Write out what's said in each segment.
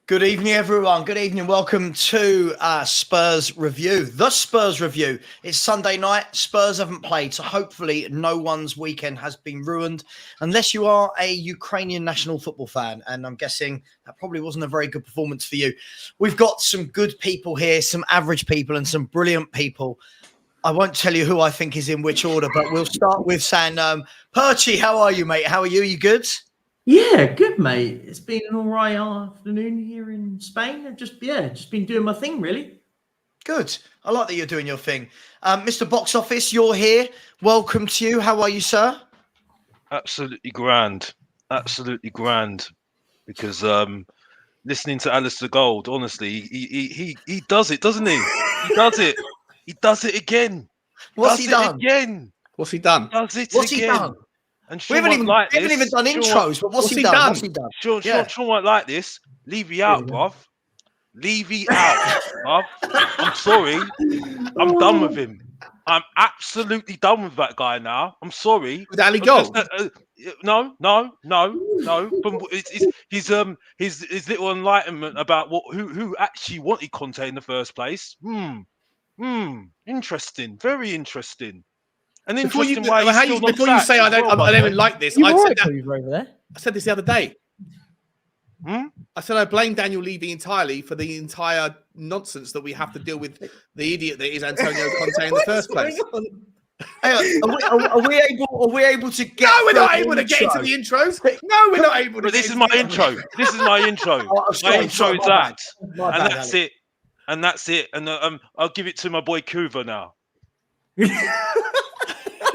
Good evening, everyone. Good evening. Welcome to Spurs Review. The Spurs Review. It's Sunday night. Spurs haven't played, so hopefully no one's weekend has been ruined, unless you are a Ukrainian national football fan, and I'm guessing that probably wasn't a very good performance for you. We've got some good people here, some average people, and some brilliant people. I won't tell you who I think is in which order, but we'll start with saying, Perchy, how are you, mate? How are you? You good? Yeah, good, mate. It's been an all right afternoon here in Spain. I've just been doing my thing, really. Good. I like that you're doing your thing. Mr. Box Office, you're here. Welcome to you. How are you, sir? Absolutely grand. Absolutely grand. Because listening to Alistair Gold, honestly, he does it, doesn't he? He does it. He does it again. What's he done? Again. What's he done? Does it What's again. he done? And We haven't even done intros, but what's he done? What's he done? Sean won't like this. Levy out, bruv. Levy out, bruv. I'm sorry. I'm done with him. I'm absolutely done with that guy now. I'm sorry. With Ali Gold? No. From his little enlightenment about who actually wanted Conte in the first place. Interesting. Very interesting. And interesting before you say I don't even like this, I said this the other day. I said I blame Daniel Levy entirely for the entire nonsense that we have to deal with the idiot that is Antonio Conte in the first place. Are we able to get? No, we're not able to get into the intros. No, we're not able to. But this is my intro. This is my intro. My intro is that, and that's it. And that's it. And I'll give it to my boy Kuva now.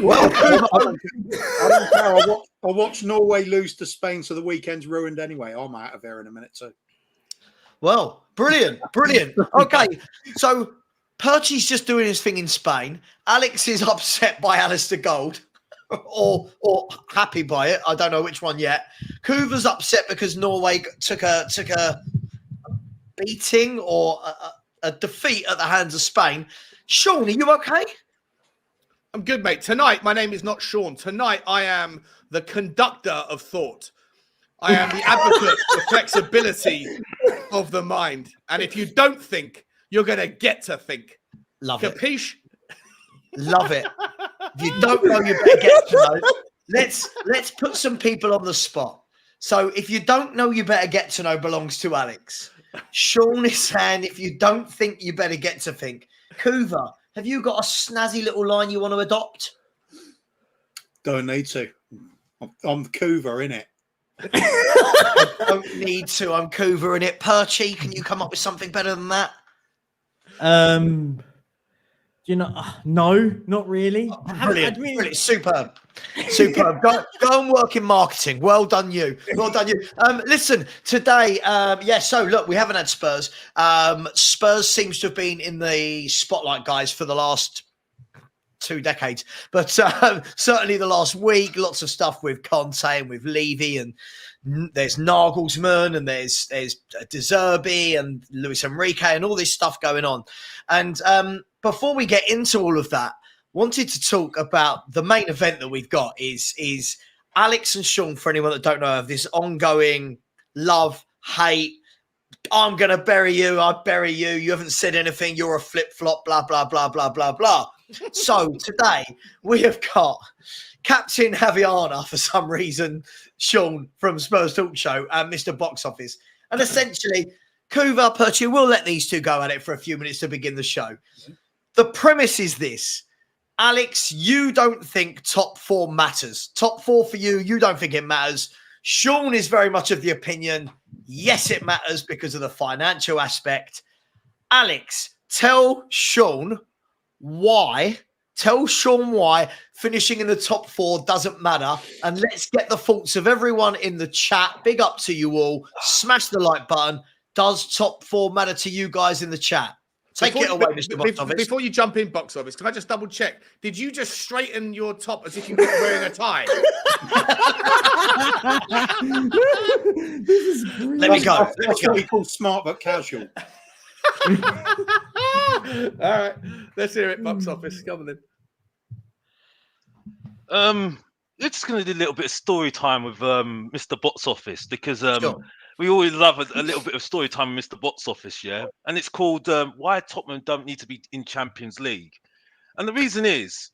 Well, I don't care. I'll watch Norway lose to Spain, so the weekend's ruined anyway. I'm out of here in a minute too. Well, brilliant. Okay, so Perchy's just doing his thing in Spain. Alex is upset by Alistair Gold, or happy by it. I don't know which one yet. Kuva's upset because Norway took a beating or a defeat at the hands of Spain. Sean, are you okay? I'm good, mate. Tonight, my name is not Sean. Tonight, I am the conductor of thought. I am the advocate for flexibility of the mind. And if you don't think, you're going to get to think. Love Capiche? Love it. If you don't know, you better get to know. Let's put some people on the spot. So if you don't know, you better get to know belongs to Alex. Sean is saying if you don't think, you better get to think. Kuva, have you got a snazzy little line you want to adopt? Don't need to. I'm Kuva, innit? I don't need to. I'm Kuva in it. Perchy, can you come up with something better than that? No, not really. Brilliant. Superb. Go and work in marketing. Well done, you. Listen, today, so look, we haven't had Spurs. Spurs seems to have been in the spotlight, guys, for the last 2 decades, but certainly the last week. Lots of stuff with Conte and with Levy, and there's Nagelsmann, and there's De Zerbi and Luis Enrique, and all this stuff going on. And before we get into all of that, wanted to talk about the main event that we've got is Alex and Sean, for anyone that don't know, have this ongoing love, hate. I'm going to bury you. I bury you. You haven't said anything. You're a flip-flop, blah, blah, blah, blah, blah, blah. So today we have got Captain Havaiana, for some reason, Sean from Spurs Talk Show, and Mr. Box Office. And essentially, Kuva, Perchy, we'll let these two go at it for a few minutes to begin the show. The premise is this. Alex, you don't think top 4 matters. Top 4 for you, you don't think it matters. Sean is very much of the opinion, yes, it matters because of the financial aspect. Alex, tell Sean why finishing in the top 4 doesn't matter. And let's get the thoughts of everyone in the chat. Big up to you all. Smash the like button. Does top 4 matter to you guys in the chat? Take it away, Mr. Box Office. Before you jump in, Box Office, can I just double check? Did you just straighten your top as if you were wearing a tie? This is brilliant. Let me go. That's what we call smart but casual. All right, let's hear it, Box Office. Come on then. We're just going to do a little bit of story time with Mr. Box Office because Sure. we always love a little bit of story time in Mr. Box Office, yeah? And it's called Why Tottenham Don't Need to Be in Champions League. And the reason is,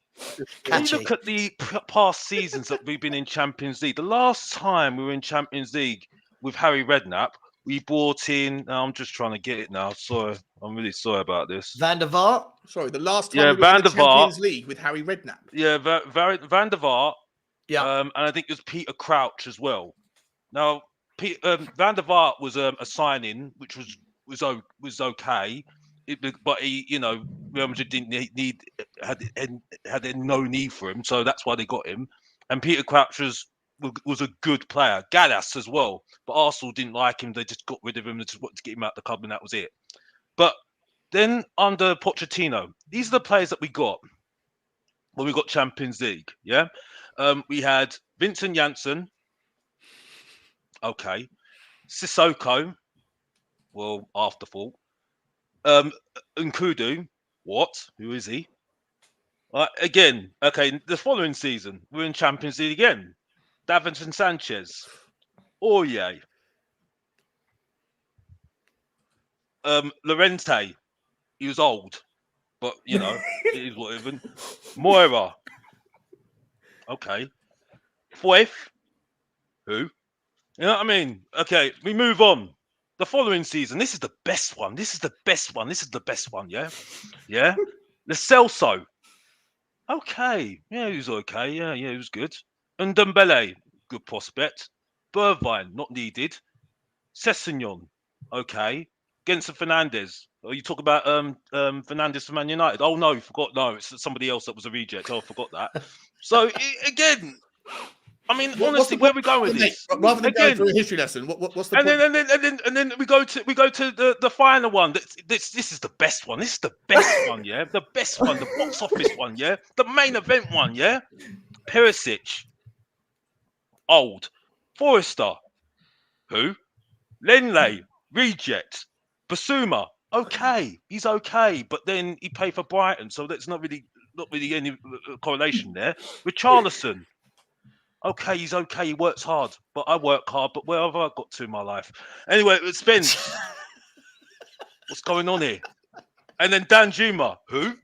when you look Catchy. at the past seasons that we've been in Champions League, the last time we were in Champions League with Harry Redknapp, we brought in, I'm just trying to get it now, sorry, I'm really sorry about this. Van der Vaart. Sorry, the last time Yeah, we were Van in the der Vaart. Champions League with Harry Redknapp. Yeah, Van der Vaart, Yeah. and I think it was Peter Crouch as well. Now, Van der Vaart was a signing which was okay, but he, Real Madrid didn't had no need for him, so that's why they got him. And Peter Crouch was a good player. Gallas as well, but Arsenal didn't like him. They just got rid of him. They just wanted to get him out the club, and that was it. But then under Pochettino, these are the players that we got when we got Champions League. Yeah, we had Vincent Janssen. Okay, Sissoko. Well, afterthought. Nkudu. What? Who is he? Again, okay. The following season, we're in Champions League again. Davinson Sanchez. Aurier. Llorente. He was old, but it is whatever. Moira. Okay. Foyth. Who? You know what I mean? Okay, we move on. The following season, this is the best one. This is the best one. This is the best one, yeah? Yeah? Lo Celso. Okay. Yeah, he was okay. Yeah, he was good. And Ndombele, good prospect. Bergwijn, not needed. Sessegnon, okay. Genson Fernandez. Oh, you talk about Fernandez for Man United. Oh, no, forgot. No, it's somebody else that was a reject. Oh, I forgot that. So, again... I mean, honestly, where are we going with this? Rather than going through a history lesson, what's the point? And then we go to the final one. This is the best one. This is the best one, yeah. The best one, the box office one, yeah. The main event one, yeah. Perisic, old. Forrester, who? Lenley, reject. Basuma, okay, he's okay, but then he played for Brighton, so that's not really any correlation there. Richarlison. Okay, he's okay. He works hard, but I work hard. But where have I got to in my life? Anyway, Spence. What's going on here? And then Dan Juma. Who?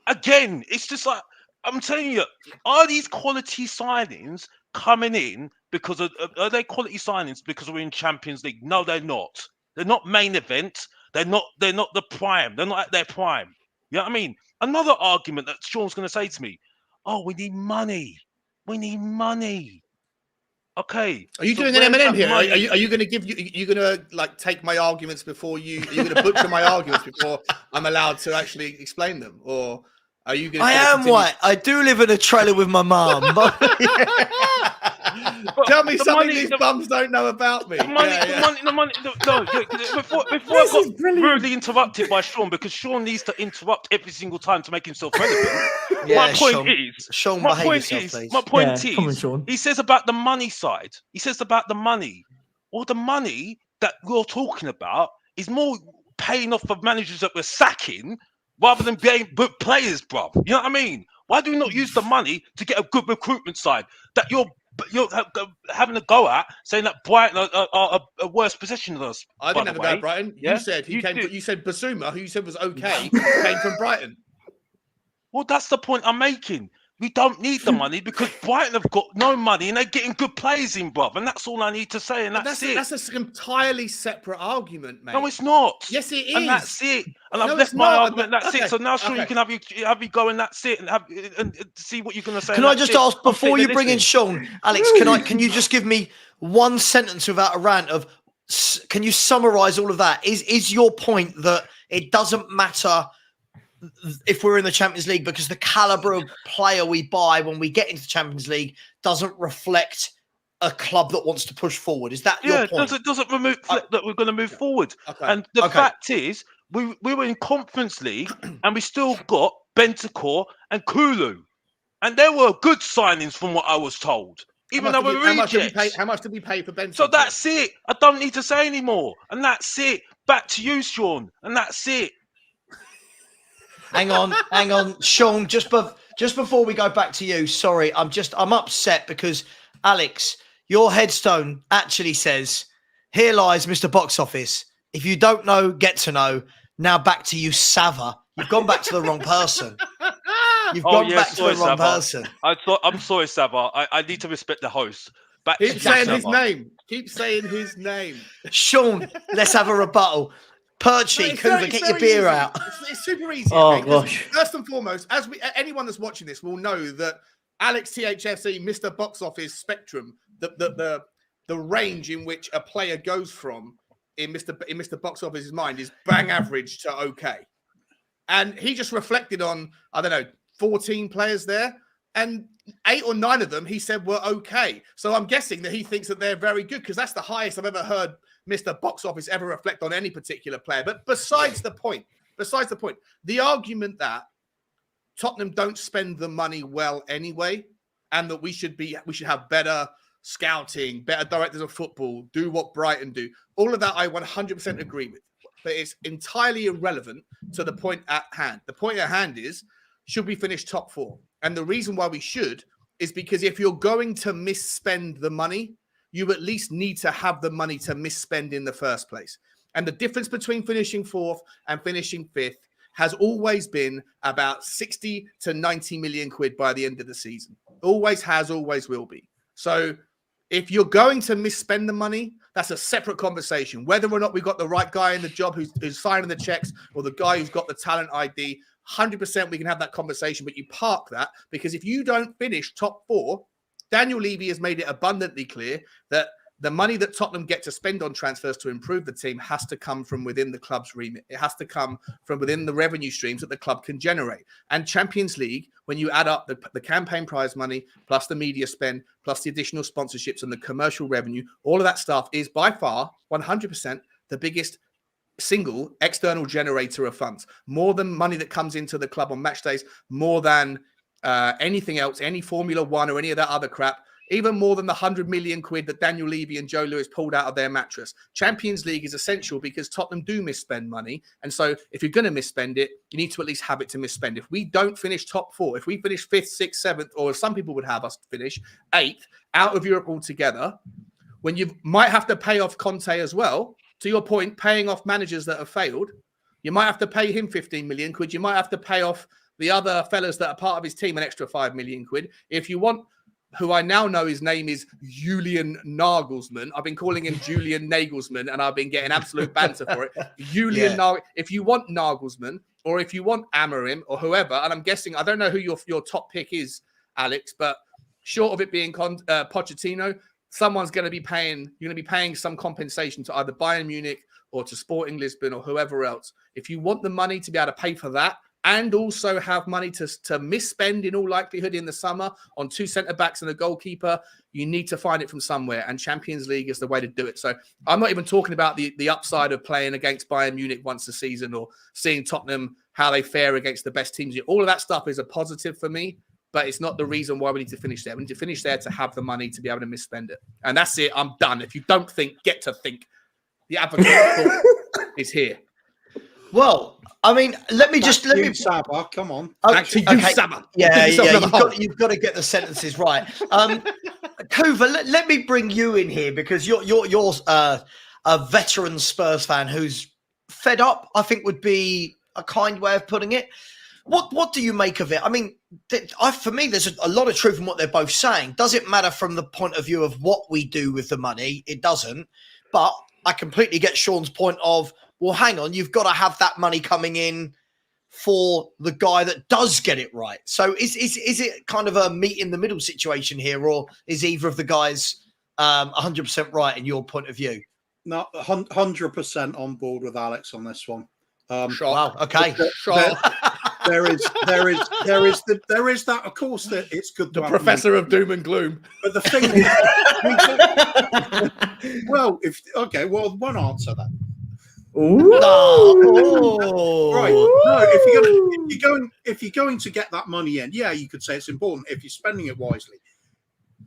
Again, it's just like, I'm telling you, are these quality signings coming in because are they quality signings because we're in Champions League? No, they're not. They're not main event. They're not the prime. They're not at their prime. You know what I mean? Another argument that Sean's going to say to me, oh, we need money. We need money. Okay. Are you doing an M&M here? Are you going to give you going to like take my arguments before you? Are you going to butcher my arguments before I'm allowed to actually explain them, or are you going? I am white. I do live in a trailer with my mum. But... Tell me something these bums don't know about me. The money. No, before I got rudely interrupted by Sean, because Sean needs to interrupt every single time to make himself relevant. Yeah, my point is, he says about the money side. He says about the money. Well, the money that you're talking about is more paying off for managers that we're sacking rather than being good players, bruv. You know what I mean? Why do we not use the money to get a good recruitment side that you're having a go at, saying that Brighton are a worse position than us? I didn't have a go at Brighton. Yeah? You said Basuma, who you said was okay, came from Brighton. Well, that's the point I'm making. We don't need the money because Brighton have got no money and they're getting good players in, bruv. And that's all I need to say. And that's it. That's an entirely separate argument, mate. No, it's not. Yes, it is. And that's it. And I've left my argument. That's it. So now, Sean, you can have you go and that's it, and see what you're going to say. Can I just ask before you bring in Sean, Alex? Can you just give me one sentence without a rant of? Can you summarise all of that? Is your point that it doesn't matter if we're in the Champions League because the caliber of player we buy when we get into the Champions League doesn't reflect a club that wants to push forward? Is that your point? It doesn't remove that we're going to move forward. Okay. And the fact is, we were in Conference League and we still got Bentancur and Kulu. And they were good signings from what I was told. Even though we're rejects. How much did we pay for Bentancur? So that's it. I don't need to say anymore. And that's it. Back to you, Sean. And that's it. Hang on, Sean. Just before we go back to you, sorry, I'm upset because Alex, your headstone actually says Here lies Mr. Box Office. If you don't know, get to know. Now back to you, Sava. You've gone back to the wrong person. You've gone back to the wrong person. I'm sorry, Sava. I need to respect the host. Back Keep to saying Sava. his name. Keep saying his name. Sean, let's have a rebuttal. Perchy, Coover, get your beer out. It's super easy. Oh, Okay? 'Cause gosh. First and foremost, anyone that's watching this will know that Alex THFC, Mr. Box Office Spectrum, the range in which a player goes from in Mr. Box Office's mind is bang average to okay. And he just reflected on, I don't know, 14 players there, and 8 or 9 of them he said were okay. So I'm guessing that he thinks that they're very good, because that's the highest I've ever heard Mr. Box Office ever reflect on any particular player. But besides the point, the argument that Tottenham don't spend the money well anyway, and that we should have better scouting, better directors of football, do what Brighton do. All of that I 100% agree with. But it's entirely irrelevant to the point at hand. The point at hand is, should we finish top 4? And the reason why we should is because if you're going to misspend the money, you at least need to have the money to misspend in the first place. And the difference between finishing 4th and finishing 5th has always been about 60 to 90 million quid by the end of the season. Always has, always will be. So if you're going to misspend the money, that's a separate conversation. Whether or not we got the right guy in the job who's signing the checks, or the guy who's got the talent ID, 100% we can have that conversation, but you park that, because if you don't finish top 4, Daniel Levy has made it abundantly clear that the money that Tottenham get to spend on transfers to improve the team has to come from within the club's remit. It has to come from within the revenue streams that the club can generate. And Champions League, when you add up the campaign prize money, plus the media spend, plus the additional sponsorships and the commercial revenue, all of that stuff is by far 100% the biggest single external generator of funds. More than money that comes into the club on match days, more than anything else, any Formula One or any of that other crap. Even more than the 100 million quid that Daniel Levy and Joe Lewis pulled out of their mattress. Champions League is essential because Tottenham do misspend money. And so if you're going to misspend it, you need to at least have it to misspend. If we don't finish top 4, if we finish 5th, 6th, 7th, or some people would have us finish 8th out of Europe altogether, when you might have to pay off Conte as well, to your point, paying off managers that have failed, you might have to pay him 15 million quid. You might have to pay off the other fellas that are part of his team an extra 5 million quid. If you want, who I now know his name is Julian Nagelsmann. I've been calling him Julian Nagelsmann, and I've been getting absolute banter for it. If you want Nagelsmann, or if you want Amorim, or whoever, and I'm guessing, I don't know who your top pick is, Alex, but short of it being Pochettino, someone's going to be paying, you're going to be paying some compensation to either Bayern Munich or to Sporting Lisbon or whoever else. If you want the money to be able to pay for that, and also have money to misspend in all likelihood in the summer on 2 centre-backs and a goalkeeper, you need to find it from somewhere, and Champions League is the way to do it. So I'm not even talking about the upside of playing against Bayern Munich once a season, or seeing Tottenham, how they fare against the best teams. All of that stuff is a positive for me, but it's not the reason why we need to finish there. We need to finish there to have the money to be able to misspend it. And that's it. I'm done. If you don't think, get to think. The advocate is here. Well, I mean, let me Saba, come on. Back to you, Saba. Yeah. You've got to get the sentences right. Kova, let me bring you in here, because you're a veteran Spurs fan who's fed up, I think would be a kind way of putting it. What do you make of it? I mean, for me, there's a lot of truth in what they're both saying. Does it matter from the point of view of what we do with the money? It doesn't. But I completely get Sean's point of, well, hang on, you've got to have that money coming in for the guy that does get it right. So is it kind of a meet in the middle situation here, or is either of the guys 100% right in your point of view? No, 100% on board with Alex on this one. Wow. Okay. There is that. Of course, that it's good. The professor of doom and gloom. But the thing is, well, one answer then. Right. No, if you're going to get that money in, yeah, you could say it's important if you're spending it wisely.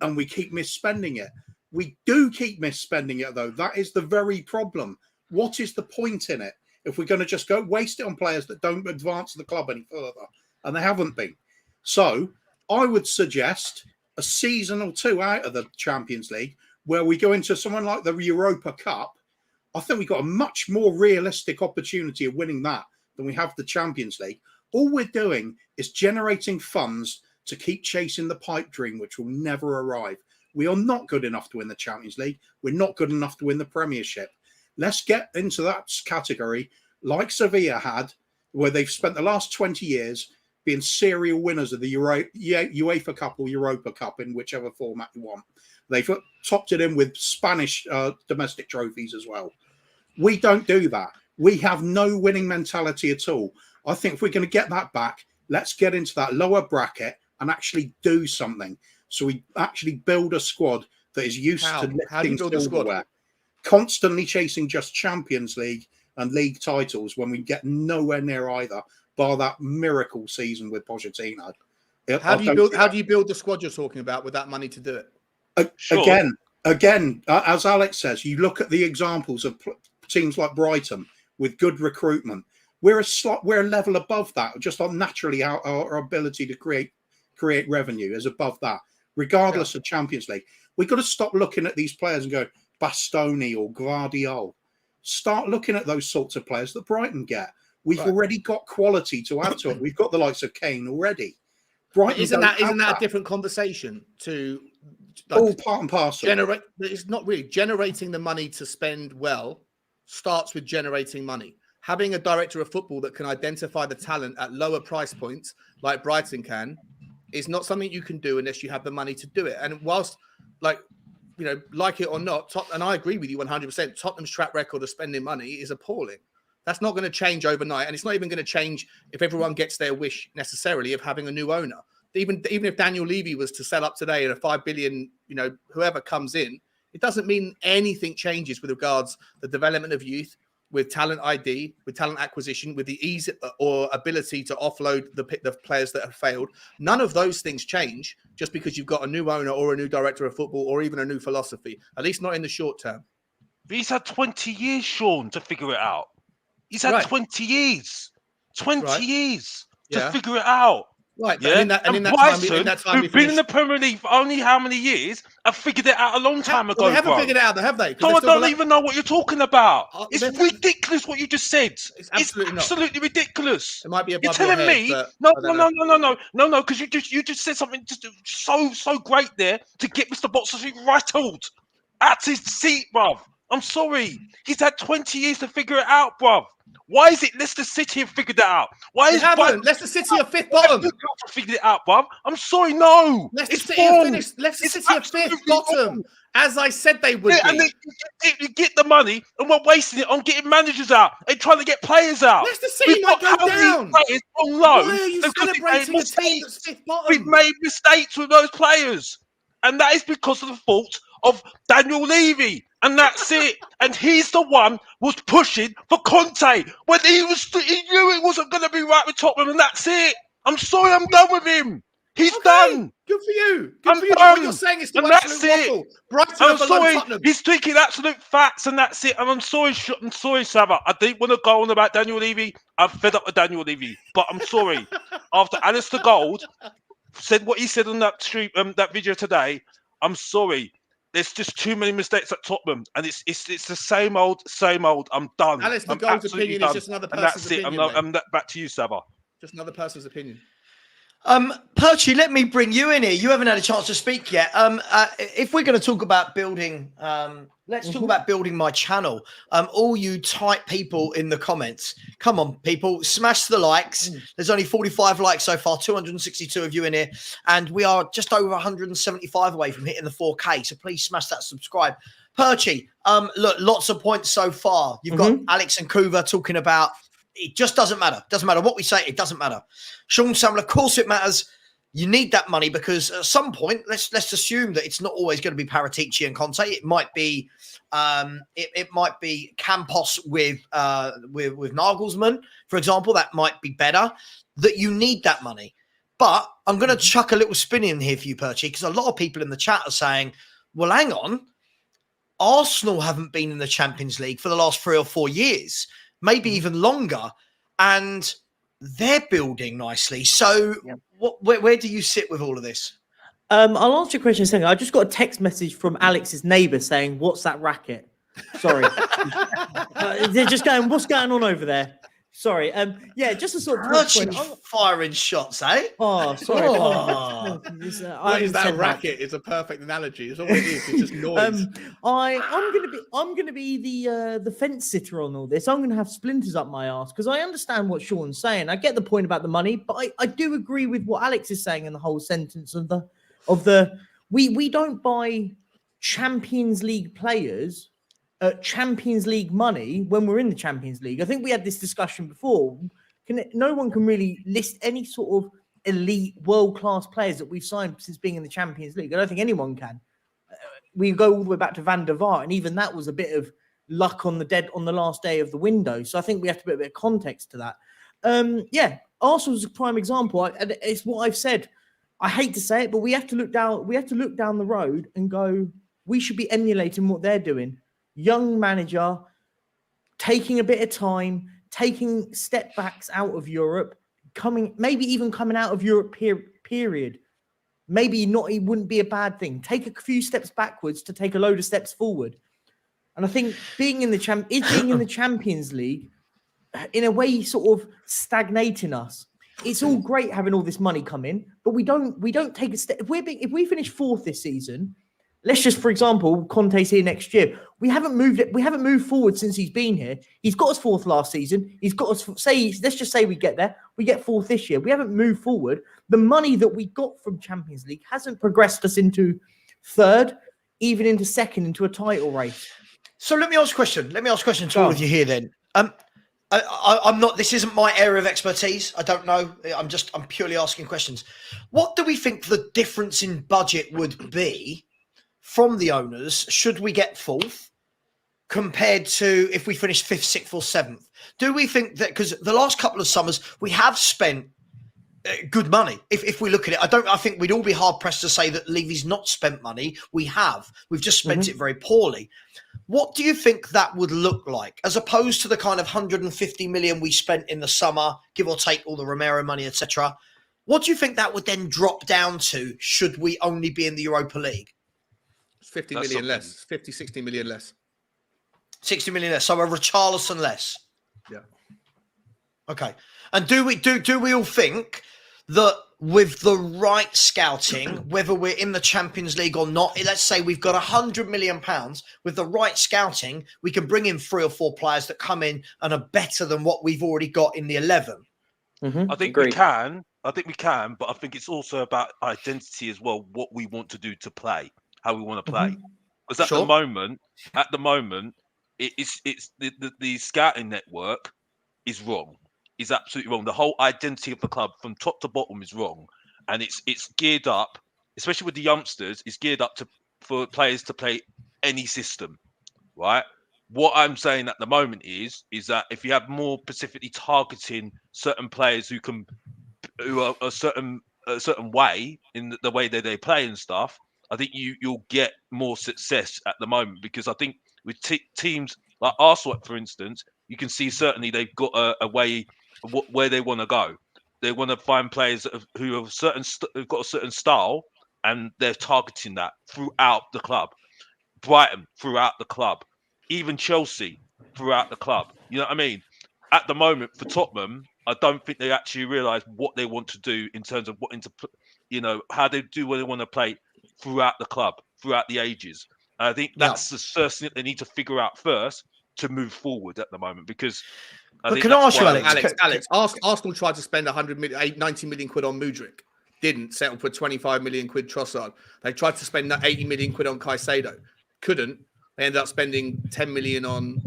And we keep misspending it. We do keep misspending it, though. That is the very problem. What is the point in it if we're going to just go waste it on players that don't advance the club any further? And they haven't been. So I would suggest a season or 2 out of the Champions League where we go into someone like the Europa Cup, I think we've got a much more realistic opportunity of winning that than we have the Champions League. All we're doing is generating funds to keep chasing the pipe dream, which will never arrive. We are not good enough to win the Champions League. We're not good enough to win the Premiership. Let's get into that category like Sevilla had, where they've spent the last 20 years being serial winners of the UEFA Cup or Europa Cup in whichever format you want. They've topped it in with Spanish domestic trophies as well. We don't do that. We have no winning mentality at all. I think if we're going to get that back, let's get into that lower bracket and actually do something. So we actually build a squad that is used to lifting silverware, constantly chasing just Champions League and league titles when we get nowhere near either, bar that miracle season with Pochettino. How do you build the squad you're talking about with that money to do it? Again, as Alex says, you look at the examples of teams like Brighton with good recruitment. We're a level above that. Just on naturally our ability to create revenue is above that, regardless of Champions League. We've got to stop looking at these players and go Bastoni or Guardiola. Start looking at those sorts of players that Brighton get. We've already got quality to add to it. We've got the likes of Kane already. Brighton isn't that a different conversation to all part and parcel? It's not really generating the money to spend well. Starts with generating money. Having a director of football that can identify the talent at lower price points, like Brighton can, is not something you can do unless you have the money to do it. And whilst, like it or not, and I agree with you 100%, Tottenham's track record of spending money is appalling. That's not going to change overnight, and it's not even going to change if everyone gets their wish necessarily of having a new owner. Even if Daniel Levy was to sell up today at a 5 billion, whoever comes in, it doesn't mean anything changes with regards the development of youth, with talent ID, with talent acquisition, with the ease or ability to offload the players that have failed. None of those things change just because you've got a new owner or a new director of football or even a new philosophy, at least not in the short term. But he's had 20 years, Sean, to figure it out. He's had 20 years. 20 years to figure it out. Right, yeah. In that Brighton, time, who've been in the Premier League for only how many years, have figured it out a long time ago. Well, they haven't figured it out, have they? So I don't even know what you're talking about. It's ridiculous what you just said. It's absolutely ridiculous. It might be above you're telling your head, me no, because you just said something just so great there to get Mr. Boxer rattled at his seat, bruv. I'm sorry. He's had 20 years to figure it out, bruv. Why is it Leicester City have figured it out? Why is Leicester City are fifth bottom? Figured it out, bruv. I'm sorry, no. Leicester City are fifth bottom, as I said they would be. And you get the money, and we're wasting it on getting managers out and trying to get players out. Leicester City might go down. Players on loan. Why are you celebrating a team that's fifth bottom? We've made mistakes with those players, and that is because of the fault of Daniel Levy. And that's it. And he's the one was pushing for Conte when he knew it wasn't going to be right with Tottenham, and that's it. I'm sorry, I'm done with him. He's done. Good for you. I'm done. What you're saying is and that's it. Brighton I'm sorry. Tottenham. He's speaking absolute facts, and that's it. And I'm sorry, Sava. I didn't want to go on about Daniel Levy. I'm fed up with Daniel Levy, but I'm sorry. After Alistair Gold said what he said on that stream, that video today, I'm sorry. There's just too many mistakes at Tottenham, and it's the same old. I'm done. Alistair Gold's opinion is just another person's opinion. I'm back to you, Sava. Just another person's opinion. Perchy, let me bring you in here. You haven't had a chance to speak yet. If we're going to talk about building, let's talk about building my channel. All you tight people in the comments, come on, people, smash the likes. There's only 45 likes so far, 262 of you in here, and we are just over 175 away from hitting the 4K. So please smash that subscribe. Perchy, look, lots of points so far. You've got Alex and Kuva talking about it just doesn't matter. Doesn't matter what we say. It doesn't matter. Sean Samuel, of course it matters. You need that money because at some point, let's assume that it's not always going to be Paratici and Conte. It might be it might be Campos with Nagelsmann, for example. That might be better. That you need that money. But I'm going to chuck a little spin in here for you, Perchy, because a lot of people in the chat are saying, well, hang on. Arsenal haven't been in the Champions League for the last 3 or 4 years. Maybe even longer, and they're building nicely. So where do you sit with all of this? I'll answer your question in a second. I just got a text message from Alex's neighbour saying, "What's that racket?" Sorry, they're just going, "What's going on over there?" Sorry. Yeah, just a sort of Virgin point. firing shots, eh? Oh, sorry. Oh. What is that racket? It's a perfect analogy. It's all it is. It's just noise. I'm gonna be the fence sitter on all this. I'm gonna have splinters up my ass because I understand what Sean's saying. I get the point about the money, but I do agree with what Alex is saying in the whole sentence of the we don't buy Champions League players at Champions League money when we're in the Champions League. I think we had this discussion before. No one can really list any sort of elite world-class players that we've signed since being in the Champions League. I don't think anyone can. We go all the way back to Van der Vaart, and even that was a bit of luck on the last day of the window. So I think we have to put a bit of context to that. Yeah, Arsenal's a prime example. And it's what I've said. I hate to say it, but we have to look down. We have to look down the road and go, we should be emulating what they're doing. Young manager, taking a bit of time, taking step backs out of Europe, maybe even coming out of Europe period. Maybe not, it wouldn't be a bad thing. Take a few steps backwards to take a load of steps forward. And I think being in the Champions League, in a way, sort of stagnating us. It's all great having all this money come in, but we don't take a step. If we finish fourth this season, let's just, for example, Conte's here next year. We haven't moved forward since he's been here. He's got us fourth last season. He's got us let's just say we get there. We get fourth this year. We haven't moved forward. The money that we got from Champions League hasn't progressed us into third, even into second, into a title race. So let me ask a question. To all of you here then. I'm not, this isn't my area of expertise. I don't know. I'm purely asking questions. What do we think the difference in budget would be from the owners should we get fourth compared to if we finish fifth, sixth or seventh? Do we think that, because the last couple of summers we have spent good money. If we look at it, I think we'd all be hard pressed to say that Levy's not spent money. We've just spent it very poorly. What do you think that would look like as opposed to the kind of 150 million we spent in the summer, give or take all the Romero money, etc.? What do you think that would then drop down to should we only be in the Europa League? 50 million less, 50, 60 million less. 60 million less. So a Richarlison less. Yeah. Okay. And do we all think that with the right scouting, whether we're in the Champions League or not, let's say we've got £100 million, with the right scouting, we can bring in 3 or 4 players that come in and are better than what we've already got in the 11? Mm-hmm. I think we can, but I think it's also about identity as well, what we want to do to play, how we want to play. Because at the moment, it's the scouting network is wrong. Is absolutely wrong. The whole identity of the club from top to bottom is wrong, and it's geared up, especially with the youngsters. It's geared up for players to play any system, right? What I'm saying at the moment is that if you have more specifically targeting certain players who are a certain way in the way that they play and stuff, I think you'll get more success at the moment, because I think with teams like Arsenal, for instance, you can see certainly they've got a way where they want to go. They want to find players who have who've got a certain style, and they're targeting that throughout the club. Brighton throughout the club, even Chelsea throughout the club. You know what I mean? At the moment for Tottenham, I don't think they actually realise what they want to do in terms of how they do what they want to play throughout the club, throughout the ages. And I think that's the first thing they need to figure out first to move forward at the moment, because can I ask you, Alex, Arsenal tried to spend 90 million quid on Mudryk. Didn't settle for 25 million quid Trossard. They tried to spend 80 million quid on Caicedo. Couldn't. They ended up spending 10 million on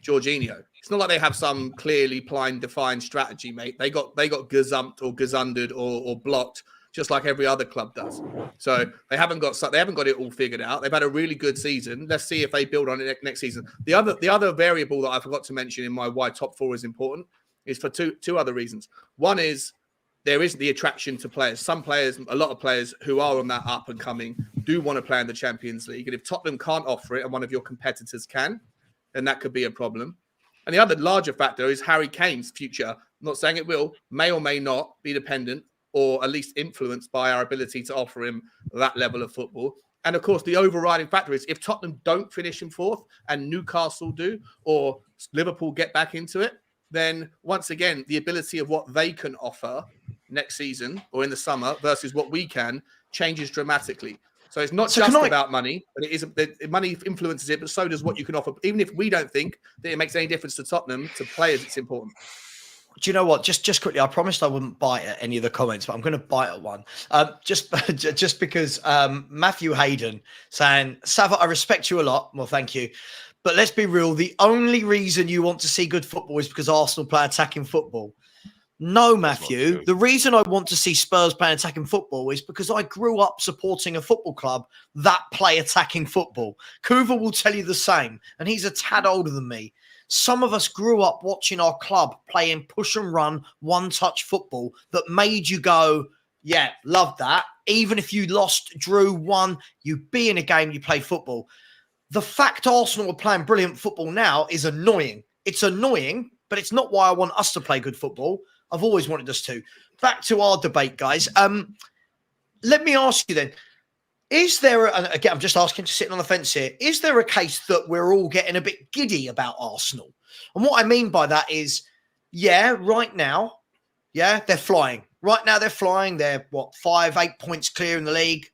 Jorginho. It's not like they have some clearly defined strategy, mate. They got gazumped or gazundered or blocked, just like every other club does. So they haven't got it all figured out. They've had a really good season. Let's see if they build on it next season. The other variable that I forgot to mention in my why top 4 is important is for two other reasons. One is there is the attraction to players. Some players, a lot of players who are on that up and coming, do want to play in the Champions League. And if Tottenham can't offer it and one of your competitors can, then that could be a problem. And the other larger factor is Harry Kane's future. I'm not saying it will, may or may not be dependent or at least influenced by our ability to offer him that level of football. And of course, the overriding factor is if Tottenham don't finish in fourth and Newcastle do, or Liverpool get back into it, then once again, the ability of what they can offer next season or in the summer versus what we can changes dramatically. So it's not just about money, but it is money influences it, but so does what you can offer. Even if we don't think that it makes any difference to Tottenham, to players, it's important. Do you know what? Just quickly, I promised I wouldn't bite at any of the comments, but I'm going to bite at one. Just because Matthew Hayden saying, Sava, I respect you a lot. Well, thank you. But let's be real. The only reason you want to see good football is because Arsenal play attacking football. No, Matthew. The reason I want to see Spurs play attacking football is because I grew up supporting a football club that play attacking football. Kuva will tell you the same, and he's a tad older than me. Some of us grew up watching our club playing push and run, one-touch football that made you go, yeah, love that. Even if you lost, drew, won, you be in a game, you play football. The fact Arsenal are playing brilliant football now is annoying. It's annoying, but it's not why I want us to play good football. I've always wanted us to. Back to our debate, guys. Let me ask you then, is there, and again, I'm just asking to sitting on the fence here, is there a case that we're all getting a bit giddy about Arsenal? And what I mean by that is, yeah, right now, yeah, they're flying. Right now they're flying. They're, 5-8 points clear in the league.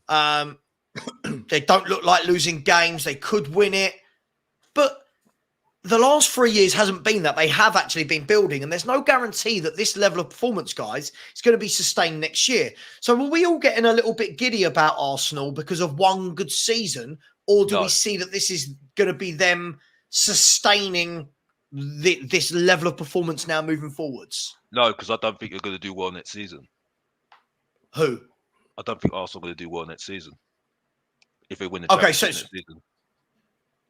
They don't look like losing games. They could win it. But the last 3 years hasn't been that. They have actually been building, and there's no guarantee that this level of performance, guys, is going to be sustained next year. So are we all getting a little bit giddy about Arsenal because of one good season, or do we see that this is going to be them sustaining this level of performance now moving forwards? No, because I don't think they're going to do well next season. Who? I don't think Arsenal are going to do well next season if they win the championship next season.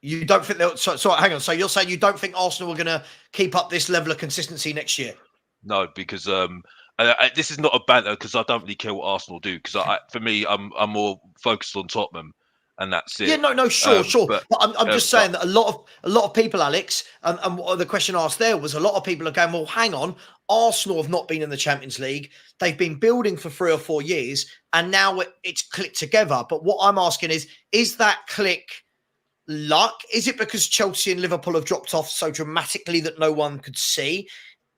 You don't think they'll... So hang on. So you're saying you don't think Arsenal are going to keep up this level of consistency next year? No, because this is not a banter because I don't really care what Arsenal do. Because for me, I'm more focused on Tottenham, and that's it. Yeah, no, sure. But I'm just saying that a lot of people, Alex, and what the question asked there was a lot of people are going, well, hang on, Arsenal have not been in the Champions League. They've been building for 3 or 4 years, and now it's clicked together. But what I'm asking is that click luck? Is it because Chelsea and Liverpool have dropped off so dramatically that no one could see?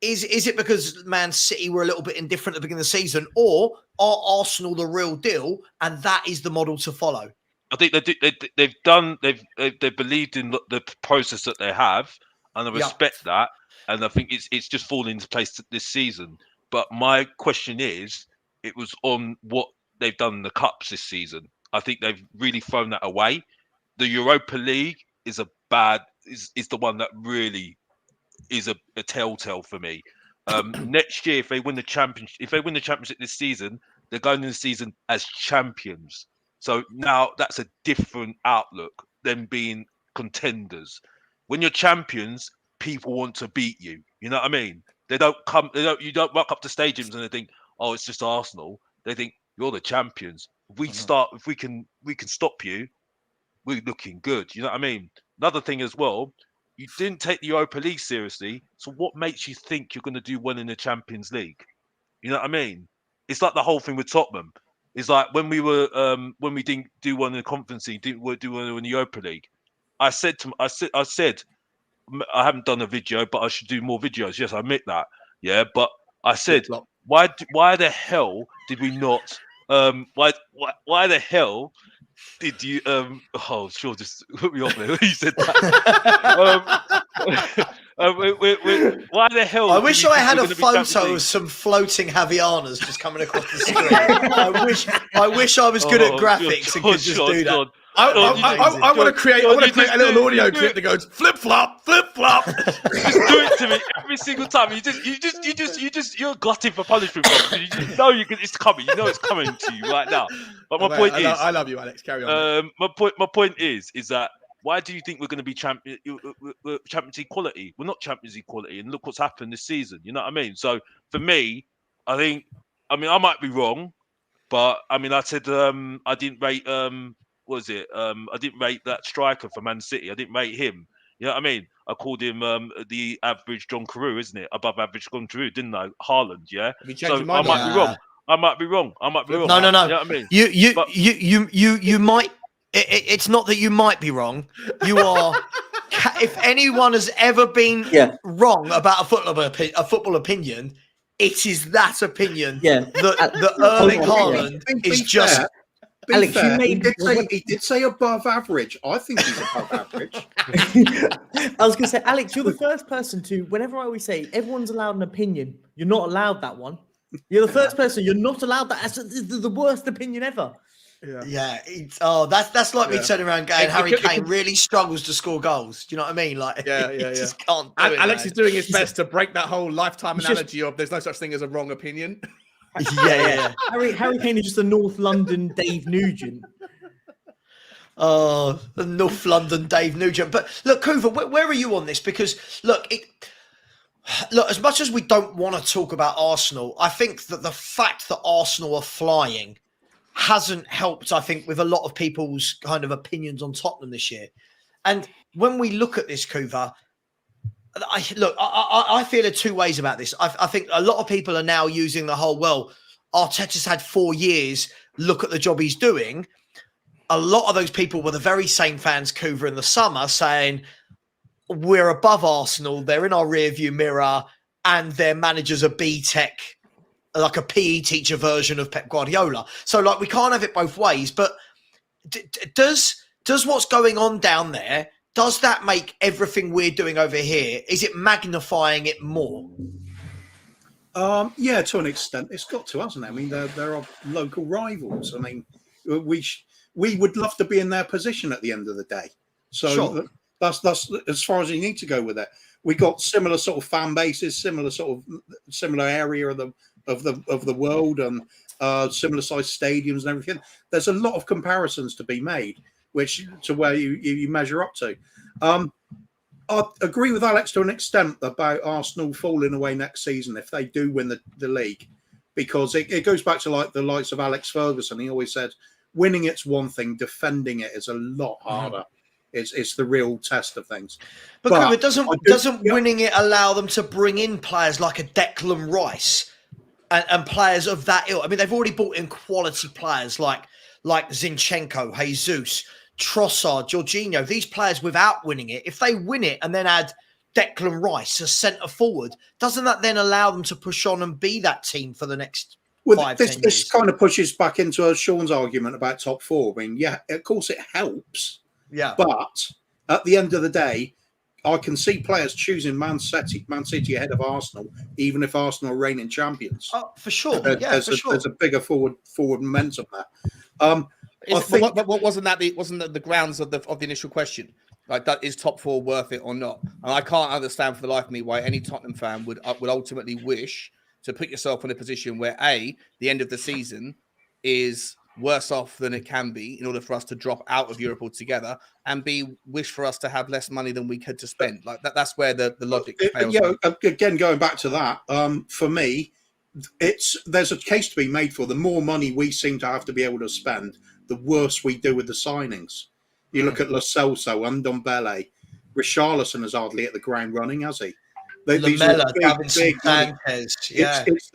Is it because Man City were a little bit indifferent at the beginning of the season? Or are Arsenal the real deal, and that is the model to follow? I think they've believed in the process that they have, and I respect that. And I think it's just fallen into place this season. But my question is, it was on what they've done in the cups this season. I think they've really thrown that away. The Europa League is is the one that really is a telltale for me. Next year, if they win the championship this season, they're going into the season as champions. So now that's a different outlook than being contenders. When you're champions, people want to beat you. You know what I mean? You don't rock up to stadiums and they think, oh, it's just Arsenal. They think you're the champions. If we can stop you, we're looking good. You know what I mean? Another thing as well, you didn't take the Europa League seriously. So what makes you think you're going to do well in the Champions League? You know what I mean? It's like the whole thing with Tottenham. It's like when we didn't do one in the Conference League, didn't do one in the Europa League. I said I haven't done a video, but I should do more videos. Yes, I admit that. Yeah, but I said, why the hell did we not? Why the hell did you? Oh, sure, just put me off there. You said that. Why the hell? I wish I had a photo of some floating Havaianas just coming across the screen. I wish I was good at graphics and could just do that. I want to create a little audio clip that goes flip flop, flip flop. Just do it to me every single time. You're glutting for punishment, bro. You just know it's coming. You know it's coming to you right now. But my point is, I love you, Alex. Carry on. My point is that why do you think we're going to be Champions equality? We're not Champions equality, and look what's happened this season. You know what I mean? So for me, I might be wrong, but I said I didn't rate I didn't rate that striker for Man City. I didn't rate him. You know what I mean? I called him the average John Carew, isn't it? Above average John Carew, didn't I? Haaland, yeah. Have you changed So your mind I might on be that? wrong. I might be wrong. I might be wrong. No. You know what I mean? But- You might. It's not that you might be wrong. You are. If anyone has ever been wrong about a football opinion, it is that opinion. Yeah. That Erling Haaland is just. Be Alex, fair, you made he did say above average. I think he's above average. I was going to say, Alex, you're the first person to, whenever I always say everyone's allowed an opinion, you're not allowed that one. You're the first person, you're not allowed that. That's the worst opinion ever. Yeah. That's like me turning around going, Harry Kane really struggles to score goals. Do you know what I mean? Like, he just can't do it. Alex is doing his best to break that whole lifetime analogy of there's no such thing as a wrong opinion. Yeah. Harry Kane is just a North London Dave Nugent. Oh, the North London Dave Nugent. But look, Kuva, where are you on this? Because look, as much as we don't want to talk about Arsenal, I think that the fact that Arsenal are flying hasn't helped, I think, with a lot of people's kind of opinions on Tottenham this year. And when we look at this, Kuva, I feel two ways about this. I think a lot of people are now using the whole, well, Arteta's had 4 years, look at the job he's doing. A lot of those people were the very same fans, Kuva, in the summer saying, we're above Arsenal, they're in our rearview mirror, and their manager's a B-Tech, like a PE teacher version of Pep Guardiola. So, like, we can't have it both ways. But does what's going on down there, does that make everything we're doing over here, is it magnifying it more? Yeah, to an extent, it's got to, hasn't it? I mean, there are local rivals. I mean, we would love to be in their position at the end of the day. So that's as far as you need to go with it. We got similar sort of fan bases, similar area of the world, and similar sized stadiums and everything. There's a lot of comparisons to be made, which to where you measure up to. I agree with Alex to an extent about Arsenal falling away next season if they do win the league, because it goes back to like the likes of Alex Ferguson. He always said, winning it's one thing, defending it is a lot harder. It's the real test of things. But doesn't winning it allow them to bring in players like a Declan Rice and players of that ilk? I mean, they've already brought in quality players like Zinchenko, Jesus, Trossard, Jorginho. These players without winning it, if they win it and then add Declan Rice as centre forward, doesn't that then allow them to push on and be that team for the next 5-10 years? This kind of pushes back into Sean's argument about top four. I mean, yeah, of course it helps. Yeah. But at the end of the day, I can see players choosing Man City ahead of Arsenal, even if Arsenal are reigning champions. Oh, for sure. There's a bigger forward momentum there. What wasn't that the grounds of the initial question? Like, is top four worth it or not? And I can't understand for the life of me why any Tottenham fan would ultimately wish to put yourself in a position where the end of the season is worse off than it can be in order for us to drop out of Europe altogether, and wish for us to have less money than we could to spend. Like that's where the logic fails. Yeah, again, going back to that, for me, there's a case to be made for the more money we seem to have to be able to spend, the worse we do with the signings. You look at Lo Celso, Ndombele, Richarlison has hardly hit the ground running, has he? Lamella, Davinson Sanchez, it's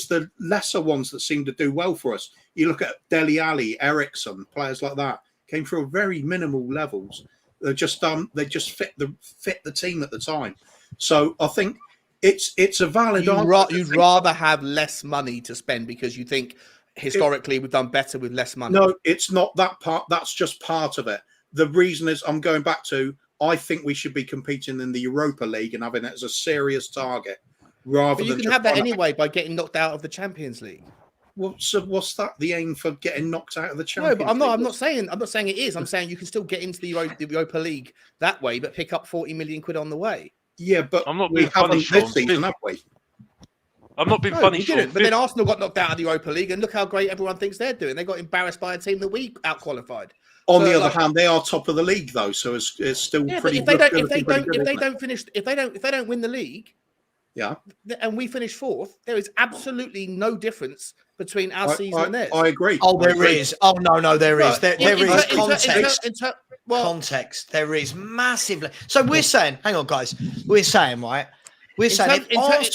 the lesser ones that seem to do well for us. You look at Dele Alli, Ericsson, players like that came through very minimal levels. They just fit the team at the time. So I think it's a valid argument. You'd rather have less money to spend because you think historically we've done better with less money. No, it's not that part. That's just part of it. The reason is I'm going back to, I think we should be competing in the Europa League and having it as a serious target rather than. You can have that anyway by getting knocked out of the Champions League. Well, so what's that? The aim for getting knocked out of the Champions League? No, but I'm not saying it is. I'm saying you can still get into the Europa League that way, but pick up 40 million quid on the way. Yeah, but I'm not being funny, this season, have we? I'm not being funny, Sean. But then Arsenal got knocked out of the Europa League, and look how great everyone thinks they're doing. They got embarrassed by a team that we out-qualified. On the other hand, they are top of the league, though, so it's still pretty good. If they don't win the league, and we finish fourth, there is absolutely no difference between our season and theirs. I agree. Oh, there is. Oh, no, there is. There is context. context. There is massively. So we're saying, hang on, guys. We're saying, right? We're saying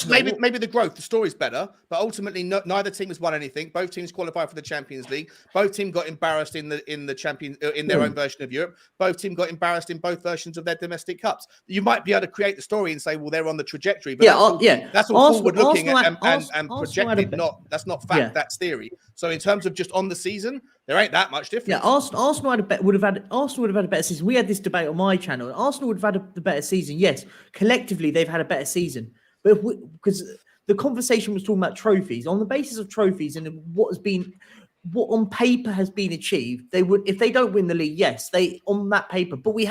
maybe the growth, the story's better, but ultimately neither team has won anything. Both teams qualified for the Champions League. Both teams got embarrassed in their own version of Europe. Both teams got embarrassed in both versions of their domestic cups. You might be able to create the story and say, well, they're on the trajectory, but that's all forward looking and projected. That's not fact. That's theory. So in terms of just on the season, there ain't that much difference. Yeah, Arsenal would have had a better season. We had this debate on my channel. Arsenal would have had the better season. Yes, collectively they've had a better season. But because the conversation was talking about trophies, on the basis of trophies and what on paper has been achieved, they would, if they don't win the league, yes, they on that paper. But we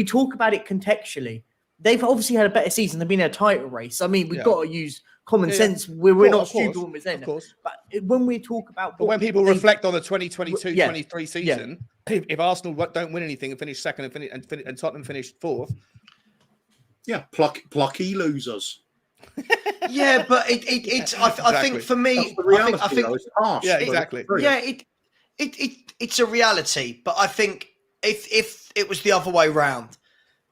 talk about it contextually. They've obviously had a better season. They've been in a title race. I mean, we've got to use common sense. We're not stupid when we're saying that. But when we talk about, when people reflect on the 2022-23 season, if Arsenal don't win anything and finish second and Tottenham finish fourth, plucky losers. Yeah, but it's. I think for me, I think it's harsh. Yeah, exactly. It's a reality, but I think if it was the other way round,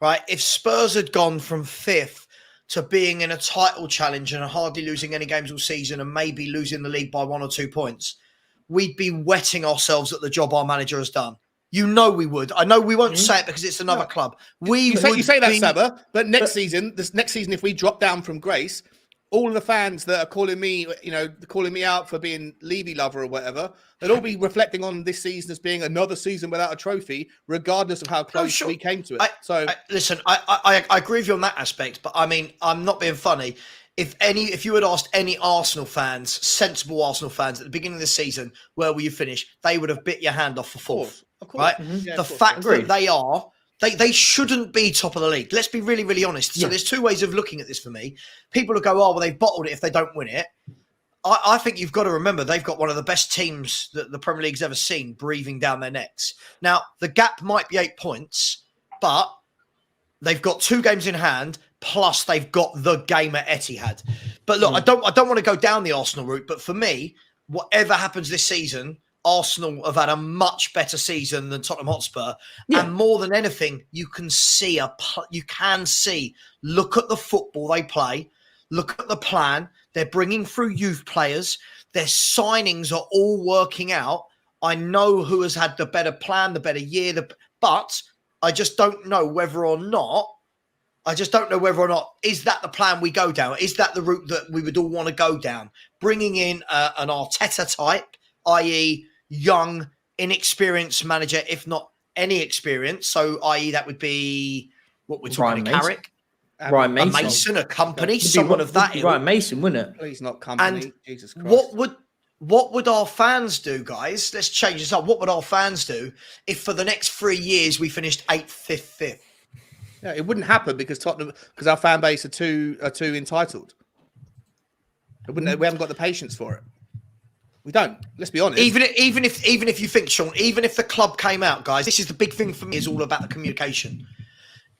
right? If Spurs had gone from 5th to being in a title challenge and hardly losing any games all season and maybe losing the league by 1 or 2 points, we'd be wetting ourselves at the job our manager has done. You know we would. I know we won't say it because it's another club. You say that, Saba, but next season, if we drop down from grace, all of the fans that are calling me out for being Levy lover or whatever, they'll all be reflecting on this season as being another season without a trophy, regardless of how close we came to it. Listen, I agree with you on that aspect, but I mean, I'm not being funny. If you had asked any Arsenal fans, sensible Arsenal fans, at the beginning of the season, where will you finish? They would have bit your hand off for 4th. Of course. Right? Mm-hmm. Yeah, the fact that they shouldn't be top of the league. Let's be really, really honest. So there's 2 ways of looking at this for me. People will go, oh, well, they've bottled it if they don't win it. I think you've got to remember they've got one of the best teams that the Premier League's ever seen breathing down their necks. Now, the gap might be 8 points, but they've got 2 games in hand, plus they've got the game at Etihad. But look, I don't want to go down the Arsenal route, but for me, whatever happens this season, Arsenal have had a much better season than Tottenham Hotspur. Yeah. And more than anything, you can see, look at the football they play, look at the plan. They're bringing through youth players. Their signings are all working out. I know who has had the better plan, the better year, but I just don't know whether or not, is that the plan we go down? Is that the route that we would all want to go down? Bringing in an Arteta type, i.e. young, inexperienced manager, if not any experience. So, i.e. that would be what we're talking about, Carrick. Ryan Mason. A Mason, a company, someone of that ilk. Ryan Mason, wouldn't it? Please not company. And Jesus Christ. What would our fans do, guys? Let's change this up. What would our fans do if for the next 3 years we finished 8th, 5th, 5th? Yeah, it wouldn't happen because our fan base are too entitled. We haven't got the patience for it. We don't. Let's be honest. Even if you think, Sean, even if the club came out, guys, this is the big thing for me, is all about the communication.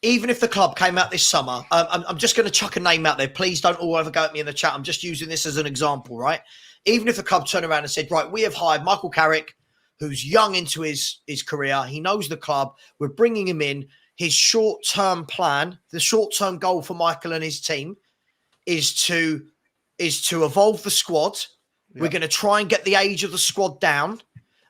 Even if the club came out this summer, I'm just going to chuck a name out there. Please don't all ever go at me in the chat. I'm just using this as an example, right? Even if the club turned around and said, right, we have hired Michael Carrick, who's young into his career. He knows the club. We're bringing him in. His short-term plan, the short-term goal for Michael and his team is to evolve the squad. Yeah. We're going to try and get the age of the squad down.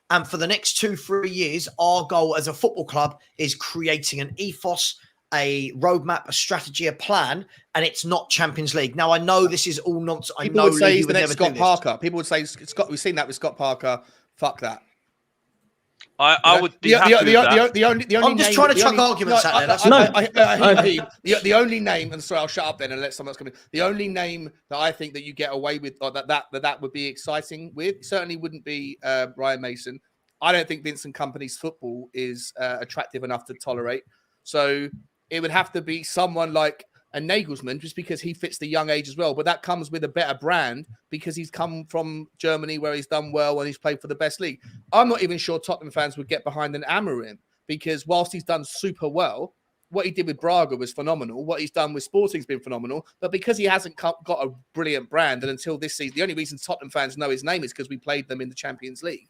And for the next 2-3 years, our goal as a football club is creating an ethos, a roadmap, a strategy, a plan, and it's not Champions League. Now, I know this is all nonsense. People would say he's the next Scott Parker. People would say, Scott, we've seen that with Scott Parker. Fuck that. I would be happy with that. The only I'm just trying to chuck arguments at there. The only name, and sorry, I'll shut up then and let someone else come in. The only name that I think that you get away with, or that would be exciting with, certainly wouldn't be Ryan Mason. I don't think Vincent Kompany's football is attractive enough to tolerate. So it would have to be someone like a Nagelsmann, just because he fits the young age as well. But that comes with a better brand because he's come from Germany where he's done well and he's played for the best league. I'm not even sure Tottenham fans would get behind an Amorim because whilst he's done super well, what he did with Braga was phenomenal. What he's done with Sporting's been phenomenal. But because he hasn't got a brilliant brand, and until this season, the only reason Tottenham fans know his name is because we played them in the Champions League.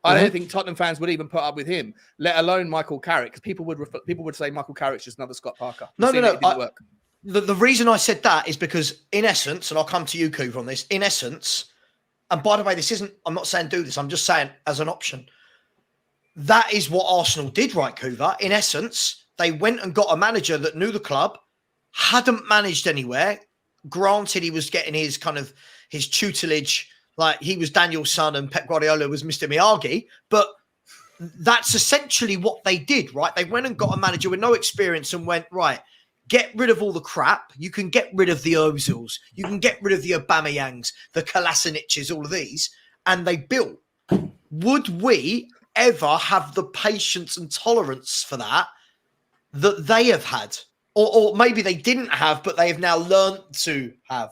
I don't think Tottenham fans would even put up with him, let alone Michael Carrick, because people would say Michael Carrick's just another Scott Parker. No. It didn't work. The reason I said that is because, in essence, and I'll come to you, Cooper, on this. In essence, and by the way, I'm not saying do this. I'm just saying as an option. That is what Arsenal did, right, Cooper? In essence, they went and got a manager that knew the club, hadn't managed anywhere. Granted, he was getting his tutelage, like he was Daniel's son and Pep Guardiola was Mr. Miyagi, but that's essentially what they did, right? They went and got a manager with no experience and went, right, get rid of all the crap. You can get rid of the Ozils. You can get rid of the Aubameyangs, the Kolasinacs, all of these. And they built. Would we ever have the patience and tolerance for that they have had? Or maybe they didn't have, but they have now learned to have.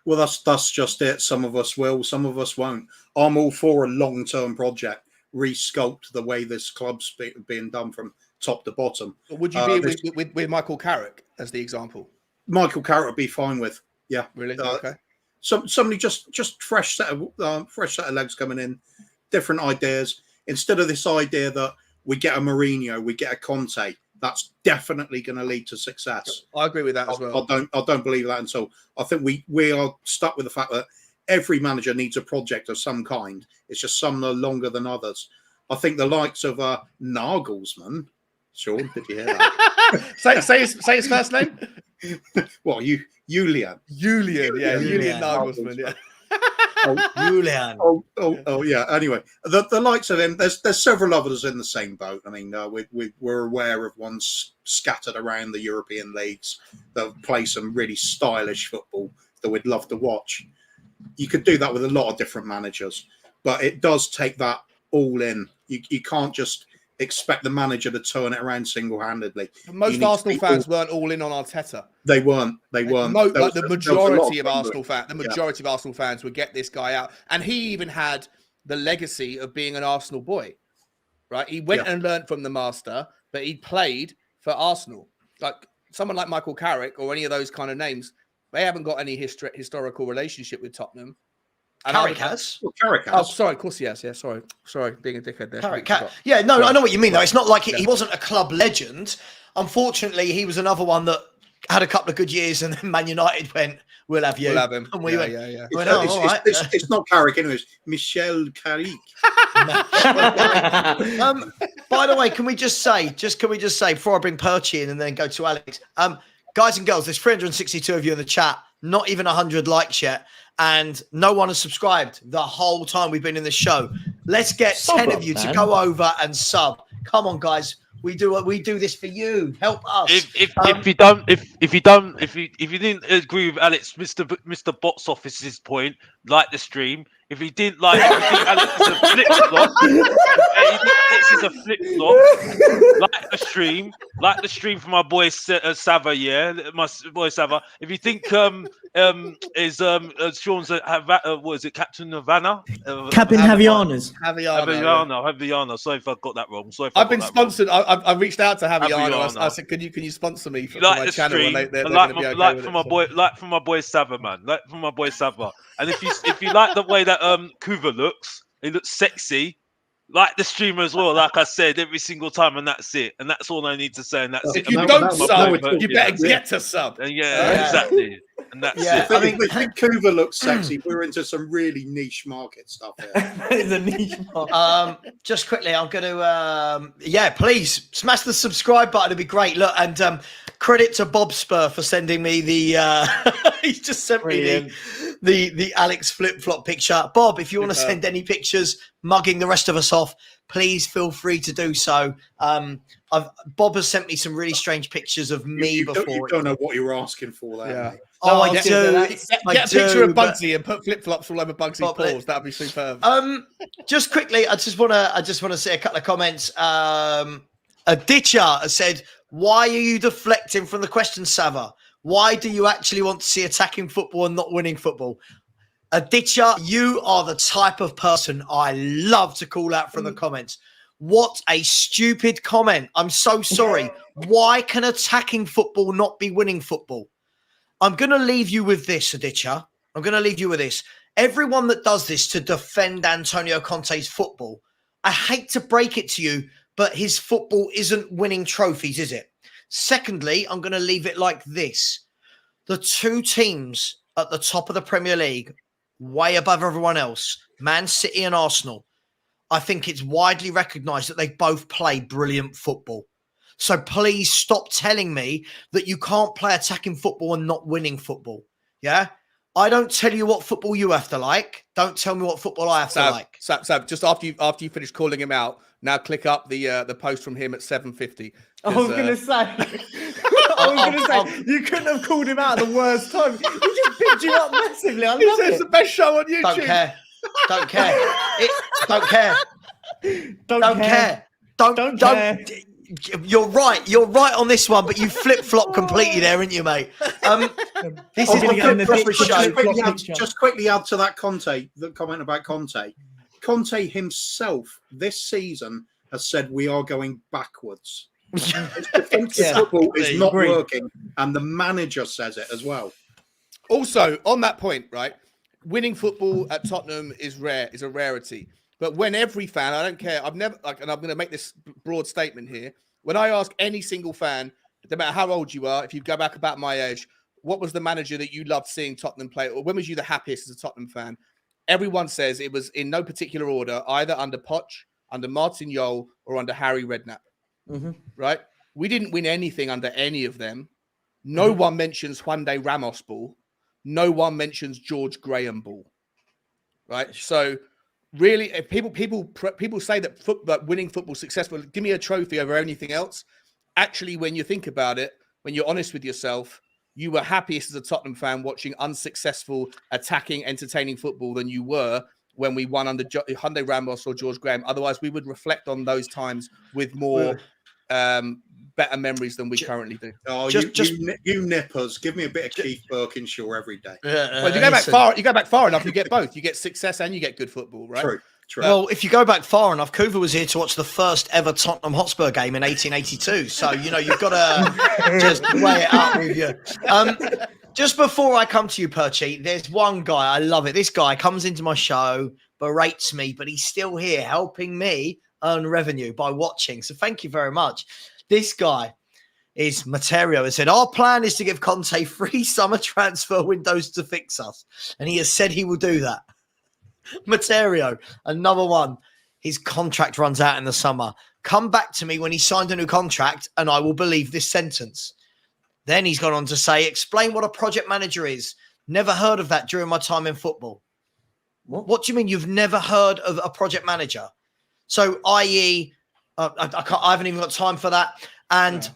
Well, that's just it. Some of us will, some of us won't. I'm all for a long-term project, resculpt the way this club's being done from top to bottom. But would you be with Michael Carrick as the example? Michael Carrick would be fine with, yeah. Really? Okay. Somebody just fresh set of legs coming in, different ideas. Instead of this idea that we get a Mourinho, we get a Conte, that's definitely going to lead to success. I agree with that as well. I don't believe that until I think we are stuck with the fact that every manager needs a project of some kind. It's just some are longer than others. I think the likes of Nagelsmann. Sean, did you hear that? say his first name. Well, Julian. Julian Nagelsmann. Yeah. Julian. Oh, yeah. Anyway, the likes of him. There's several others in the same boat. I mean, we're aware of ones scattered around the European leagues that play some really stylish football that we'd love to watch. You could do that with a lot of different managers, but it does take that all in. You can't just expect the manager to turn it around single-handedly. Most Arsenal fans weren't all in on Arteta. They weren't. The majority of Arsenal fans would get this guy out, and he even had the legacy of being an Arsenal boy, right? He went and learned from the master, but he played for Arsenal. Like someone like Michael Carrick or any of those kind of names, they haven't got any historical relationship with Tottenham. Carrick has. Well, Carrick has. Oh, sorry, of course he has. Yeah, sorry, being a dickhead there. Yeah, no, I know what you mean though. It's not like he wasn't a club legend. Unfortunately, he was another one that had a couple of good years, and then Man United went, "We'll have you." We'll have him. And we went, It's not Carrick, anyway. It's Michel Carrick. By the way, can we just say before I bring Perchy in and then go to Alex, guys and girls, there's 362 of you in the chat, not even 100 likes yet, and no one has subscribed the whole time we've been in the show. Let's get 10 of you to go over and sub. Come on, guys. We do this for you. Help us. If you didn't agree with Alex, Mr. Box Office's point, like the stream. If he didn't like, if you think Alex is a flip flop, Alex is a flip flop. Like the stream for my boy Sava, yeah, my boy Sava. If you think Sean's what is it, Captain Havana? Captain Havaianas. Havaiana. Sorry if I got that wrong. I've been sponsored. I reached out to Havaiana. I said, can you sponsor me for my channel? Like for my boy Sava, man. Like for my boy Sava. And if you like the way that Kuva looks, he looks sexy. Like the streamer as well, like I said, every single time, and that's it. And that's all I need to say, and that's it. If you don't sub, you better get to sub. Yeah, exactly. And that's it. I think Kuva looks sexy. We're into some really niche market stuff here. It's a niche market. Just quickly, I'm going to, please smash the subscribe button. It'd be great. Look, and credit to Bob Spur for sending me the, he's just sent me the Alex flip-flop picture. Bob, if you want to send any pictures mugging the rest of us off, please feel free to do so. Bob has sent me some really strange pictures of me before. You don't know what you were asking for there. Yeah. Oh, I do. Get a picture of Bugsy and put flip-flops all over Bugsy's paws. That'd be superb. Just quickly, I just want to say a couple of comments. A ditcher has said, "Why are you deflecting from the question, Sava? Why do you actually want to see attacking football and not winning football?" A ditcher, you are the type of person I love to call out from the comments. What a stupid comment. I'm so sorry. Why can attacking football not be winning football? I'm going to leave you with this, Aditya. I'm going to leave you with this. Everyone that does this to defend Antonio Conte's football, I hate to break it to you, but his football isn't winning trophies, is it? Secondly, I'm going to leave it like this. The two teams at the top of the Premier League, way above everyone else, Man City and Arsenal, I think it's widely recognised that they both play brilliant football. So please stop telling me that you can't play attacking football and not winning football. Yeah? I don't tell you what football you have to like. Don't tell me what football I have to like. Sam, just after you finish calling him out, now click up the post from him at 7:50. I was going to say... you couldn't have called him out at the worst time. He just picked you up massively. I love it. It's the best show on YouTube. Don't care. Don't care. Don't care. Don't care. You're right. You're right on this one, but you flip-flop completely there, aren't you, mate? This is the proper show. Just quickly add to that the comment about Conte. Conte himself this season has said we are going backwards. Defensive football is not working, and the manager says it as well. Also, on that point, right, winning football at Tottenham is a rarity. But when every fan, I don't care, and I'm going to make this broad statement here. When I ask any single fan, no matter how old you are, if you go back about my age, what was the manager that you loved seeing Tottenham play, or when was you the happiest as a Tottenham fan? Everyone says it was in no particular order, either under Poch, under Martin Jol, or under Harry Redknapp. Mm-hmm. Right? We didn't win anything under any of them. No one mentions Juan de Ramos ball. No one mentions George Graham ball. Right? So really, if people say that winning football successful, give me a trophy over anything else. Actually, when you think about it, when you're honest with yourself, you were happiest as a Tottenham fan watching unsuccessful, attacking, entertaining football than you were when we won under Juan de Ramos or George Graham. Otherwise, we would reflect on those times with more better memories than we currently do. Oh, you nippers, give me a bit of Keith Birkinshaw every day. Well, you go back far enough, you get both. You get success and you get good football, right? True. Well, if you go back far enough, Kuva was here to watch the first ever Tottenham Hotspur game in 1882. So, you've got to just weigh it up with you. Just before I come to you, Perchy, there's one guy, I love it. This guy comes into my show, berates me, but he's still here helping me earn revenue by watching. So thank you very much. This guy is Materio. He said, our plan is to give Conte free summer transfer windows to fix us. And he has said he will do that. Materio, another one. His contract runs out in the summer. Come back to me when he signed a new contract and I will believe this sentence. Then he's gone on to say, explain what a project manager is. Never heard of that during my time in football. What do you mean you've never heard of a project manager? So, i.e., I haven't even got time for that. And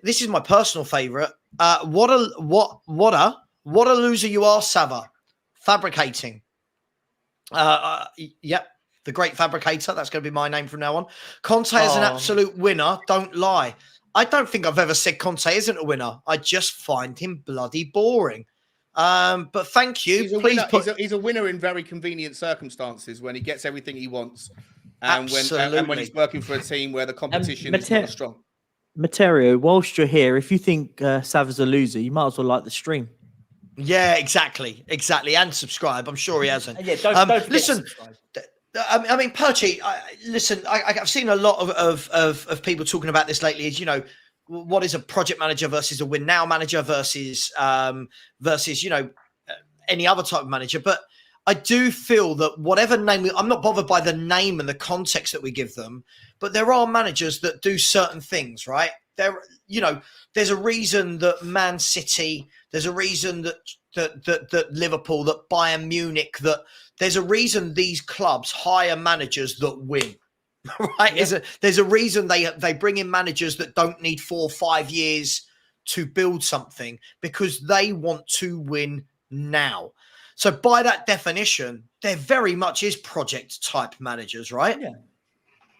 this is my personal favourite. What a loser you are, Sava. Fabricating. Yep, the great fabricator. That's going to be my name from now on. Conte is an absolute winner. Don't lie. I don't think I've ever said Conte isn't a winner. I just find him bloody boring. But thank you. He's a winner in very convenient circumstances when he gets everything he wants. And when he's working for a team where the competition is not strong. Materio, whilst you're here, if you think Sava's a loser, you might as well like the stream. Yeah, exactly. And subscribe. I'm sure he hasn't. Yeah, don't listen. I mean, Perchy, listen, I've seen a lot of people talking about this lately. Is what is a project manager versus a win now manager versus any other type of manager. But I do feel that whatever name, I'm not bothered by the name and the context that we give them, but there are managers that do certain things, right? There's a reason that Man City, there's a reason that Liverpool, that Bayern Munich, that there's a reason these clubs hire managers that win, right? Yeah. There's a reason they bring in managers that don't need 4 or 5 years to build something because they want to win now. So by that definition, there very much is project type managers, right? Yeah.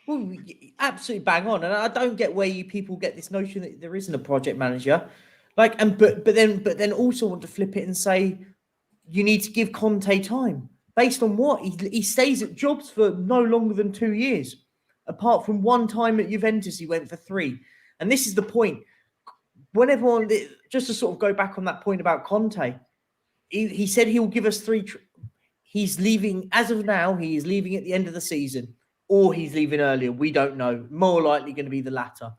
Well, absolutely bang on. And I don't get where you people get this notion that there isn't a project manager. But then also want to flip it and say you need to give Conte time. Based on what? He stays at jobs for no longer than 2 years. Apart from one time at Juventus, he went for 3. And this is the point. When everyone, just to sort of go back on that point about Conte, he said he will give us 3. He's leaving, as of now, he is leaving at the end of the season. or he's leaving earlier. We don't know. More likely going to be the latter.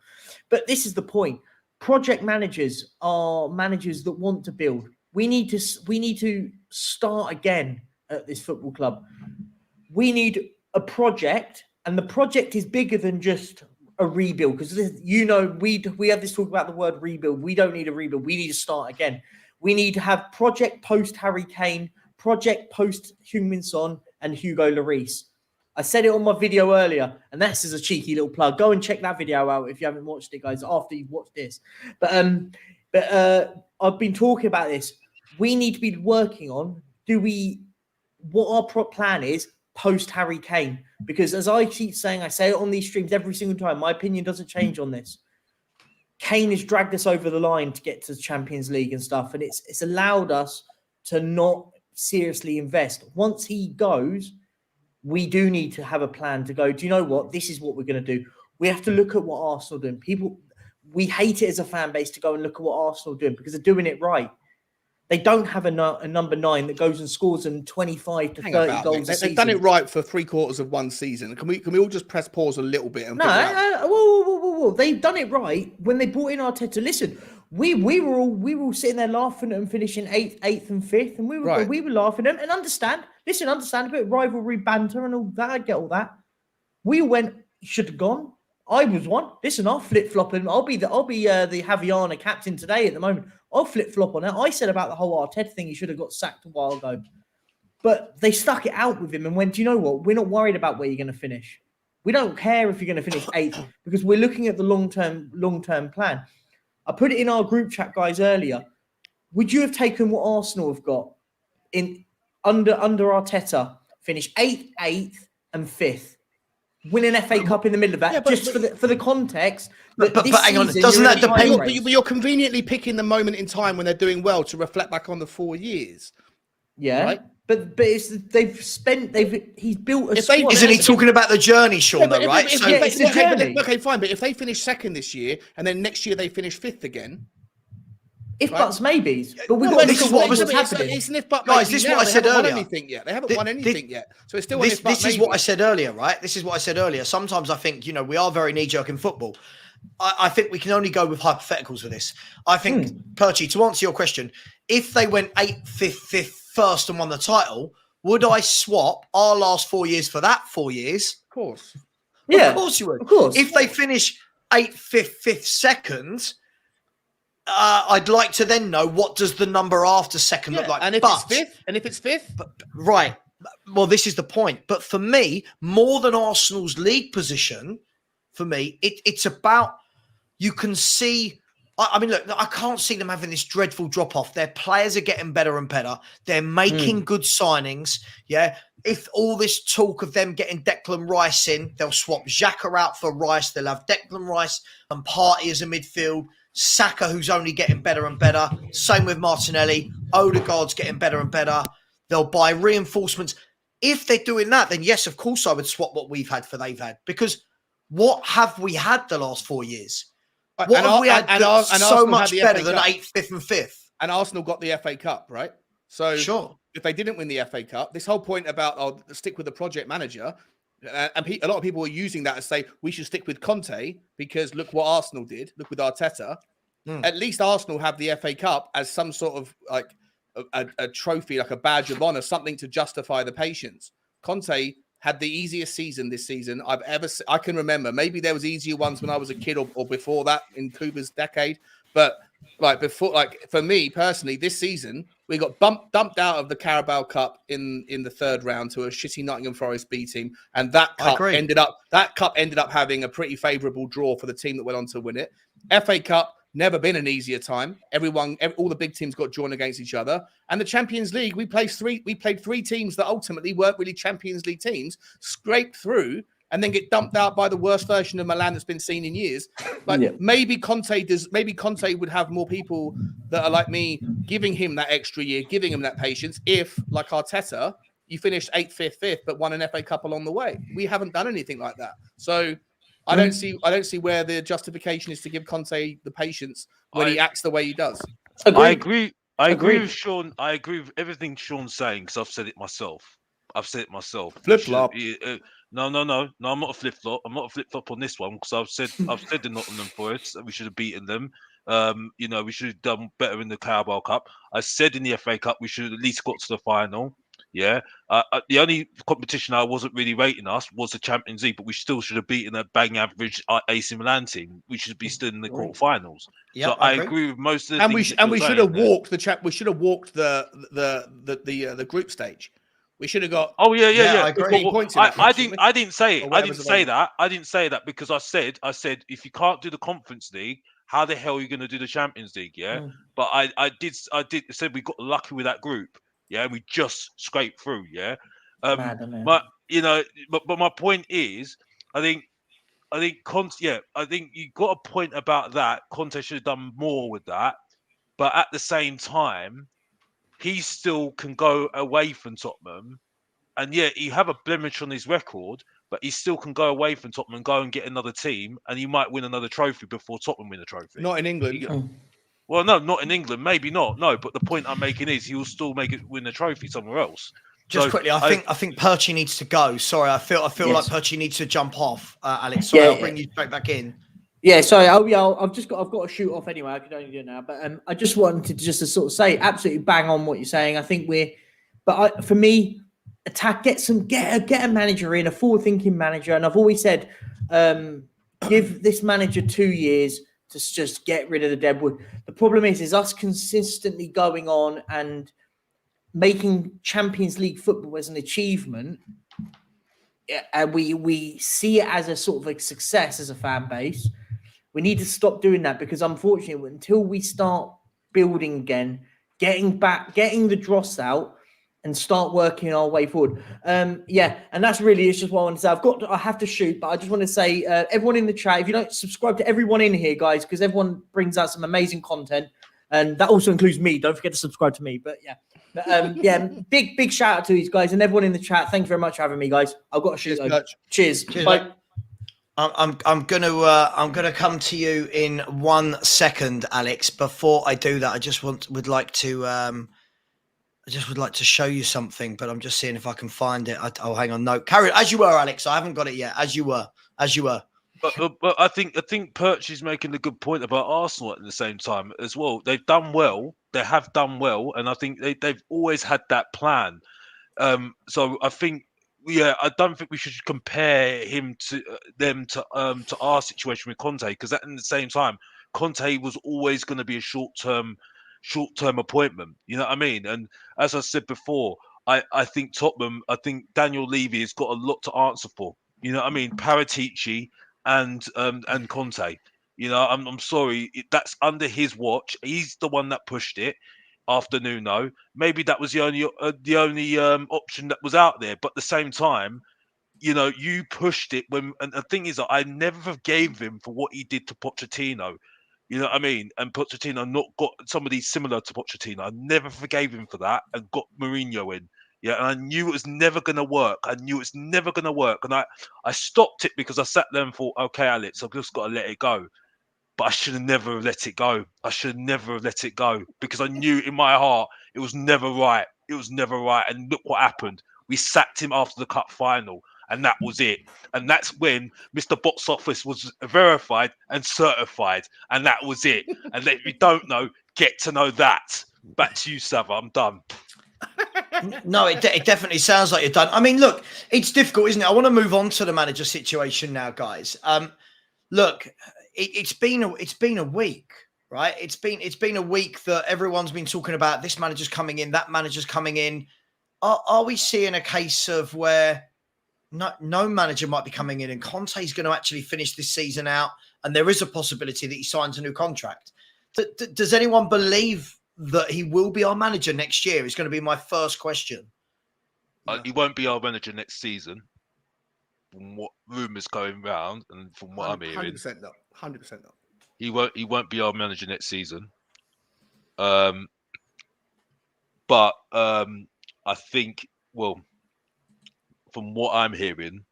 But this is the point. Project managers are managers that want to build. We need to start again at this football club. We need a project, and the project is bigger than just a rebuild, because we have this talk about the word rebuild. We don't need a rebuild. We need to start again. We need to have project post Harry Kane, project post Heung-min Son and Hugo Lloris. I said it on my video earlier, and that's as a cheeky little plug. Go and check that video out if you haven't watched it, guys, after you've watched this. But I've been talking about this. We need to be working on what our plan is post Harry Kane, because as I keep saying, I say it on these streams every single time, my opinion doesn't change on this. Kane has dragged us over the line to get to the Champions League and stuff, and it's allowed us to not seriously invest. Once he goes, we do need to have a plan to go, do you know what? This is what we're going to do. We have to look at what Arsenal are doing. We hate it as a fan base to go and look at what Arsenal are doing, because they're doing it right. They don't have a number 9 that goes and scores them 25 to 30 goals a season. They've done it right for 3/4 of one season. Can we all just press pause a little bit? And whoa. They've done it right when they brought in Arteta. Listen, we were all sitting there laughing at them finishing 8th and 5th, and we were laughing at them, and understand a bit of rivalry banter and all that. I get all that. We went, should have gone. I was one. Listen, I'll flip flop and I'll be the Havaiana captain today at the moment. I'll flip flop on that. I said about the whole Arteta thing, he should have got sacked a while ago. But they stuck it out with him and went, do you know what? We're not worried about where you're going to finish. We don't care if you're going to finish 8th, because we're looking at the long-term plan. I put it in our group chat, guys, earlier. Would you have taken what Arsenal have got under Arteta, finish 8th and 5th? Win an FA Cup in the middle of that, for the context. But hang on, doesn't that depend? But you're conveniently picking the moment in time when they're doing well to reflect back on the 4 years. Yeah, right? but he's built a squad. Isn't he talking about the journey, Sean? Right? Okay, fine. But if they finish second this year and then next year they finish 5th again. If buts, maybes. But this is what was happening. Guys, this is what I said earlier. They haven't won anything yet. So it's still this is what I said earlier, right? This is what I said earlier. Sometimes I think, we are very knee-jerk in football. I think we can only go with hypotheticals for this. I think, Perchy, to answer your question, if they went 8th, 5th, 1st and won the title, would I swap our last 4 years for that 4 years? Of course. Yeah. Of course you would. Of course. If they finish 8th, 5th, 2nd... I'd like to then know, what does the number after 2nd look like? And if it's 5th? Right. Well, this is the point. But for me, more than Arsenal's league position, for me, it's about, you can see, I mean, look, I can't see them having this dreadful drop-off. Their players are getting better and better. They're making good signings. Yeah. If all this talk of them getting Declan Rice in, they'll swap Xhaka out for Rice. They'll have Declan Rice and Partey as a midfield. Saka, who's only getting better and better. Same with Martinelli. Odegaard's getting better and better. They'll buy reinforcements. If they're doing that, then yes, of course I would swap what we've had for they've had. Because what have we had the last 4 years? What have we had so much better than 8th, 5th and 5th? And Arsenal got the FA Cup, right? So sure. If they didn't win the FA Cup, this whole point about stick with the project manager, and a lot of people are using that to say we should stick with Conte because look what Arsenal did. Look with Arteta. At least Arsenal have the FA Cup as some sort of like a trophy, like a badge of honor, something to justify the patience. Conte had the easiest season this season I can remember. Maybe there was easier ones when I was a kid or before that in Kuba's decade. But for me personally, this season we got dumped out of the Carabao Cup in the 3rd round to a shitty Nottingham Forest B team, and that cup ended up having a pretty favourable draw for the team that went on to win it. FA Cup, never been an easier time. All the big teams got drawn against each other, and the Champions League, we played 3 teams that ultimately weren't really Champions League teams, scraped through, and then get dumped out by the worst version of Milan that's been seen in years. Maybe Conte would have more people that are like me, giving him that extra year, giving him that patience. If, like Arteta, you finished 8th, 5th, 5th, but won an FA Cup along the way. We haven't done anything like that. So I don't see where the justification is to give Conte the patience when he acts the way he does. I agree with Sean. I agree with everything Sean's saying because I've said it myself. I've said it myself. Flip-flop. No. I'm not a flip flop. I'm not a flip flop on this one because I've said the Nottingham Forest that we should have beaten them. We should have done better in the Carabao Cup. I said in the FA Cup we should have at least got to the final. Yeah. The only competition I wasn't really rating us was the Champions League, but we still should have beaten a bang average AC Milan team. We should be still in the quarterfinals. Yeah, so I agree with most of the And things. we should have walked we should have walked the group stage. We should have got. Oh yeah. I agree. 15 points in that I match, didn't. shouldn't we? I didn't say it. Or I whatever's didn't say available. that. I didn't say that because I said if you can't do the Conference League, how the hell are you going to do the Champions League? Yeah. But I did said we got lucky with that group. Yeah, we just scraped through. Yeah. Mad, isn't it? But my point is, I think Conte. Yeah, I think you got a point about that. Conte should have done more with that. But at the same time, he still can go away from Tottenham. And yeah, you have a blemish on his record, but he still can go away from Tottenham and go and get another team, and he might win another trophy before Tottenham win a trophy. Not in England. Well, no, not in England. Maybe not. No, but the point I'm making is he will still win a trophy somewhere else. Just quickly, I think Perchie needs to go. Sorry, I feel like Perchie needs to jump off. Alex, sorry, I'll bring you straight back in. Yeah, sorry. I've got to shoot off anyway. I could only do it now, but I just wanted to just to sort of say absolutely bang on what you're saying. I think for me, get a manager in, a forward-thinking manager, and I've always said, give this manager 2 years to just get rid of the deadwood. The problem is us consistently going on and making Champions League football as an achievement, and we see it as a sort of a success as a fan base. We need to stop doing that because unfortunately, until we start building again, getting the dross out and start working our way forward. And that's really, it's just what I want to say. I have to shoot, but I just want to say, everyone in the chat, if you don't subscribe to everyone in here, guys, because everyone brings out some amazing content. And that also includes me. Don't forget to subscribe to me. But big shout out to these guys and everyone in the chat. Thank you very much for having me, guys. I've got to shoot. Cheers. Bye. Mate. I'm gonna come to you in 1 second, Alex. Before I do that, I would like to show you something, but I'm just seeing if I can find it. Hang on. No, carry it as you were, Alex. I haven't got it yet. As you were. But I think Perch is making a good point about Arsenal at the same time as well. They've done well. They have done well, and I think they've always had that plan. So I think, I don't think we should compare him to them to our situation with Conte, because at the same time, Conte was always going to be a short-term appointment. You know what I mean? And as I said before, I think Tottenham, I think Daniel Levy has got a lot to answer for. You know what I mean? Paratici and Conte. You know, I'm sorry, that's under his watch. He's the one that pushed it after Nuno. Maybe that was the only option that was out there. But at the same time, you know, you pushed it and the thing is, I never forgave him for what he did to Pochettino. You know what I mean? And Pochettino not got somebody similar to Pochettino. I never forgave him for that and got Mourinho in. Yeah, and I knew it was never going to work. And I stopped it because I sat there and thought, okay, Alex, I've just got to let it go. But I should have never let it go. Because I knew in my heart it was never right. And look what happened. We sacked him after the cup final. And that was it. And that's when Mr. Box Office was verified and certified. And that was it. And if you don't know, get to know that. Back to you, Sava. I'm done. No, it definitely sounds like you're done. I mean, look, it's difficult, isn't it? I want to move on to the manager situation now, guys. Look, it's been a week, right? It's been a week that everyone's been talking about this manager's coming in, that manager's coming in. Are we seeing a case of where no manager might be coming in and Conte's going to actually finish this season out, and there is a possibility that he signs a new contract? Does anyone believe that he will be our manager next year? Is going to be my first question. He won't be our manager next season, from what rumours going round and from what I'm hearing. 100% not. 100% not. He won't be our manager next season. But I think, well, from what I'm hearing,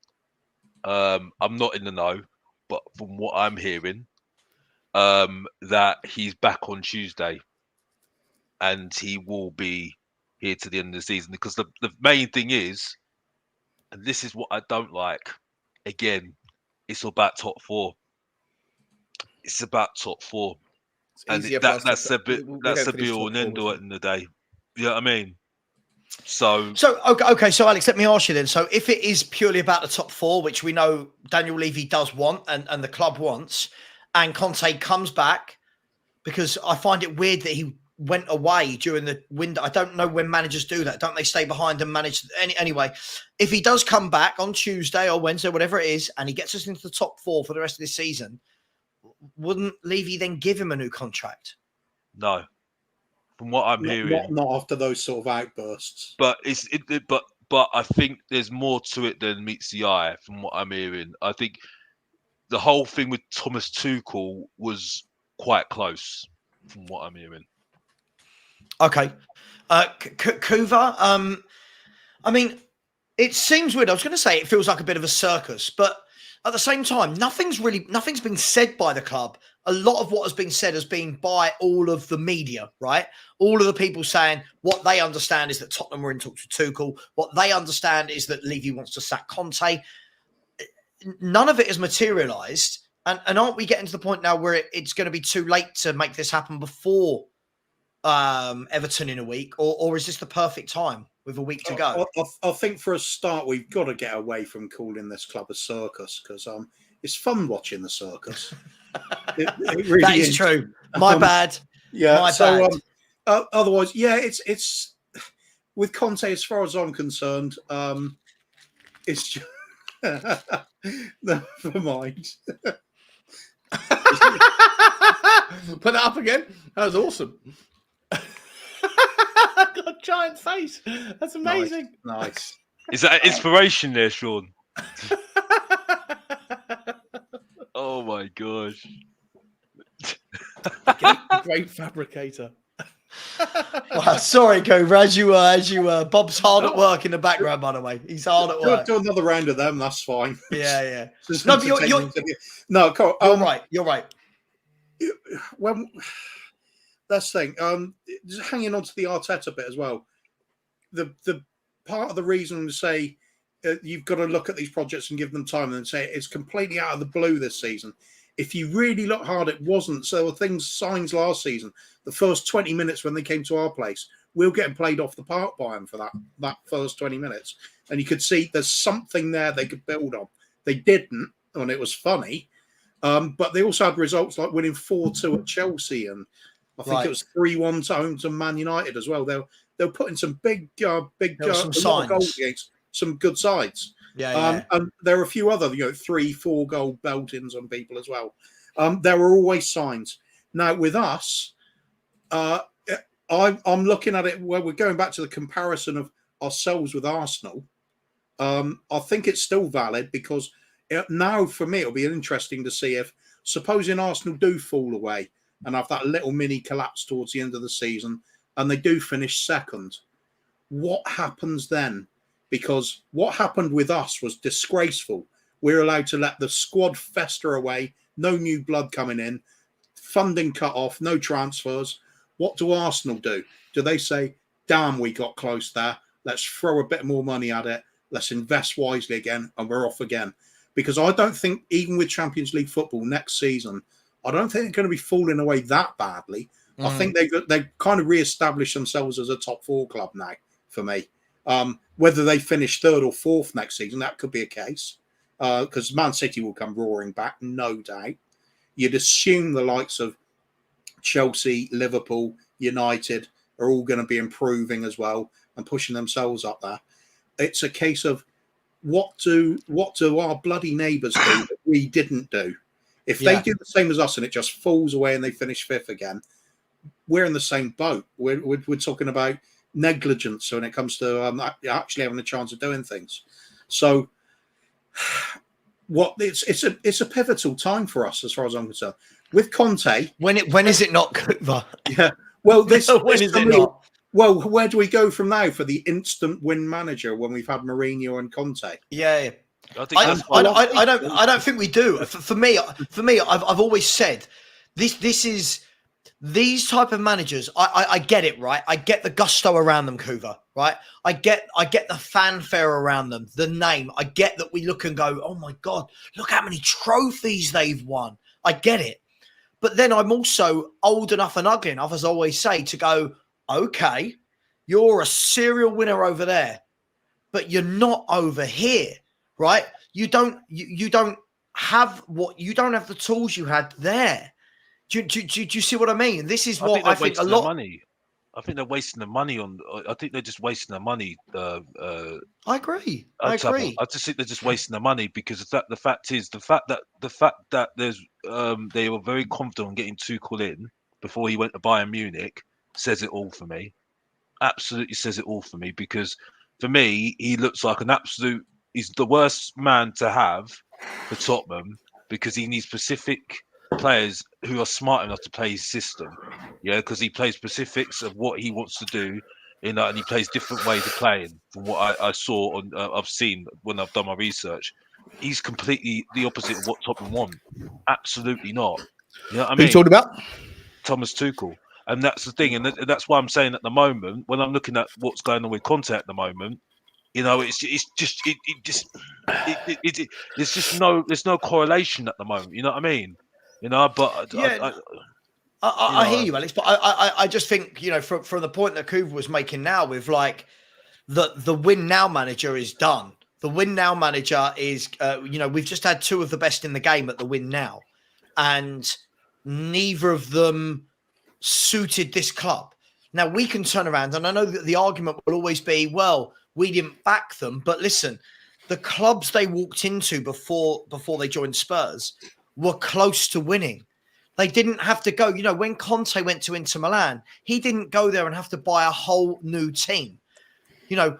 I'm not in the know, but from what I'm hearing, that he's back on Tuesday. And he will be here to the end of the season, because the main thing is and this is what I don't like. Again, it's about top four. It's about top four, It's and easier for us that's to- a bit. we That's don't a finish be all top and four, end all so- at the end of the day. You know what I mean? So Okay, so Alex, let me ask you then. So if it is purely about the top four, which we know Daniel Levy does want and the club wants, and Conte comes back, because I find it weird that he went away during the window. I don't know when managers do that. Don't they stay behind and manage? Anyway, if he does come back on Tuesday or Wednesday, whatever it is, and he gets us into the top four for the rest of this season, wouldn't Levy then give him a new contract? no, from what I'm hearing, Not after those sort of outbursts. but but I think there's more to it than meets the eye. From what I'm hearing, I think the whole thing with Thomas Tuchel was quite close. From what I'm hearing. Okay. Kuva, I mean, it seems weird. I was going to say it feels like a bit of a circus, but at the same time, nothing's been said by the club. A lot of what has been said has been by all of the media, right? All of the people saying what they understand is that Tottenham were in talks with Tuchel. What they understand is that Levy wants to sack Conte. None of it has materialised. And aren't we getting to the point now where it's going to be too late to make this happen before Everton in a week, or is this the perfect time with a week to go? I think for a start, we've got to get away from calling this club a circus, because it's fun watching the circus. It really That is true. My bad. Yeah. My So bad. otherwise, yeah, it's with Conte. As far as I'm concerned, it's just never mind. Put that up again. That was awesome. Got a giant face. That's amazing. Nice. Is that inspiration there, Sean? Oh my gosh. Great fabricator. Wow, sorry, Cooper. As you were. Bob's hard at work in the background, by the way. He's hard at work. Do another round of them. That's fine. Yeah. Just No, but entertaining to you. No, Carl, You're right. Well, that's the thing. Just hanging on to the Arteta bit as well. The part of the reason to say you've got to look at these projects and give them time and say it's completely out of the blue this season. If you really look hard, it wasn't. So there were signs last season. The first 20 minutes when they came to our place, we were getting played off the park by them for that first 20 minutes. And you could see there's something there they could build on. They didn't, and it was funny. But they also had results like winning 4-2 at Chelsea, and I think it was 3-1 to home to Man United as well. They were putting some big some a lot of goals against some good sides. Yeah. And there are a few other 3-4 goal beltings on people as well. There were always signs. Now with us, I'm looking at it where we're going back to the comparison of ourselves with Arsenal. I think it's still valid because now for me it'll be interesting to see if, supposing Arsenal do fall away and have that little mini collapse towards the end of the season and they do finish second, what happens then? Because what happened with us was disgraceful. We're allowed to let the squad fester away, no new blood coming in, funding cut off, no transfers. What do Arsenal do? Do they say, damn, we got close there, let's throw a bit more money at it, let's invest wisely again, and we're off again? Because I don't think, even with Champions League football next season, I don't think they're going to be falling away that badly. I think they've kind of re-established themselves as a top four club now, for me. Whether they finish third or fourth next season, that could be a case. Because Man City will come roaring back, no doubt. You'd assume the likes of Chelsea, Liverpool, United are all going to be improving as well and pushing themselves up there. It's a case of what do our bloody neighbours do that we didn't do? If they do the same as us and it just falls away and they finish fifth again, we're in the same boat. We're talking about negligence when it comes to actually having a chance of doing things. So it's a pivotal time for us as far as I'm concerned. With Conte, when is it not, Cooper? Yeah. Well, when is it not? Well, where do we go from now for the instant win manager when we've had Mourinho and Conte? Yeah. I I don't think we do. For me, I've always said this is these type of managers, I get it, right? I get the gusto around them, Kuva, right? I get the fanfare around them, the name. I get that we look and go, oh my God, look how many trophies they've won. I get it. But then I'm also old enough and ugly enough, as I always say, to go, okay, you're a serial winner over there, but you're not over here, right? You don't have the tools you had there. Do you see what I mean? This is what I think a lot. Money. I think they're wasting the money on. I think they're just wasting their money. I agree. I just think they're just wasting their money because the fact that there's they were very confident on getting Tuchel in before he went to Bayern Munich says it all for me. Absolutely says it all for me because for me he looks like an absolute. He's the worst man to have for Tottenham because he needs specific players who are smart enough to play his system, because he plays specifics of what he wants to do, and he plays different ways of playing from what I saw on I've seen when I've done my research. He's completely the opposite of what Tottenham want. Absolutely not. You know what I mean? Who you talking about? Thomas Tuchel, and that's the thing, and that's why I'm saying at the moment when I'm looking at what's going on with Conte at the moment. There's no correlation at the moment. You know what I mean? But yeah, I hear you, Alex. But I just think from the point that Kuva was making now with like the win now manager is done. The win now manager is we've just had two of the best in the game at the win now, and neither of them suited this club. Now we can turn around, and I know that the argument will always be, well, we didn't back them, but listen, the clubs they walked into before they joined Spurs were close to winning. They didn't have to go. When Conte went to Inter Milan, he didn't go there and have to buy a whole new team.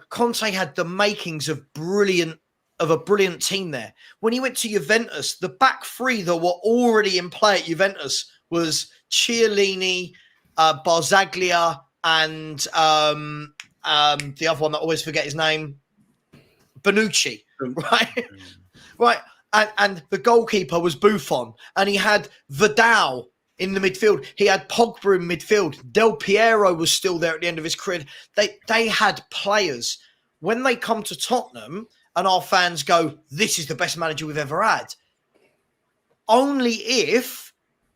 Conte had the makings of a brilliant team there. When he went to Juventus, the back three that were already in play at Juventus was Chiellini, Barzaglia, and the other one that I always forget his name, Bonucci, right? Right. And the goalkeeper was Buffon, and he had Vidal in the midfield. He had Pogba in midfield. Del Piero was still there at the end of his career. They had players. When they come to Tottenham and our fans go, this is the best manager we've ever had, only if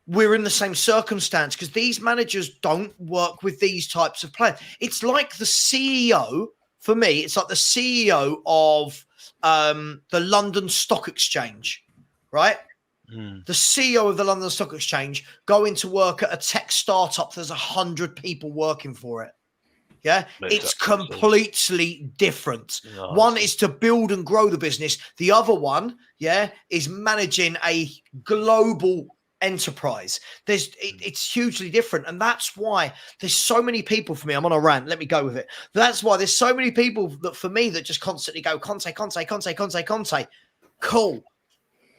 we're in the same circumstance, because these managers don't work with these types of players. It's like the CEO, for me, it's like the CEO of the London Stock Exchange, right? The CEO of the London Stock Exchange going to work at a tech startup. There's 100 people working for it. Yeah, it's completely different. No, one is to build and grow the business. The other one, is managing a global enterprise. It's hugely different, and that's why there's so many people. For me, I'm on a rant, let me go with it. That's why there's so many people that for me that just constantly go Conte. Cool.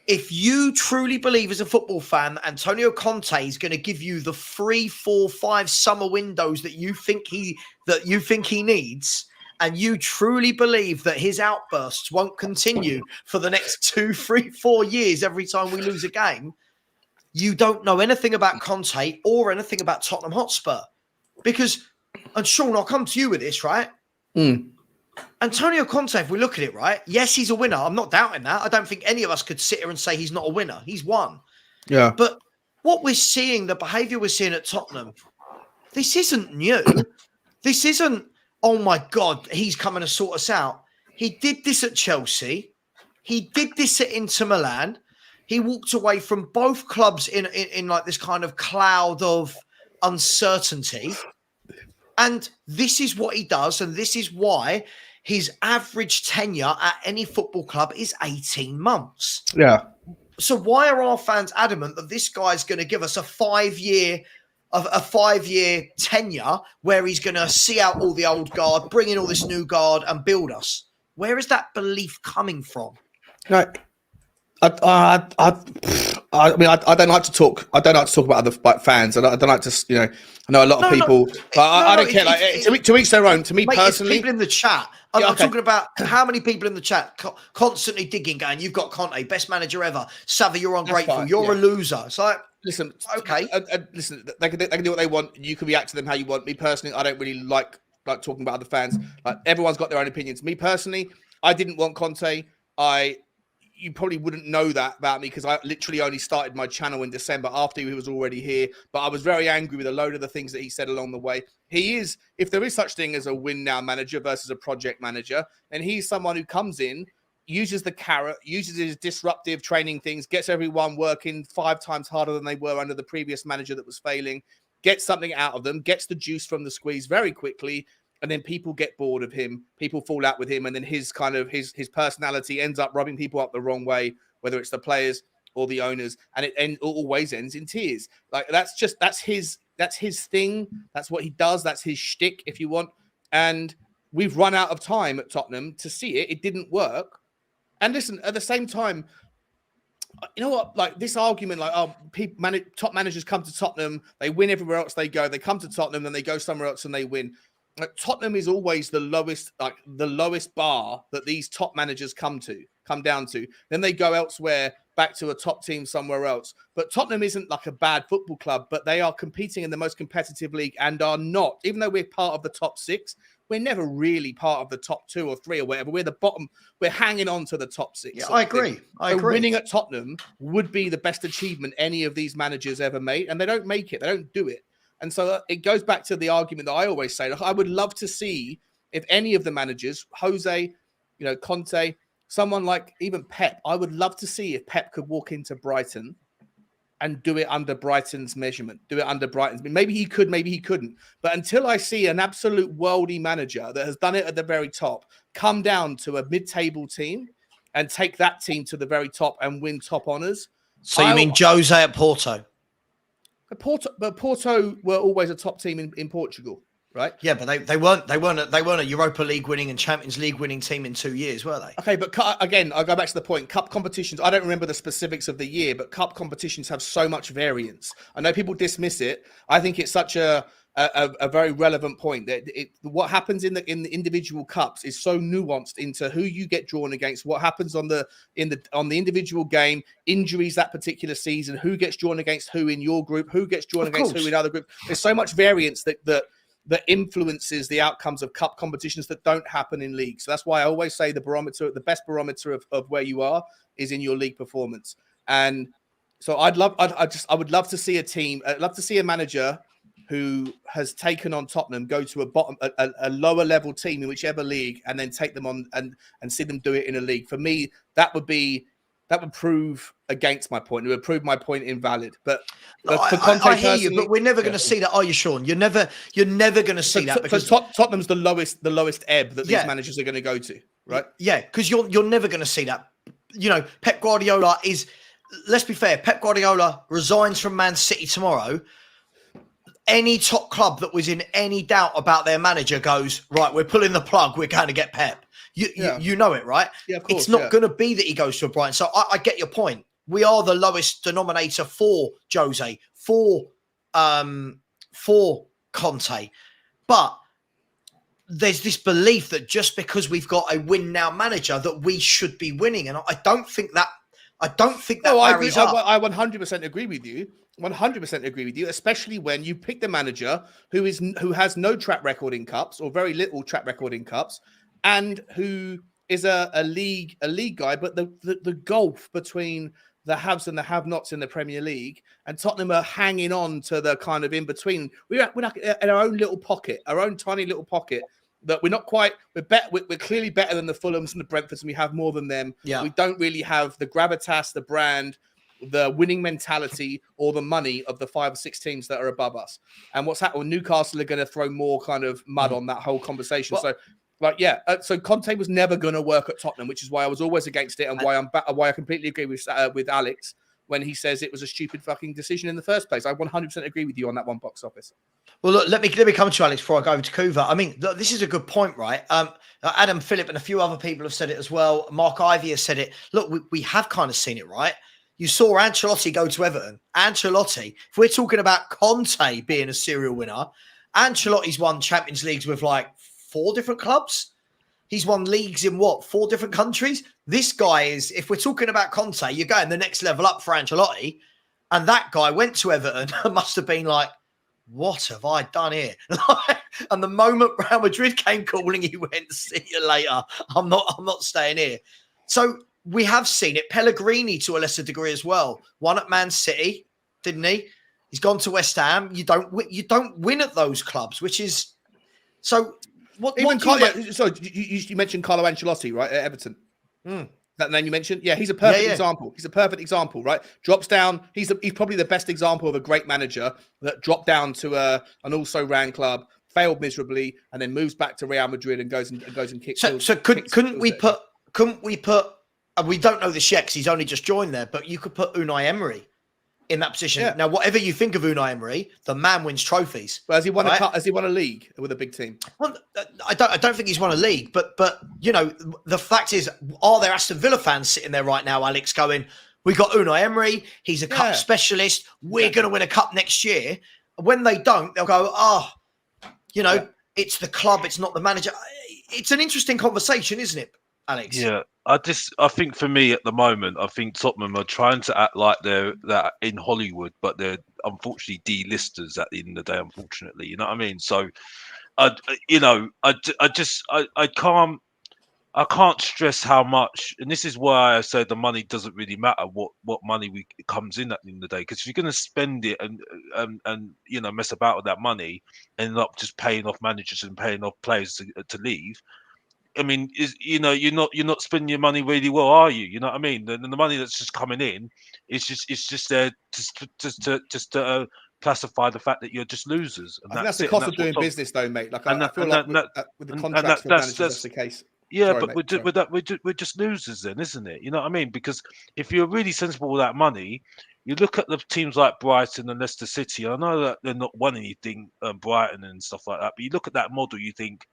If you truly believe as a football fan that Antonio Conte is going to give you the 3, 4, 5 summer windows that you think he needs, and you truly believe that his outbursts won't continue for the next 2, 3, 4 years every time we lose a game, you don't know anything about Conte or anything about Tottenham Hotspur. Because, and Sean, I'll come to you with this, right? Antonio Conte, if we look at it, right? Yes, he's a winner. I'm not doubting that. I don't think any of us could sit here and say he's not a winner. He's won. Yeah. But what we're seeing, the behaviour we're seeing at Tottenham, this isn't new. This isn't, oh my God, he's coming to sort us out. He did this at Chelsea. He did this at Inter Milan. He walked away from both clubs in like this kind of cloud of uncertainty. And this is what he does. And this is why his average tenure at any football club is 18 months. Yeah. So why are our fans adamant that this guy's going to give us a 5-year tenure where he's going to see out all the old guard, bring in all this new guard and build us? Where is that belief coming from? Right. I mean, I don't like to talk. I don't like to talk about other fans. I don't like to, I know a lot of people. I don't care. To each their own. To me personally, people in the chat. I'm talking about how many people in the chat constantly digging, going, "You've got Conte, best manager ever. Savvy, you're ungrateful. You're a loser." It's like, Listen, Okay. Listen. They can do what they want. You can react to them how you want. Me personally, I don't really like talking about other fans. Like everyone's got their own opinions. Me personally, I didn't want Conte. You probably wouldn't know that about me because I literally only started my channel in December after he was already here. But I was very angry with a load of the things that he said along the way. He is, if there is such thing as a win now manager versus a project manager, and he's someone who comes in, uses the carrot, uses his disruptive training things, gets everyone working 5 times harder than they were under the previous manager that was failing, gets something out of them, gets the juice from the squeeze very quickly. And then people get bored of him, people fall out with him, and then his kind of his personality ends up rubbing people up the wrong way, whether it's the players or the owners, and it always ends in tears. Like that's his thing. That's what he does. That's his shtick, if you want. And we've run out of time at Tottenham to see it. It didn't work. And listen, at the same time, you know what? Like this argument, like top managers come to Tottenham, they win everywhere else they go. They come to Tottenham, then they go somewhere else and they win. Like, Tottenham is always the lowest bar that these top managers come down to. Then they go elsewhere, back to a top team somewhere else. But Tottenham isn't like a bad football club, but they are competing in the most competitive league and are not, even though we're part of the top 6, we're never really part of the top 2 or 3 or whatever. We're the bottom. We're hanging on to the top 6. Yeah, I agree. Winning at Tottenham would be the best achievement any of these managers ever made, and they don't make it. They don't do it. And so it goes back to the argument that I always say. I would love to see if any of the managers, Jose, Conte, someone like even Pep, I would love to see if Pep could walk into Brighton and do it under Brighton's measurement, do it under Brighton's. Maybe he could, maybe he couldn't. But until I see an absolute worldy manager that has done it at the very top, come down to a mid-table team and take that team to the very top and win top honours. So you mean Jose at Porto? Porto were always a top team in Portugal, right? Yeah, but they weren't a Europa League winning and Champions League winning team in 2 years, were they? Okay, but again, I go back to the point. Cup competitions, I don't remember the specifics of the year, but cup competitions have so much variance. I know people dismiss it. I think it's such a very relevant point that what happens in the individual cups is so nuanced into who you get drawn against, what happens on the individual game, injuries that particular season, who gets drawn against who in your group, who gets drawn against who in other groups. There's so much variance that influences the outcomes of cup competitions that don't happen in leagues. So that's why I always say the best barometer of where you are is in your league performance. And so I would love to see a team, I'd love to see a manager who has taken on Tottenham go to a lower level team in whichever league and then take them on and see them do it in a league. For me, that would prove against my point. It would prove my point invalid. But for Conte, I hear you, but we're never going to see that, are you, Sean? You're never going to see that because Tottenham's the lowest ebb that these managers are going to go to, right? Yeah, because you're never going to see that. Pep Guardiola is. Let's be fair. Pep Guardiola resigns from Man City tomorrow. Any top club that was in any doubt about their manager goes, right, we're pulling the plug. We're going to get Pep. You know it, right? Yeah, of course, it's not going to be that he goes to a Brighton. So I get your point. We are the lowest denominator for Jose, for Conte. But there's this belief that just because we've got a win now manager that we should be winning. And I don't think that marries up. I 100% agree with you. 100% agree with you, especially when you pick the manager who has no track record in cups or very little track record in cups, and who is a league guy. But the gulf between the haves and the have-nots in the Premier League, and Tottenham are hanging on to the kind of in between. We're like in our own little pocket, our own tiny little pocket. That we're not quite. We're clearly better than the Fulhams and the Brentfords, and we have more than them. Yeah. We don't really have the gravitas, the brand, the winning mentality, or the money of the 5 or 6 teams that are above us. And what's happened? Newcastle are going to throw more kind of mud on that whole conversation. So Conte was never going to work at Tottenham, which is why I was always against it, and why I completely agree with Alex when he says it was a stupid fucking decision in the first place. I 100% agree with you on that one, box office. Well, look, let me come to you, Alex, before I go over to Kuva. I mean, look, this is a good point, right? Adam Phillip and a few other people have said it as well. Mark Ivy has said it. Look, we have kind of seen it, right? You saw Ancelotti go to Everton. Ancelotti, if we're talking about Conte being a serial winner, Ancelotti's won Champions Leagues with like 4 different clubs. He's won leagues in 4 different countries? This guy is, if we're talking about Conte, you're going the next level up for Ancelotti. And that guy went to Everton and must have been like, what have I done here? And the moment Real Madrid came calling, he went, see you later. I'm not staying here. So we have seen it. Pellegrini to a lesser degree as well. Won at Man City, didn't he? He's gone to West Ham. You don't win at those clubs, which is so. So you mentioned Carlo Ancelotti, right, at Everton. That name you mentioned, he's a perfect example. He's a perfect example, right? Drops down. He's probably the best example of a great manager that dropped down to an also-ran club, failed miserably, and then moves back to Real Madrid and goes and kicks. Couldn't we put? We don't know this yet because he's only just joined there, but you could put Unai Emery in that position. Yeah. Now, whatever you think of Unai Emery, the man wins trophies. But has he won a cup? Has he won a league with a big team? Well, I don't think he's won a league, but you know, the fact is, are there Aston Villa fans sitting there right now, Alex, going, we got Unai Emery, he's a cup specialist, we're going to win a cup next year. When they don't, they'll go, it's the club, it's not the manager. It's an interesting conversation, isn't it, Alex? Yeah. I think for me at the moment, I think Tottenham are trying to act like they're in Hollywood, but they're unfortunately D-listers at the end of the day, unfortunately. You know what I mean? So, I can't stress how much, and this is why I say the money doesn't really matter what money comes in at the end of the day. Because if you're going to spend it and mess about with that money, end up just paying off managers and paying off players to leave. I mean, you're not spending your money really well, are you? You know what I mean? The money that's just coming in is just there to classify the fact that you're just losers. And that's the cost of doing business, though, mate. Like I feel like with the contracts with managers, that's the case. Yeah, but we're just losers then, isn't it? You know what I mean? Because if you're really sensible with that money, you look at the teams like Brighton and Leicester City. I know that they're not won anything, Brighton and stuff like that, but you look at that model, you think,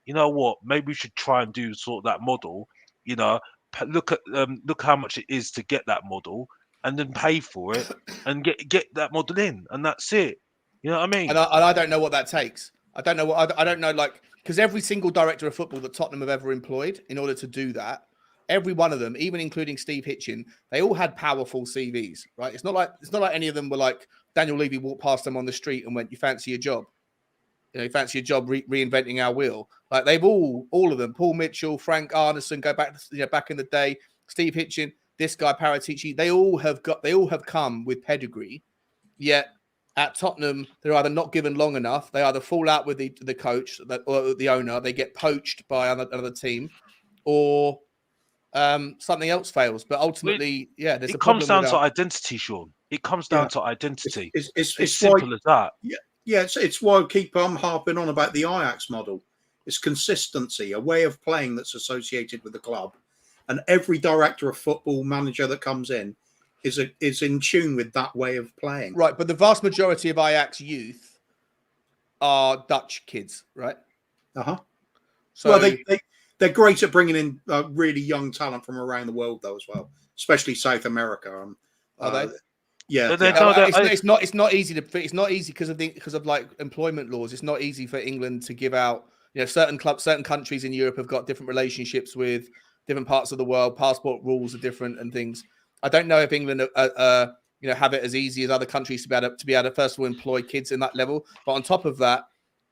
you know what? Maybe we should try and do sort of that model. You know, look how much it is to get that model, and then pay for it and get that model in, and that's it. You know what I mean? And I don't know what that takes. I don't know, like, because every single director of football that Tottenham have ever employed in order to do that, every one of them, even including Steve Hitchin, they all had powerful CVs, right? It's not like any of them were like Daniel Levy walked past them on the street and went, "You fancy a job? You fancy a job reinventing our wheel?" Like they've all of them, Paul Mitchell, Frank Arneson, go back, back in the day, Steve Hitchin, this guy Paratici, they all have come with pedigree. Yet at Tottenham, they're either not given long enough, they either fall out with the coach or the owner, they get poached by another team, or something else fails. But ultimately, there's it comes down to identity, Sean. It comes down to identity. It's simple as that. Yeah, it's why I keep harping on about the Ajax model. It's consistency, a way of playing that's associated with the club. And every director of football, manager that comes in is in tune with that way of playing. Right, but the vast majority of Ajax youth are Dutch kids, right? So well, they're great at bringing in really young talent from around the world, though, as well, especially South America. Are they? Yeah, it's not easy because of like employment laws. It's not easy for England to give out. Certain countries in Europe have got different relationships with different parts of the world. Passport rules are different and things. I don't know if England have it as easy as other countries to be able to first of all employ kids in that level. But on top of that,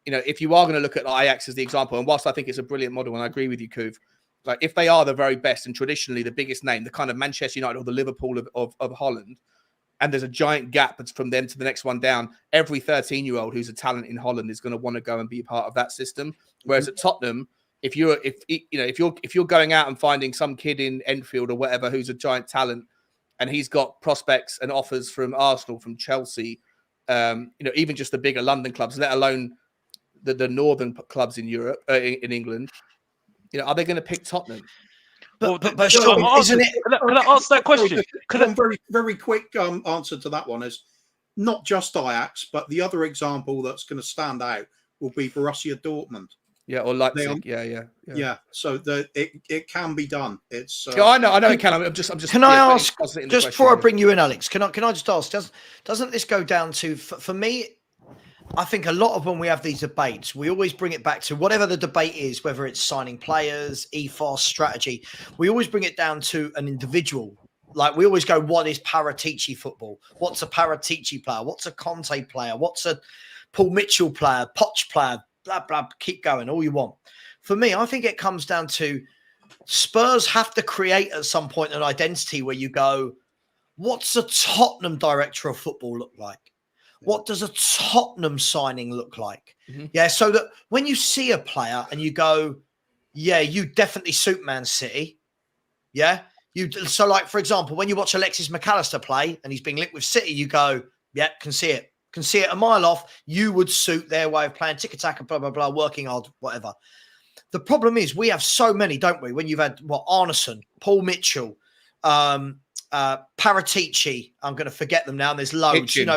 if you are going to look at Ajax as the example, and whilst I think it's a brilliant model, and I agree with you, Kuv, like if they are the very best and traditionally the biggest name, the kind of Manchester United or the Liverpool of Holland. And there's a giant gap from them to the next one down. Every 13-year-old who's a talent in Holland is going to want to go and be a part of that system. Whereas at Tottenham, if you're going out and finding some kid in Enfield or whatever who's a giant talent, and he's got prospects and offers from Arsenal, from Chelsea, even just the bigger London clubs, let alone the northern clubs in Europe, in England, are they going to pick Tottenham? But Sean, isn't it? Can I ask that question? One very, very quick answer to that one is not just Ajax, but the other example that's going to stand out will be Borussia Dortmund. Yeah, or Leipzig. Yeah. So it can be done. It's. I know it can. I'm just. Can I ask just before I bring you in, Alex? Can I just ask? Doesn't this go down to for me? I think a lot of when we have these debates, we always bring it back to whatever the debate is, whether it's signing players, ethos, strategy. We always bring it down to an individual Like we always go, what is Paratici football? What's a Paratici player? What's a Conte player? What's a Paul Mitchell player? Poch player? Blah, blah, keep going, all you want. For me, I think it comes down to Spurs have to create at some point an identity where you go, what's a Tottenham director of football look like? What does a Tottenham signing look like? Mm-hmm. Yeah, so that when you see a player and you go, yeah, you definitely suit Man City. Yeah. So like, for example, when you watch Alexis McAllister play and he's being linked with City, you go, yeah, can see it. Can see it a mile off. You would suit their way of playing, tick-a-tack, blah, blah, blah, working hard, whatever. The problem is we have so many, don't we? When you've had, Arneson, Paul Mitchell, Paratici, I'm going to forget them now. And there's loads, Hitchin.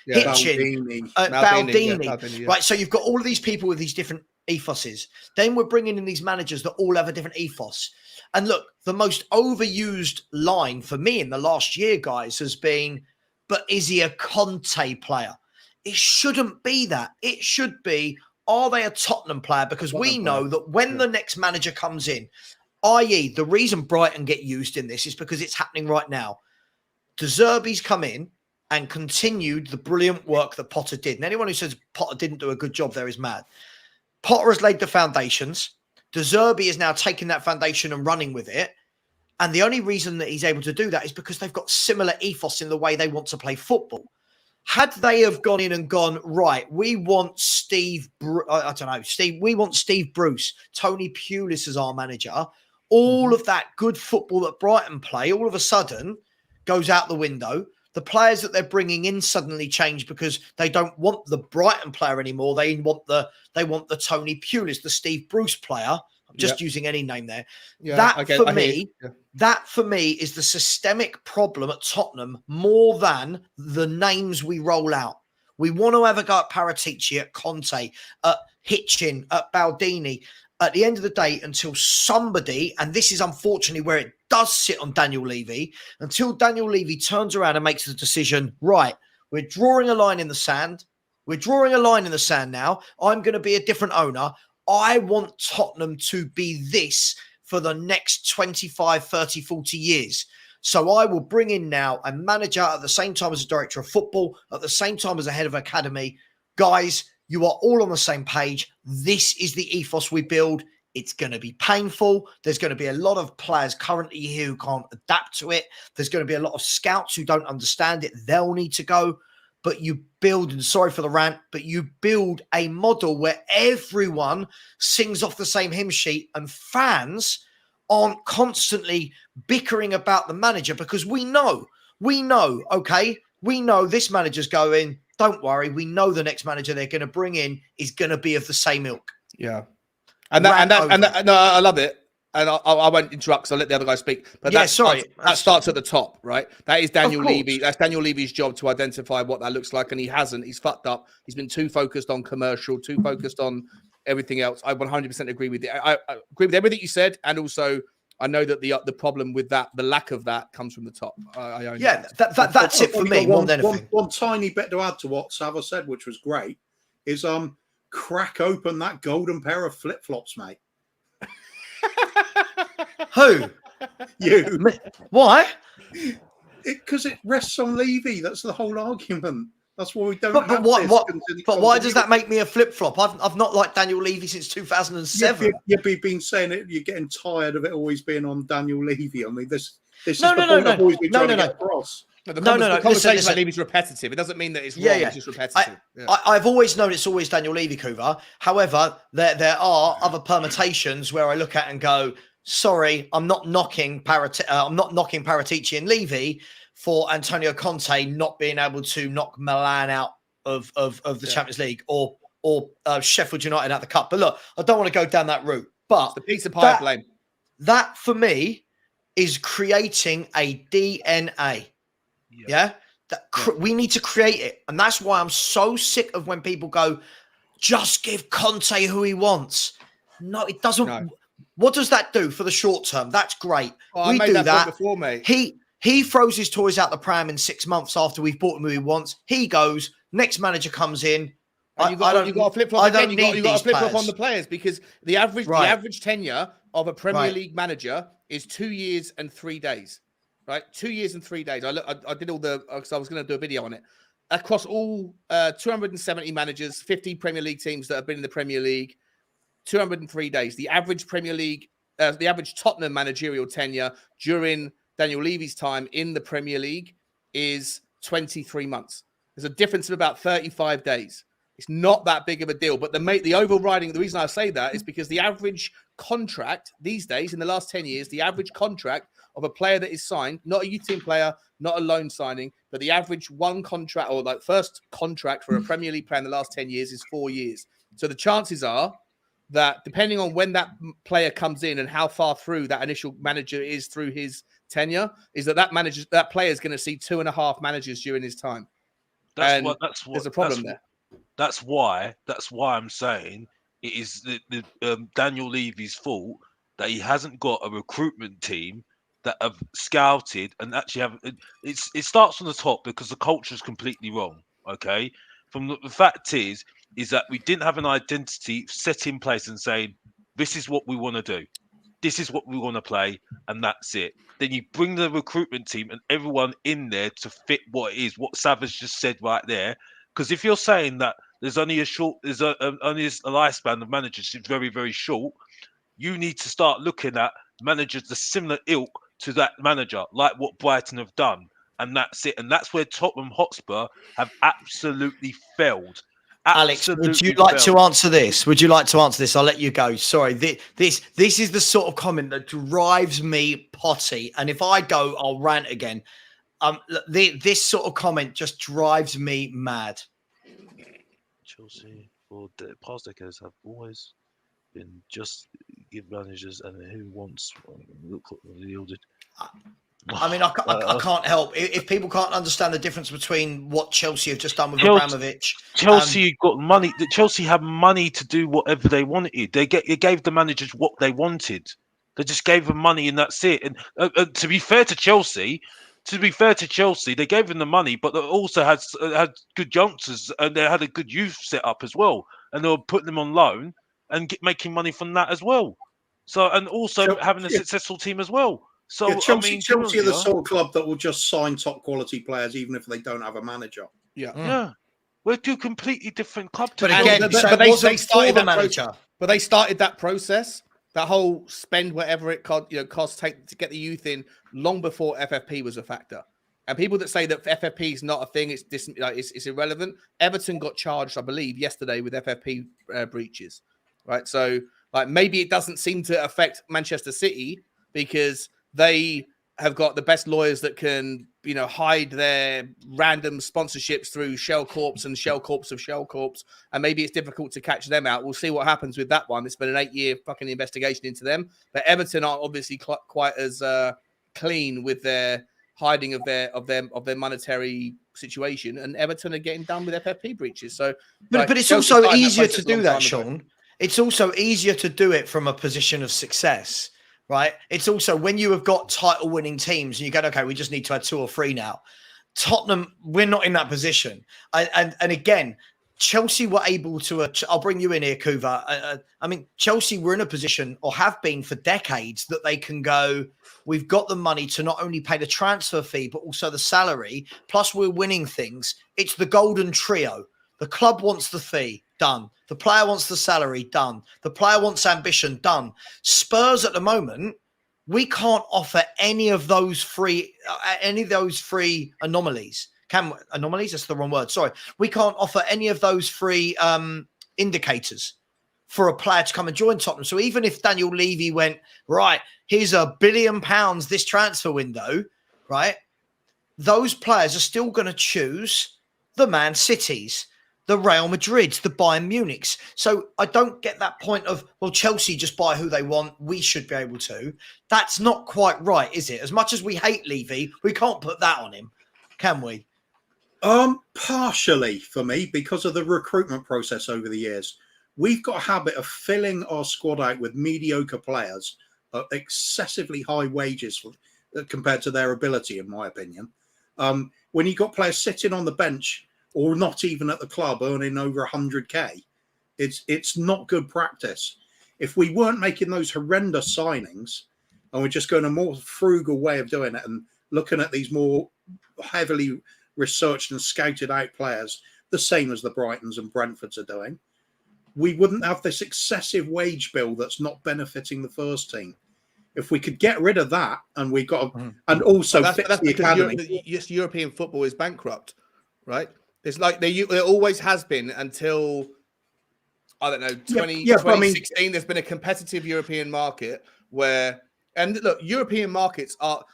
Hitchin, Baldini, right? So you've got all of these people with these different ethoses. Then we're bringing in these managers that all have a different ethos. And look, the most overused line for me in the last year, guys, has been, but is he a Conte player? It shouldn't be that. It should be, are they a Tottenham player? Because we know that when the next manager comes in, i.e. the reason Brighton get used in this is because it's happening right now. De Zerbi's come in and continued the brilliant work that Potter did. And anyone who says Potter didn't do a good job there is mad. Potter has laid the foundations. De Zerbi is now taking that foundation and running with it. And the only reason that he's able to do that is because they've got similar ethos in the way they want to play football. Had they have gone in and gone, right, we want we want Steve Bruce, Tony Pulis as our manager. All of that good football that Brighton play, all of a sudden goes out the window. The players that they're bringing in suddenly change because they don't want the Brighton player anymore. They want the Tony Pulis, the Steve Bruce player. I'm just using any name there. That for me is the systemic problem at Tottenham more than the names we roll out. We want to have a go at Paratici, at Conte, at Hitchin, at Baldini. At the end of the day, until somebody, and this is unfortunately where it does sit on Daniel Levy, until Daniel Levy turns around and makes the decision, right, we're drawing a line in the sand. We're drawing a line in the sand now. I'm going to be a different owner. I want Tottenham to be this for the next 25, 30, 40 years. So I will bring in now a manager at the same time as a director of football, at the same time as a head of academy. Guys, you are all on the same page. This is the ethos we build. It's going to be painful. There's going to be a lot of players currently here who can't adapt to it. There's going to be a lot of scouts who don't understand it. They'll need to go. But you build, and sorry for the rant, but you build a model where everyone sings off the same hymn sheet and fans aren't constantly bickering about the manager because we know, okay, we know this manager's going, don't worry, we know the next manager they're going to bring in is going to be of the same ilk. Yeah. And no, I love it. And I won't interrupt because I'll let the other guy speak. But that starts at the top, right? That is Daniel Levy. That's Daniel Levy's job to identify what that looks like. And he hasn't. He's fucked up. He's been too focused on commercial, too focused on everything else. I 100% agree with you. I agree with everything you said. And also, I know that the problem with that, the lack of that, comes from the top. That's it for me. One tiny bit to add to what Sava said, which was great, is crack open that golden pair of flip-flops, mate. Who? You. Why? Because it rests on Levy. That's the whole argument. That's why we don't. But why does that make me a flip flop? I've not liked Daniel Levy since 2007. You've been saying it. You're getting tired of it always being on Daniel Levy. I mean, this is no. I've always been trying to get across. The conversation about Levy's repetitive. It doesn't mean that it's wrong. It's just repetitive. I've always known it's always Daniel Levy, Kuva. However, there are other permutations where I look at and go, sorry, I'm not knocking Paratici and Levy for Antonio Conte not being able to knock Milan out of the Champions League or Sheffield United out the cup. But look, I don't want to go down that route. But it's the pizza pie blame. That for me is creating a DNA. Yeah. We need to create it. And that's why I'm so sick of when people go, just give Conte who he wants. No, it doesn't. No. What does that do for the short term? That's great. Oh, we do that before, mate. He throws his toys out the pram in 6 months after we've bought him who he wants. He goes, next manager comes in. You've got to flip flop again. You've got to flip flop on the players because the average tenure of a Premier League manager is 2 years and 3 days. right? 2 years and 3 days. I did all the, because I was going to do a video on it. Across all 270 managers, 50 Premier League teams that have been in the Premier League, 203 days. The average Premier League, the average Tottenham managerial tenure during Daniel Levy's time in the Premier League is 23 months. There's a difference of about 35 days. It's not that big of a deal. But the overriding, the reason I say that is because the average contract these days, in the last 10 years, the average contract of a player that is signed, not a youth team player, not a loan signing, but the average one contract or like first contract for a Premier League player in the last 10 years is 4 years. So the chances are that depending on when that player comes in and how far through that initial manager is through his tenure, is that player is going to see 2.5 managers during his time. There's a problem there. That's why I'm saying it is the Daniel Levy's fault that he hasn't got a recruitment team that have scouted and actually have. It starts from the top because the culture is completely wrong. Okay, the fact is that we didn't have an identity set in place and saying this is what we want to do, this is what we want to play, and that's it. Then you bring the recruitment team and everyone in there to fit what it is, what Savage just said right there. Because if you're saying that there's only a lifespan of managers is very, very short, you need to start looking at managers the similar ilk to that manager, like what Brighton have done, and that's it. And that's where Tottenham Hotspur have absolutely failed. Alex, would you like to answer this? Would you like to answer this? I'll let you go. Sorry, this is the sort of comment that drives me potty, and if I go, I'll rant again. This sort of comment just drives me mad. Chelsea for the past decades have always been just give managers and who wants look what yielded. I mean, I can't help if people can't understand the difference between what Chelsea have just done with Abramovich. Chelsea got money. Chelsea had money to do whatever they wanted. They gave the managers what they wanted. They just gave them money and that's it. And to be fair to Chelsea, they gave them the money, but they also had good youngsters and they had a good youth set up as well. And they were putting them on loan and making money from that as well. So and also having a successful team as well. So Chelsea are the sort of club that will just sign top quality players even if they don't have a manager. Yeah. We're two completely different clubs. But again, they started the manager. But they started that process. That whole spend whatever it costs to get the youth in long before FFP was a factor. And people that say that FFP is not a thing, it's irrelevant. Everton got charged, I believe, yesterday with FFP breaches, right? So maybe it doesn't seem to affect Manchester City because they have got the best lawyers that can, hide their random sponsorships through Shell Corps and Shell Corps of Shell Corps. And maybe it's difficult to catch them out. We'll see what happens with that one. It's been an 8-year fucking investigation into them. But Everton aren't obviously quite as clean with their hiding of their monetary situation. And Everton are getting done with FFP breaches. So, but it's also easier to do that, Sean. It's also easier to do it from a position of success. Right. It's also when you have got title winning teams and you go, OK, we just need to add 2 or 3 now. Tottenham, we're not in that position. And again, Chelsea were able to, I'll bring you in here, Kuva. I mean, Chelsea were in a position or have been for decades that they can go, we've got the money to not only pay the transfer fee, but also the salary. Plus we're winning things. It's the golden trio. The club wants the fee, done. The player wants the salary, done. The player wants ambition, done. Spurs at the moment, we can't offer any of those three anomalies. Anomalies? That's the wrong word. Sorry. We can't offer any of those 3 indicators for a player to come and join Tottenham. So even if Daniel Levy went, right, here's £1 billion this transfer window, right? Those players are still going to choose the Man Cities, the Real Madrids, the Bayern Munichs. So I don't get that point of, well, Chelsea just buy who they want. We should be able to. That's not quite right, is it? As much as we hate Levy, we can't put that on him, can we? Partially for me, because of the recruitment process over the years. We've got a habit of filling our squad out with mediocre players at excessively high wages compared to their ability, in my opinion. When you've got players sitting on the bench or not even at the club earning over 100k, it's not good practice. If we weren't making those horrendous signings and we're just going a more frugal way of doing it and looking at these more heavily researched and scouted out players, the same as the Brightons and Brentfords are doing, we wouldn't have this excessive wage bill that's not benefiting the first team. If we could get rid of that, and we got, and also fix the academy. European football is bankrupt, right? It's like there always has been until, I don't know, 2016. There's been a competitive European market where, and look, European markets are,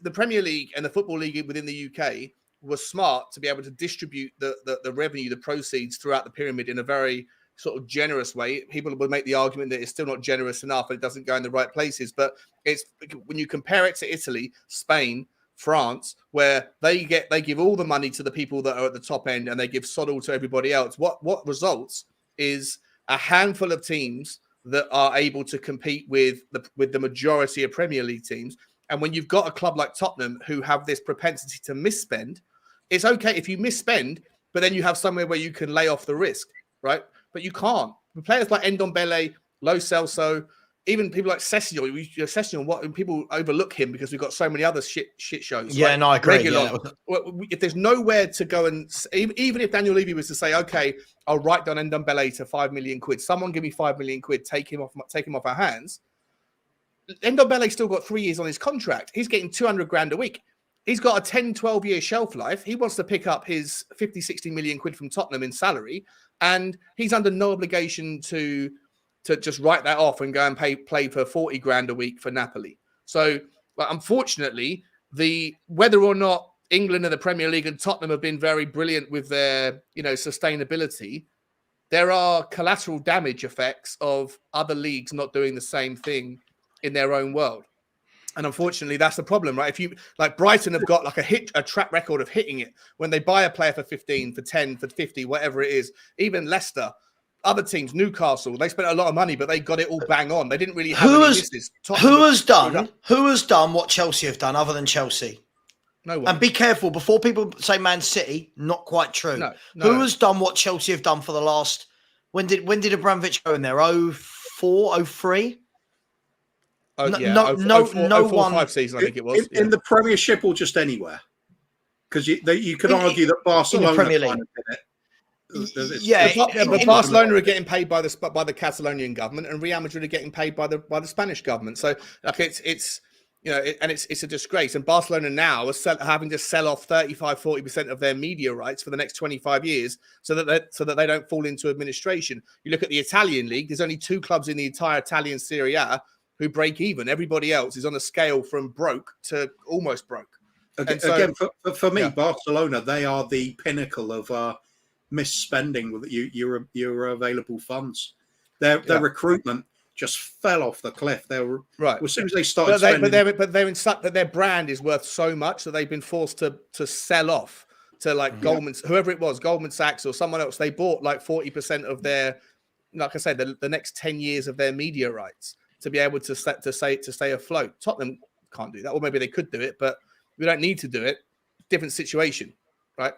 the Premier League and the Football League within the UK was smart to be able to distribute the revenue, the proceeds throughout the pyramid in a very sort of generous way. People would make the argument that it's still not generous enough and it doesn't go in the right places. But it's when you compare it to Italy, Spain, France, where they give all the money to the people that are at the top end and they give sod all to everybody else. What results is a handful of teams that are able to compete with the majority of Premier League teams. And when you've got a club like Tottenham who have this propensity to misspend, it's okay if you misspend, but then you have somewhere where you can lay off the risk, right? But you can't. With players like Ndombele, Lo Celso, even people like Sessegnon, people overlook him because we've got so many other shit shows. Yeah, like no, I agree. Yeah. If there's nowhere to go, and even if Daniel Levy was to say, okay, I'll write down Ndombele to 5 million quid, someone give me 5 million quid, take him off our hands. Ndombele still got 3 years on his contract. He's getting 200 grand a week. He's got a 10, 12-year shelf life. He wants to pick up his 50, 60 million quid from Tottenham in salary, and he's under no obligation to just write that off and go and play for 40 grand a week for Napoli. So, unfortunately, whether or not England and the Premier League and Tottenham have been very brilliant with their, sustainability, there are collateral damage effects of other leagues not doing the same thing in their own world. And unfortunately, that's the problem, right? If you like Brighton have got like a track record of hitting it when they buy a player for 15, for 10, for 50, whatever it is. Even Leicester, other teams, Newcastle, they spent a lot of money, but they got it all bang on. They didn't really have any misses. Who has done what Chelsea have done other than Chelsea? No one. And be careful before people say Man City. Not quite true. No. Who has done what Chelsea have done for the last? When did Abramovich go in there? 04, 03? Oh, no, yeah. no 04, one 05 season, I think it was. In the Premiership or just anywhere? Because you could argue that Barcelona in the Premier League. kind of did it. But Barcelona are getting paid by the Catalonian government, and Real Madrid are getting paid by the Spanish government. So like it's it's a disgrace. And Barcelona now are having to sell off 35-40% of their media rights for the next 25 years, so that they don't fall into administration. You look at the Italian league. There's only 2 clubs in the entire Italian Serie A who break even. Everybody else is on a scale from broke to almost broke. Again, for me, Barcelona, they are the pinnacle of misspending with your available funds. Their recruitment just fell off the cliff. They were right as soon as they started but their brand is worth so much that they've been forced to sell off to like whoever it was, Goldman Sachs or someone else. They bought like 40% of their, like I said, the next 10 years of their media rights to be able to stay afloat. Tottenham can't do that. Or maybe they could do it, but we don't need to do it. Different situation, right?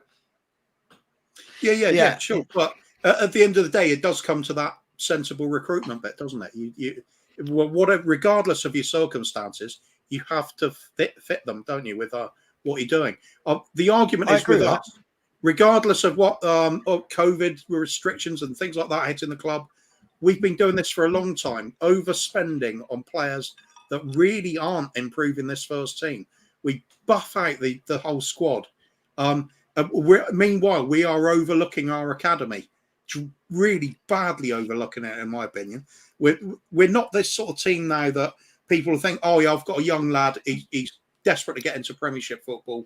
Yeah, sure. But at the end of the day, it does come to that sensible recruitment bit, doesn't it? Regardless of your circumstances, you have to fit them, don't you, with what you're doing. The argument is with us, regardless of what of COVID restrictions and things like that hitting the club. We've been doing this for a long time, overspending on players that really aren't improving this first team. We buff out the whole squad. Meanwhile, we are overlooking our academy, really badly overlooking it, in my opinion. We're not this sort of team now that people think, oh, yeah, I've got a young lad. He's desperate to get into Premiership football.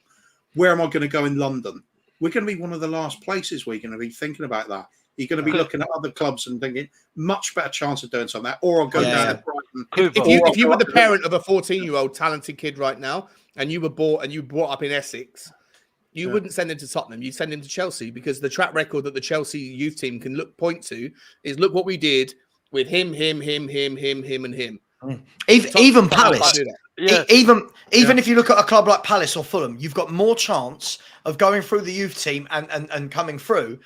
Where am I going to go in London? We're going to be one of the last places where you're going to be thinking about that. You're going to be looking at other clubs and thinking, much better chance of doing something like that. Or I'll go down to Brighton. If you were the parent of a 14-year-old talented kid right now, and you were brought up in Essex, you wouldn't send him to Tottenham. You'd send him to Chelsea, because the track record that the Chelsea youth team can point to is, look what we did with him, and him. Even Palace. Even if you look at a club like Palace or Fulham, you've got more chance of going through the youth team and coming through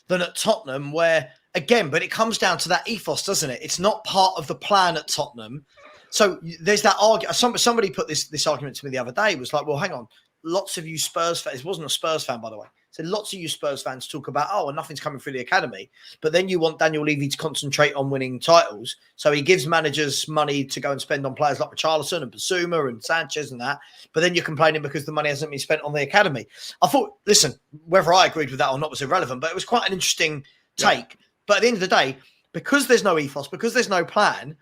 than at Tottenham, where, again, but it comes down to that ethos, doesn't it? It's not part of the plan at Tottenham So there's that argument. Somebody put this argument to me the other day. It was like, well, hang on. Lots of you Spurs fans, it wasn't a Spurs fan, by the way. So lots of you Spurs fans talk about, and nothing's coming through the academy. But then you want Daniel Levy to concentrate on winning titles. So he gives managers money to go and spend on players like Richarlison and Basuma and Sanchez and that. But then you're complaining because the money hasn't been spent on the academy. I thought, listen, whether I agreed with that or not was irrelevant, but it was quite an interesting take. But at the end of the day, because there's no ethos, because there's no plan,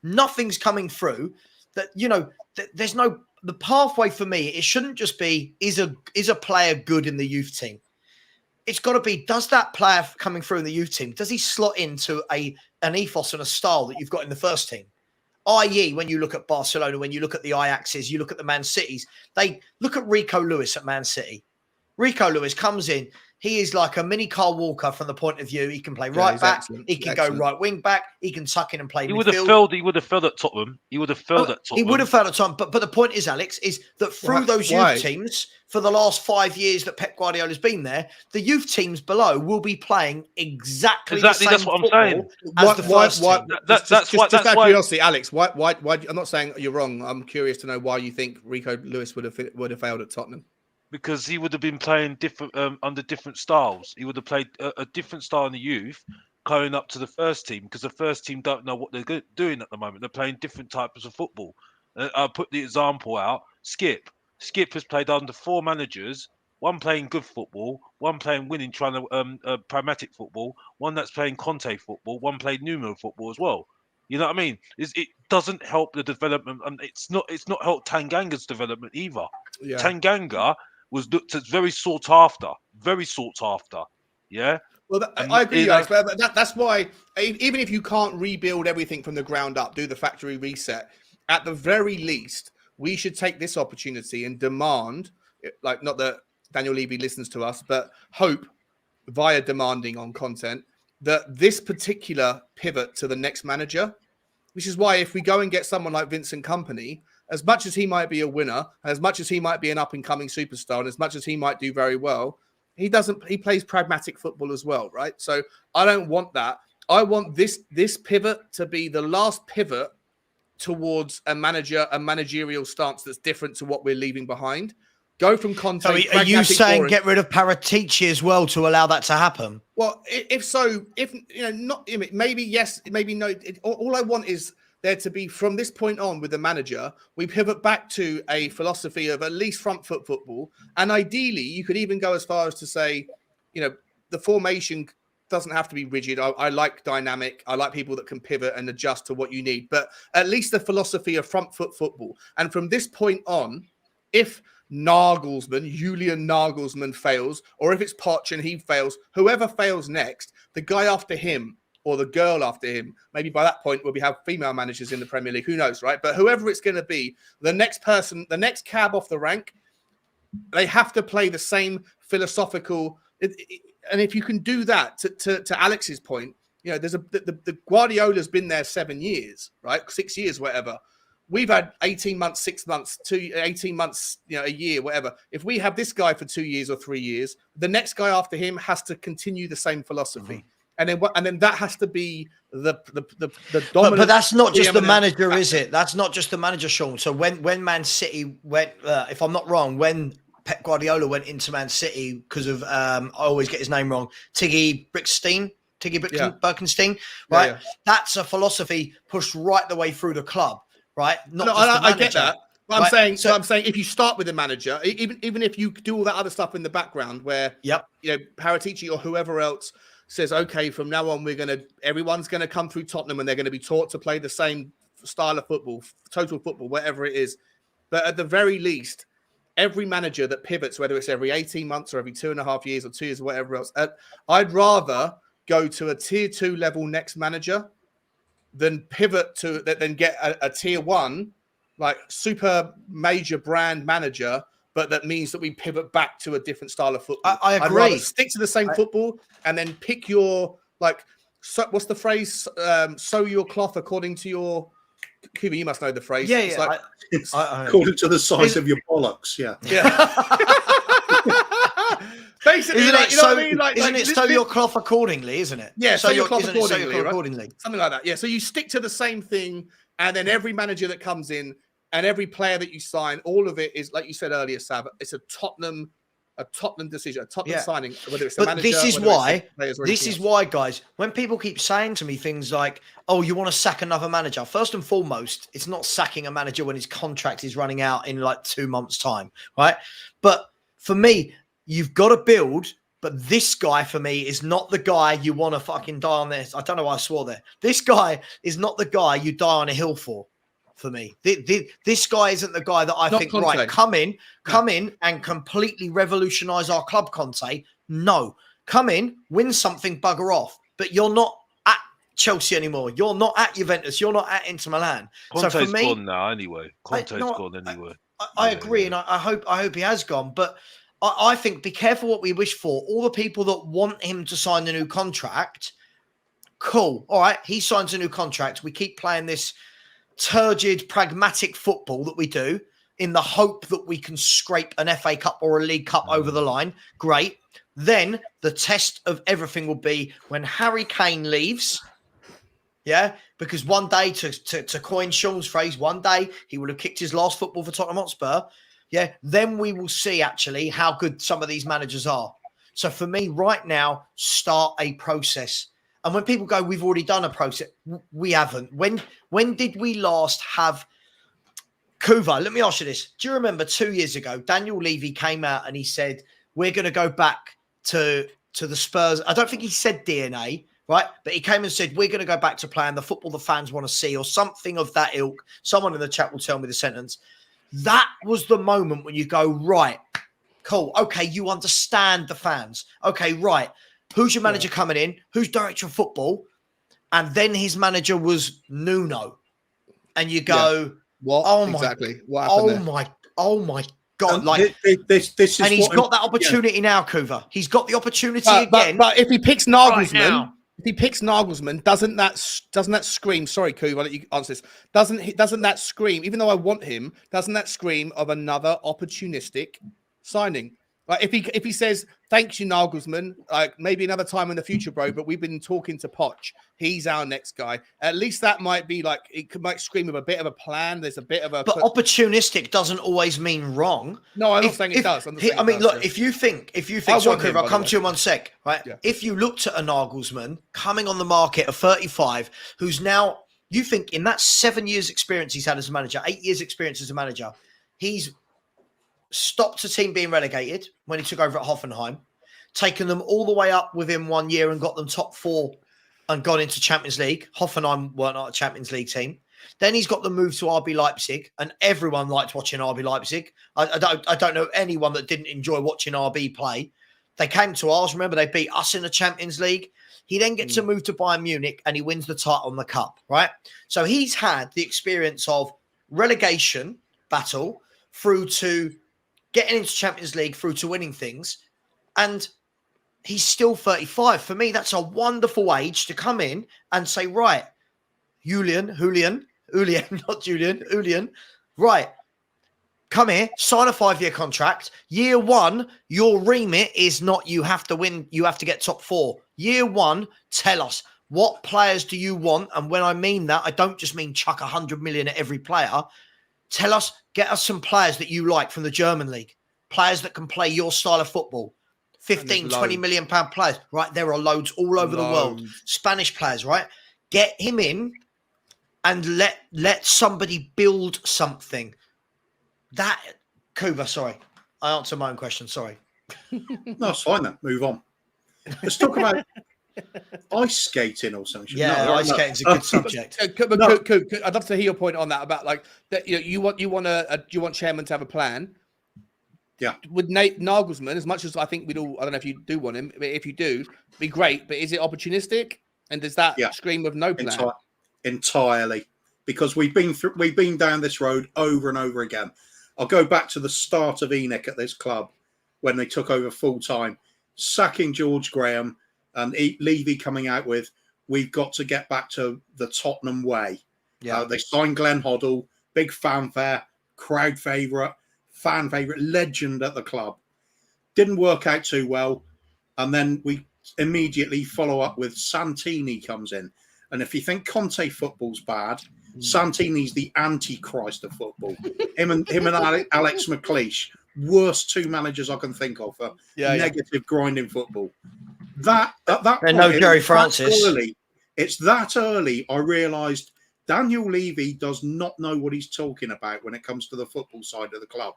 nothing's coming through. That, there's no... The pathway for me, it shouldn't just be, is a player good in the youth team? It's got to be, does that player coming through in the youth team, does he slot into an ethos and a style that you've got in the first team? I.e., when you look at Barcelona, when you look at the Ajaxes, you look at the Man Cities, they look at Rico Lewis at Man City. Rico Lewis comes in. He is like a mini Carl Walker from the point of view. He can play right back. Excellent. He can go right wing back. He can tuck in and play midfield. He would have failed at Tottenham. He would have failed at Tottenham. He would have failed at Tottenham. But the point is, Alex, is that through those youth teams, for the last 5 years that Pep Guardiola's been there, the youth teams below will be playing exactly the same that's what I'm saying. As the first team. That's out of curiosity, Alex. Why? I'm not saying you're wrong. I'm curious to know why you think Rico Lewis would have failed at Tottenham. Because he would have been playing different under different styles. He would have played a different style in the youth, going up to the first team. Because the first team don't know what they're doing at the moment. They're playing different types of football. I'll put the example out. Skip has played under 4 managers. One playing good football, one playing winning, trying to pragmatic football. One that's playing Conte football. One playing Nuno football as well. You know what I mean? It doesn't help the development, and it's not helped Tanganga's development either. Yeah. Tanganga was looked at very sought after. Yeah. Well, I agree, Alex, but that's why, even if you can't rebuild everything from the ground up, do the factory reset, at the very least, we should take this opportunity and demand, like, not that Daniel Levy listens to us, but hope via demanding on content that this particular pivot to the next manager, which is why if we go and get someone like Vincent Kompany, as much as he might be a winner, as much as he might be an up-and-coming superstar, and as much as he might do very well, he plays pragmatic football as well, right? So I don't want that. I want this pivot to be the last pivot towards a managerial stance that's different to what we're leaving behind. Go from Conte. So are you saying get rid of Paratici as well to allow that to happen? Well, maybe yes, maybe no. All I want is there to be, from this point on with the manager, we pivot back to a philosophy of at least front foot football. And ideally, you could even go as far as to say, the formation doesn't have to be rigid. I like dynamic. I like people that can pivot and adjust to what you need. But at least the philosophy of front foot football. And from this point on, if Julian Nagelsmann fails, or if it's Poch and he fails, whoever fails next, the guy after him or the girl after him, maybe by that point we'll have female managers in the Premier League, who knows, right? But whoever it's going to be, the next person, the next cab off the rank, they have to play the same philosophical. And if you can do that, to Alex's point, there's the Guardiola's been there 7 years, right? 6 years, whatever. We've had 18 months, 6 months, 18 months, a year, whatever. If we have this guy for 2 years or 3 years, the next guy after him has to continue the same philosophy. Mm-hmm. And then that has to be the dominant. But that's not just the manager, is it? That's not just the manager, Sean. So when Man City went, if I'm not wrong, when Pep Guardiola went into Man City because of I always get his name wrong, Tiggy Birkenstein, right? Yeah. That's a philosophy pushed right the way through the club. Right? I get that. But right? I'm saying if you start with the manager, even if you do all that other stuff in the background where Paratici or whoever else says, okay, from now on everyone's gonna come through Tottenham and they're gonna be taught to play the same style of football, total football, whatever it is. But at the very least, every manager that pivots, whether it's every 18 months or every 2.5 years or 2 years or whatever else, I'd rather go to a tier 2 level next manager than pivot to that, then get a tier 1, like super major brand manager, but that means that we pivot back to a different style of football. I agree. I'd rather stick to the same football and then pick your, what's the phrase? Sew your cloth according to your. Cuba, you must know the phrase. Yeah, it's according to the size of your bollocks. Yeah. Basically, isn't it sew your cloth accordingly, isn't it? Yeah, sew your cloth accordingly, accordingly. Something like that. Yeah, so you stick to the same thing And then every manager that comes in and every player that you sign, all of it is, like you said earlier, Sav, it's a Tottenham decision, a Tottenham signing, whether it's a manager, this is whether why, it's the players or this anything is else. why, guys, when people keep saying to me things like, oh, you want to sack another manager, first and foremost, it's not sacking a manager when his contract is running out in like 2 months' time, right? But for me, you've got to build. But this guy, for me, is not the guy you want to fucking die on this. I don't know why I swore there. This guy is not the guy you die on a hill for me. This guy isn't the guy that I think, Conte. right, come in and completely revolutionise our club, Conte. No. Come in, win something, bugger off. But you're not at Chelsea anymore. You're not at Juventus. You're not at Inter Milan. Conte's so for me, gone now anyway. Conte's gone anyway. I agree, and I hope he has gone. But I think be careful what we wish for. All the people that want him to sign the new contract, cool. All right, he signs a new contract. We keep playing this turgid, pragmatic football that we do in the hope that we can scrape an FA Cup or a League Cup over the line. Great. Then the test of everything will be when Harry Kane leaves. Yeah, because one day, to coin Sean's phrase, one day he will have kicked his last football for Tottenham Hotspur. Yeah, then we will see actually how good some of these managers are. So for me, right now, start a process. And when people go, we've already done a process, we haven't. When did we last have Kuva? Let me ask you this. Do you remember 2 years ago, Daniel Levy came out and he said, we're going to go back to the Spurs. I don't think he said DNA, right? But he came and said, we're going to go back to playing the football the fans want to see, or something of that ilk. Someone in the chat will tell me the sentence. That was the moment when you go, right, cool. Okay, you understand the fans. Okay, right. Who's your manager coming in? Who's director of football? And then his manager was Nuno. And you go, what? Oh exactly. My, what oh my God. Like, this is, and he's got that opportunity now, Kuva. He's got the opportunity again. But if he picks Nagelsmann, now. if he picks Nagelsmann, doesn't that scream? Sorry, Kuva, I'll let you answer this. Doesn't that scream? Even though I want him, doesn't that scream of another opportunistic signing? Like if he says thanks you Nagelsmann, like maybe another time in the future, bro. But we've been talking to Poch. He's our next guy. At least that might be like might scream of a bit of a plan. There's a bit of a. But opportunistic doesn't always mean wrong. No, I'm not saying it does. I mean, look, if you think, sorry, I'll come to you in 1 sec, right? Yeah. If you looked at a Nagelsmann coming on the market at 35, who's now, you think in that 7 years experience he's had as a manager, 8 years experience as a manager, he's stopped a team being relegated when he took over at Hoffenheim, taken them all the way up within 1 year and got them top 4 and gone into Champions League. Hoffenheim weren't a Champions League team. Then he's got the move to RB Leipzig, and everyone liked watching RB Leipzig. I don't know anyone that didn't enjoy watching RB play. They came to ours. Remember, they beat us in the Champions League. He then gets a move to Bayern Munich, and he wins the title and the cup, right? So he's had the experience of relegation battle through to getting into Champions League, through to winning things. And he's still 35. For me, that's a wonderful age to come in and say, right, Julian, not Julian, right, come here, sign a 5-year contract. Year 1, your remit is not you have to win, you have to get top 4. Year 1, tell us, what players do you want? And when I mean that, I don't just mean chuck 100 million at every player. Tell us, get us some players that you like from the German league, players that can play your style of football. 15, 20 million pound players, right? There are loads all over the world. Spanish players, right? Get him in and let somebody build something. That, Kuva, sorry. I answered my own question, sorry. No, it's fine then. Move on. Let's talk about ice skating or something. Yeah, ice skating's a good subject. I'd love to hear your point on that about like that. You want chairman to have a plan. Yeah. With Nagelsmann, as much as I think we'd all, I don't know if you do want him, but if you do, be great. But is it opportunistic? And does that scream of no plan? Entirely, because we've been down this road over and over again. I'll go back to the start of Enoch at this club when they took over full time, sacking George Graham and Levy coming out with, we've got to get back to the Tottenham way. Yeah, they signed Glenn Hoddle, big fanfare, crowd favourite, fan favourite, legend at the club. Didn't work out too well, and then we immediately follow up with Santini comes in, And if you think Conte football's bad, Santini's the antichrist of football. him and Alex McLeish, worst two managers I can think of for negative grinding football. That at that And point, no Jerry Francis. It's that early I realised Daniel Levy does not know what he's talking about when it comes to the football side of the club.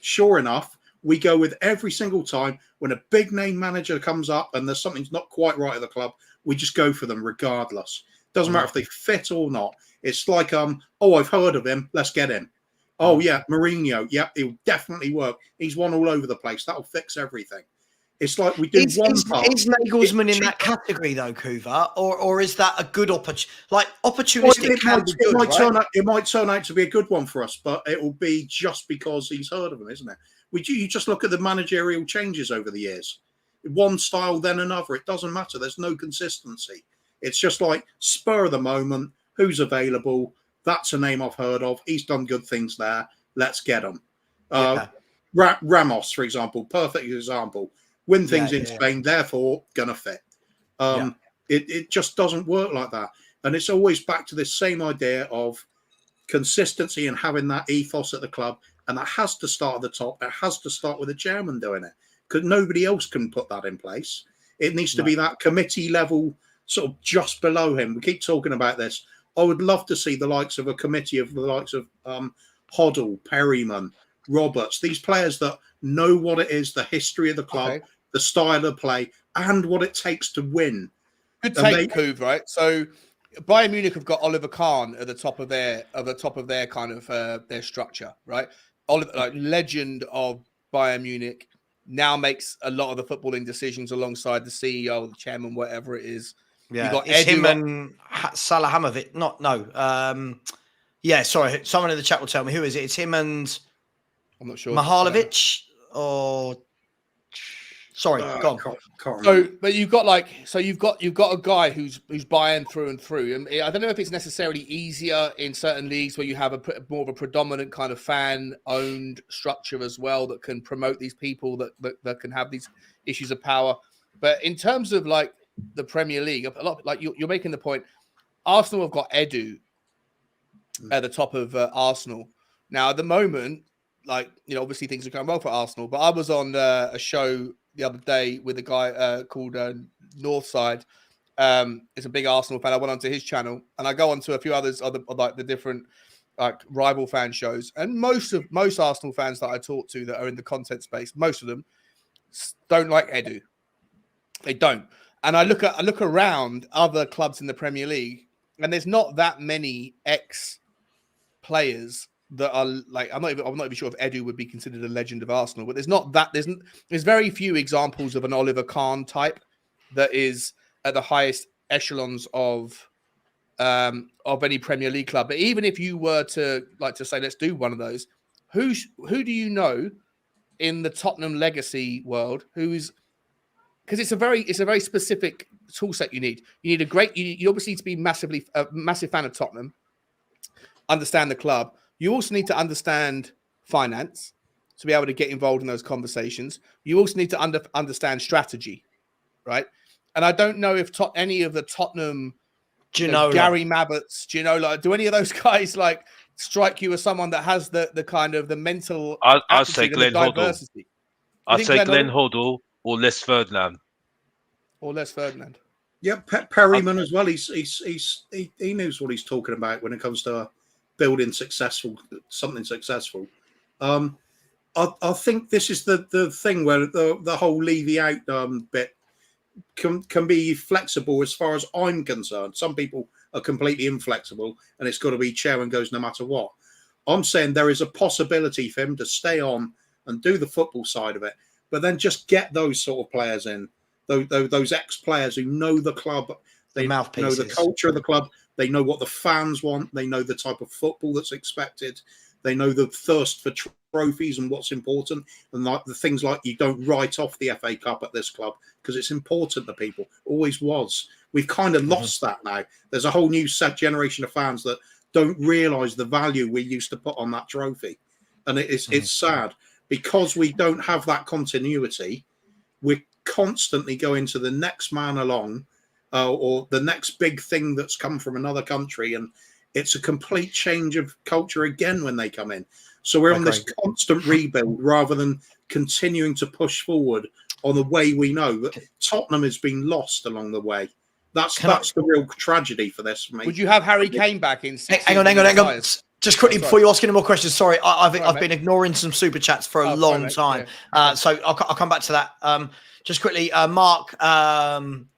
Sure enough, we go with every single time when a big name manager comes up and there's something's not quite right at the club, we just go for them regardless. Doesn't matter if they fit or not. It's like, oh, I've heard of him. Let's get him. Oh, yeah, Mourinho. Yeah, he'll definitely work. He's won all over the place. That'll fix everything. It's like we do one part. Is Nagelsmann in that category, though, Kuva? Or is that a good opportunity? Like, opportunistic it might turn out to be a good one for us, but it will be just because he's heard of him, isn't it? You just look at the managerial changes over the years. One style, then another. It doesn't matter. There's no consistency. It's just like spur of the moment. Who's available? That's a name I've heard of. He's done good things there. Let's get him. Ramos, for example, perfect example. Win things in Spain, therefore gonna fit. It just doesn't work like that. And it's always back to this same idea of consistency and having that ethos at the club. And that has to start at the top. It has to start with the chairman doing it, because nobody else can put that in place. It needs to be that committee level, sort of just below him. We keep talking about this. I would love to see the likes of a committee of the likes of Hoddle, Perryman, Roberts, these players that know what it is, the history of the club, the style of play, and what it takes to win. Good take, Kuv, right? So Bayern Munich have got Oliver Kahn at the top of their kind of their structure, right? Oliver, like legend of Bayern Munich, now makes a lot of the footballing decisions alongside the CEO, the chairman, whatever it is. Yeah, you got it's Edu him and Salahamovic. Sorry, someone in the chat will tell me who is it. It's him and I'm not sure. Mahalovic or sorry, go on. But you've got a guy who's Bayern through and through, and I don't know if it's necessarily easier in certain leagues where you have more of a predominant kind of fan-owned structure as well that can promote these people that can have these issues of power. But in terms of like the Premier League, a lot like you're making the point. Arsenal have got Edu at the top of Arsenal now. At the moment, like obviously things are going well for Arsenal. But I was on a show the other day with a guy called Northside. It's a big Arsenal fan. I went onto his channel, and I go onto a few others of like the different like rival fan shows. And most Arsenal fans that I talk to that are in the content space, most of them don't like Edu. They don't. And I look around other clubs in the Premier League, and there's not that many ex-players that are like I'm not even sure if Edu would be considered a legend of Arsenal, but there's very few examples of an Oliver Kahn type that is at the highest echelons of any Premier League club. But even if you were to say let's do one of those, who do you know in the Tottenham legacy world who's, because it's a very specific tool set you need. You need you obviously need to be a massive fan of Tottenham, understand the club. You also need to understand finance to be able to get involved in those conversations. You also need to understand strategy, right? And I don't know if any of the Tottenham, Gary Mabbotts, do any of those guys like strike you as someone that has the kind of the mental I'd say Glenn Hoddle. I'd say Glenn Hoddle or Les Ferdinand. Yeah, Perryman as well. He knows what he's talking about when it comes to building something successful. I think this is the thing where the whole Levy out bit can be flexible as far as I'm concerned. Some people are completely inflexible, and it's got to be chairman goes no matter what. I'm saying there is a possibility for him to stay on and do the football side of it, but then just get those sort of players in. Those ex-players who know the club, they know the culture of the club, they know what the fans want, they know the type of football that's expected, they know the thirst for trophies and what's important, and like the things like you don't write off the FA Cup at this club because it's important to people. Always was. We've kind of lost that now. There's a whole new generation of fans that don't realise the value we used to put on that trophy, and it's sad because we don't have that continuity. We're constantly going to the next man along. or the next big thing that's come from another country, and it's a complete change of culture again when they come in. So we're on this constant rebuild rather than continuing to push forward on the way we know. That Tottenham has been lost along the way. That's the real tragedy for this for me. Would you have Harry Kane back in? Hang on. Just quickly before you ask any more questions. Sorry, I've been ignoring some super chats for a long time. Yeah. So I'll come back to that. Just quickly, Mark,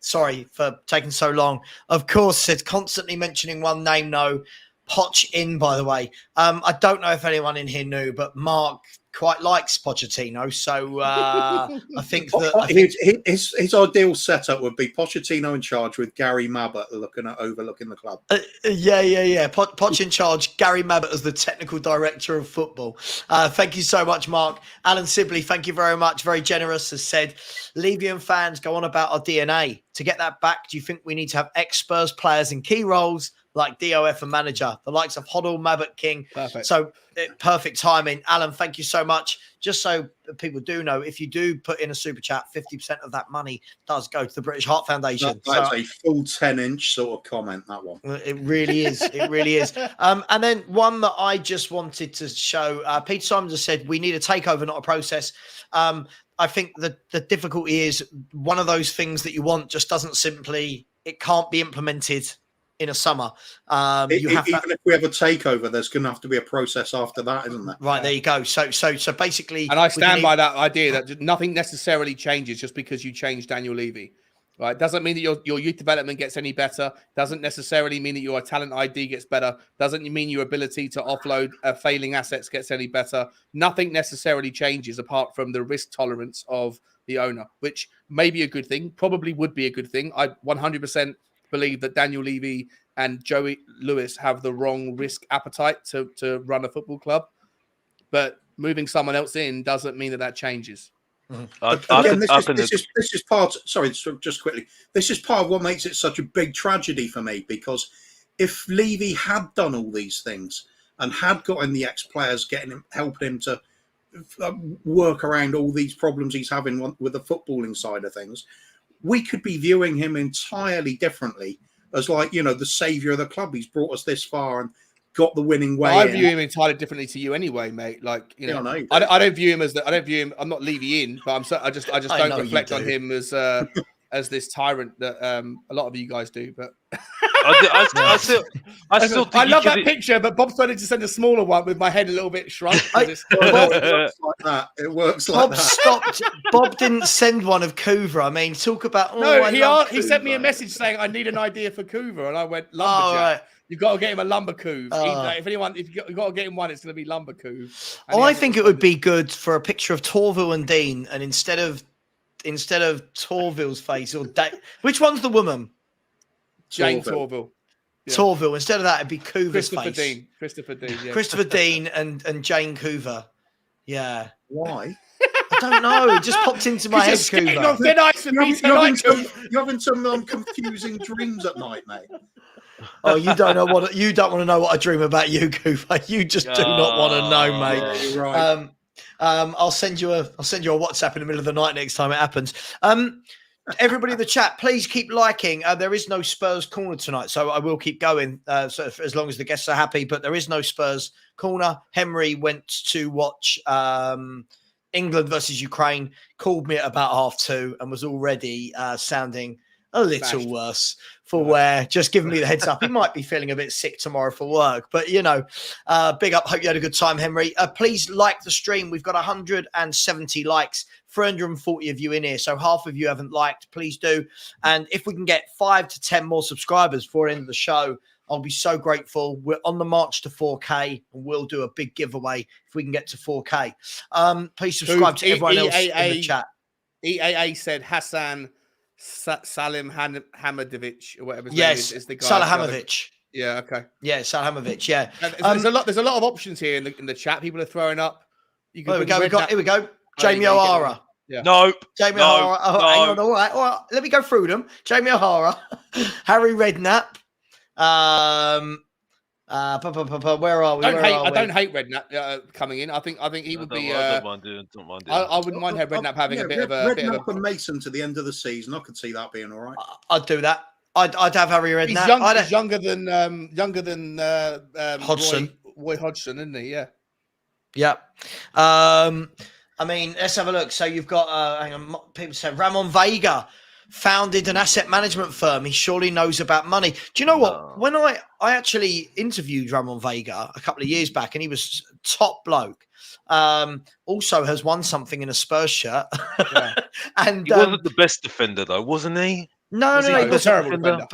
sorry for taking so long. Of course, said constantly mentioning one name. No, Poch in, by the way. I don't know if anyone in here knew, but Mark quite likes Pochettino. So I think that his ideal setup would be Pochettino in charge with Gary Mabbott overlooking the club. Yeah. Poch in charge, Gary Mabbott as the technical director of football. Thank you so much, Mark. Alan Sibley, thank you very much. Very generous, has said, Levian fans go on about our DNA. To get that back, do you think we need to have ex-Spurs players in key roles like DOF and manager, the likes of Hoddle, Mabbott, King? Perfect. So perfect timing. Alan, thank you so much. Just so people do know, if you do put in a super chat, 50% of that money does go to the British Heart Foundation. That's a full 10-inch sort of comment, that one. It really is. It really is. And then one that I just wanted to show, Peter Simons has said, we need a takeover, not a process. I think the difficulty is one of those things that you want just it can't be implemented in a summer. Even if we have a takeover, there's going to have to be a process after that, isn't there? Right, there you go. So basically, and I stand by that idea that nothing necessarily changes just because you change Daniel Levy. Right, doesn't mean that your youth development gets any better. Doesn't necessarily mean that your talent ID gets better. Doesn't mean your ability to offload failing assets gets any better. Nothing necessarily changes apart from the risk tolerance of the owner, which may be a good thing. Probably would be a good thing. I 100% believe that Daniel Levy and Joey Lewis have the wrong risk appetite to run a football club. But moving someone else in doesn't mean that changes. This is part. Sorry, just quickly. This is part of what makes it such a big tragedy for me, because if Levy had done all these things and had gotten the ex-players, helping him to work around all these problems he's having with the footballing side of things, we could be viewing him entirely differently as the savior of the club. He's brought us this far and got the winning way. I view him entirely differently to you anyway, mate. I don't view him I'm not Levy in, but I just don't reflect on him as this tyrant that a lot of you guys do. But I still think I love that picture, but Bob's starting to send a smaller one with my head a little bit shrunk. It works like that. It works like that. Bob didn't send one of Coover. I mean, talk about. He sent me a message saying I need an idea for Coover, and I went lumberjack. Right. You've got to get him a lumber couve. If you've got to get him one, it's going to be lumber couve. I think it would be good for a picture of Torville and Dean, and instead of Torville's face or which one's the woman? Jane Torville. Yeah. Torville. Instead of that, it'd be Coover's Christopher face. Dean. Christopher Dean. Yeah. Christopher Dean and Jane Coover. Yeah. Why? I don't know. It just popped into my head, Coover. You're having some confusing dreams at night, mate. Oh, you don't want to know what I dream about you, Cooper. You just do not want to know, mate. Yeah, you're right. I'll send you a WhatsApp in the middle of the night next time it happens. Everybody in the chat, please keep liking. There is no Spurs corner tonight, so I will keep going so as long as the guests are happy. But there is no Spurs corner. Henry went to watch England versus Ukraine, called me at about 2:30 and was already sounding a little worse for wear. Just giving me the heads up. He might be feeling a bit sick tomorrow for work, but big up. Hope you had a good time, Henry. Please like the stream. We've got 170 likes, 340 of you in here. So half of you haven't liked. Please do. And if we can get 5 to 10 more subscribers before the end of the show, I'll be so grateful. We're on the march to 4K, and we'll do a big giveaway if we can get to 4K. Please subscribe to everyone else in the chat. EAA said Hassan Salim Hamadovic or whatever his name is the guy. Salihamidzic. Yeah, okay. Yeah, Salihamidzic, yeah. There's a lot of options here in the chat. People are throwing up. Here we go. Jamie O'Hara. Yeah. No. Jamie O'Hara. Hang on. All right. Let me go through them. Jamie O'Hara. Harry Redknapp. Where are we? I don't hate Redknapp coming in. I think he would be. I don't mind doing. I wouldn't mind Redknapp having a bit of a Redknapp and Mason to the end of the season. I could see that being all right. I'd do that. I'd have Harry He's, Redknapp. he's younger than Hodgson. Roy Hodgson, isn't he? Yeah. Yeah. I mean, let's have a look. So you've got, hang on, people say Ramon Vega founded an asset management firm. He surely knows about money. Do you know what? No. When I actually interviewed Ramon Vega a couple of years back, and he was top bloke. Also has won something in a Spurs shirt. Yeah. And He wasn't the best defender though, wasn't he? no, Was no, he he the was wasn't. terrible defender.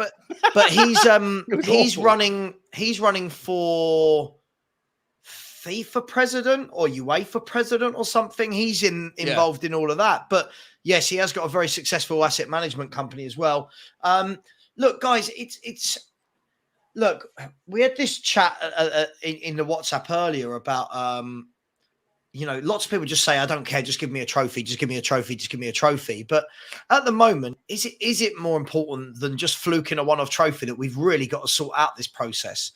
But he's was awful. he's running for FIFA president or UEFA president or something. He's involved in all of that. But yes, he has got a very successful asset management company as well. Look, guys, it's look. We had this chat in the WhatsApp earlier about lots of people just say, I don't care, just give me a trophy, just give me a trophy, just give me a trophy. But at the moment, is it more important than just fluking a one-off trophy that we've really got to sort out this process?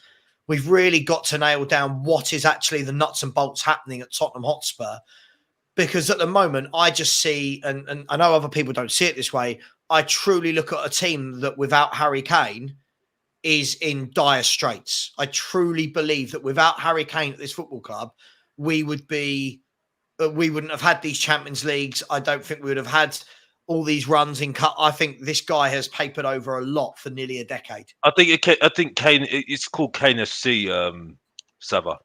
We've really got to nail down what is actually the nuts and bolts happening at Tottenham Hotspur. Because at the moment, I just see, and I know other people don't see it this way, I truly look at a team that without Harry Kane is in dire straits. I truly believe that without Harry Kane at this football club, we wouldn't have had these Champions Leagues. I don't think we would have had all these runs in cut. I think this guy has papered over a lot for nearly a decade. I think Kane. It's called Kane FC, Sava.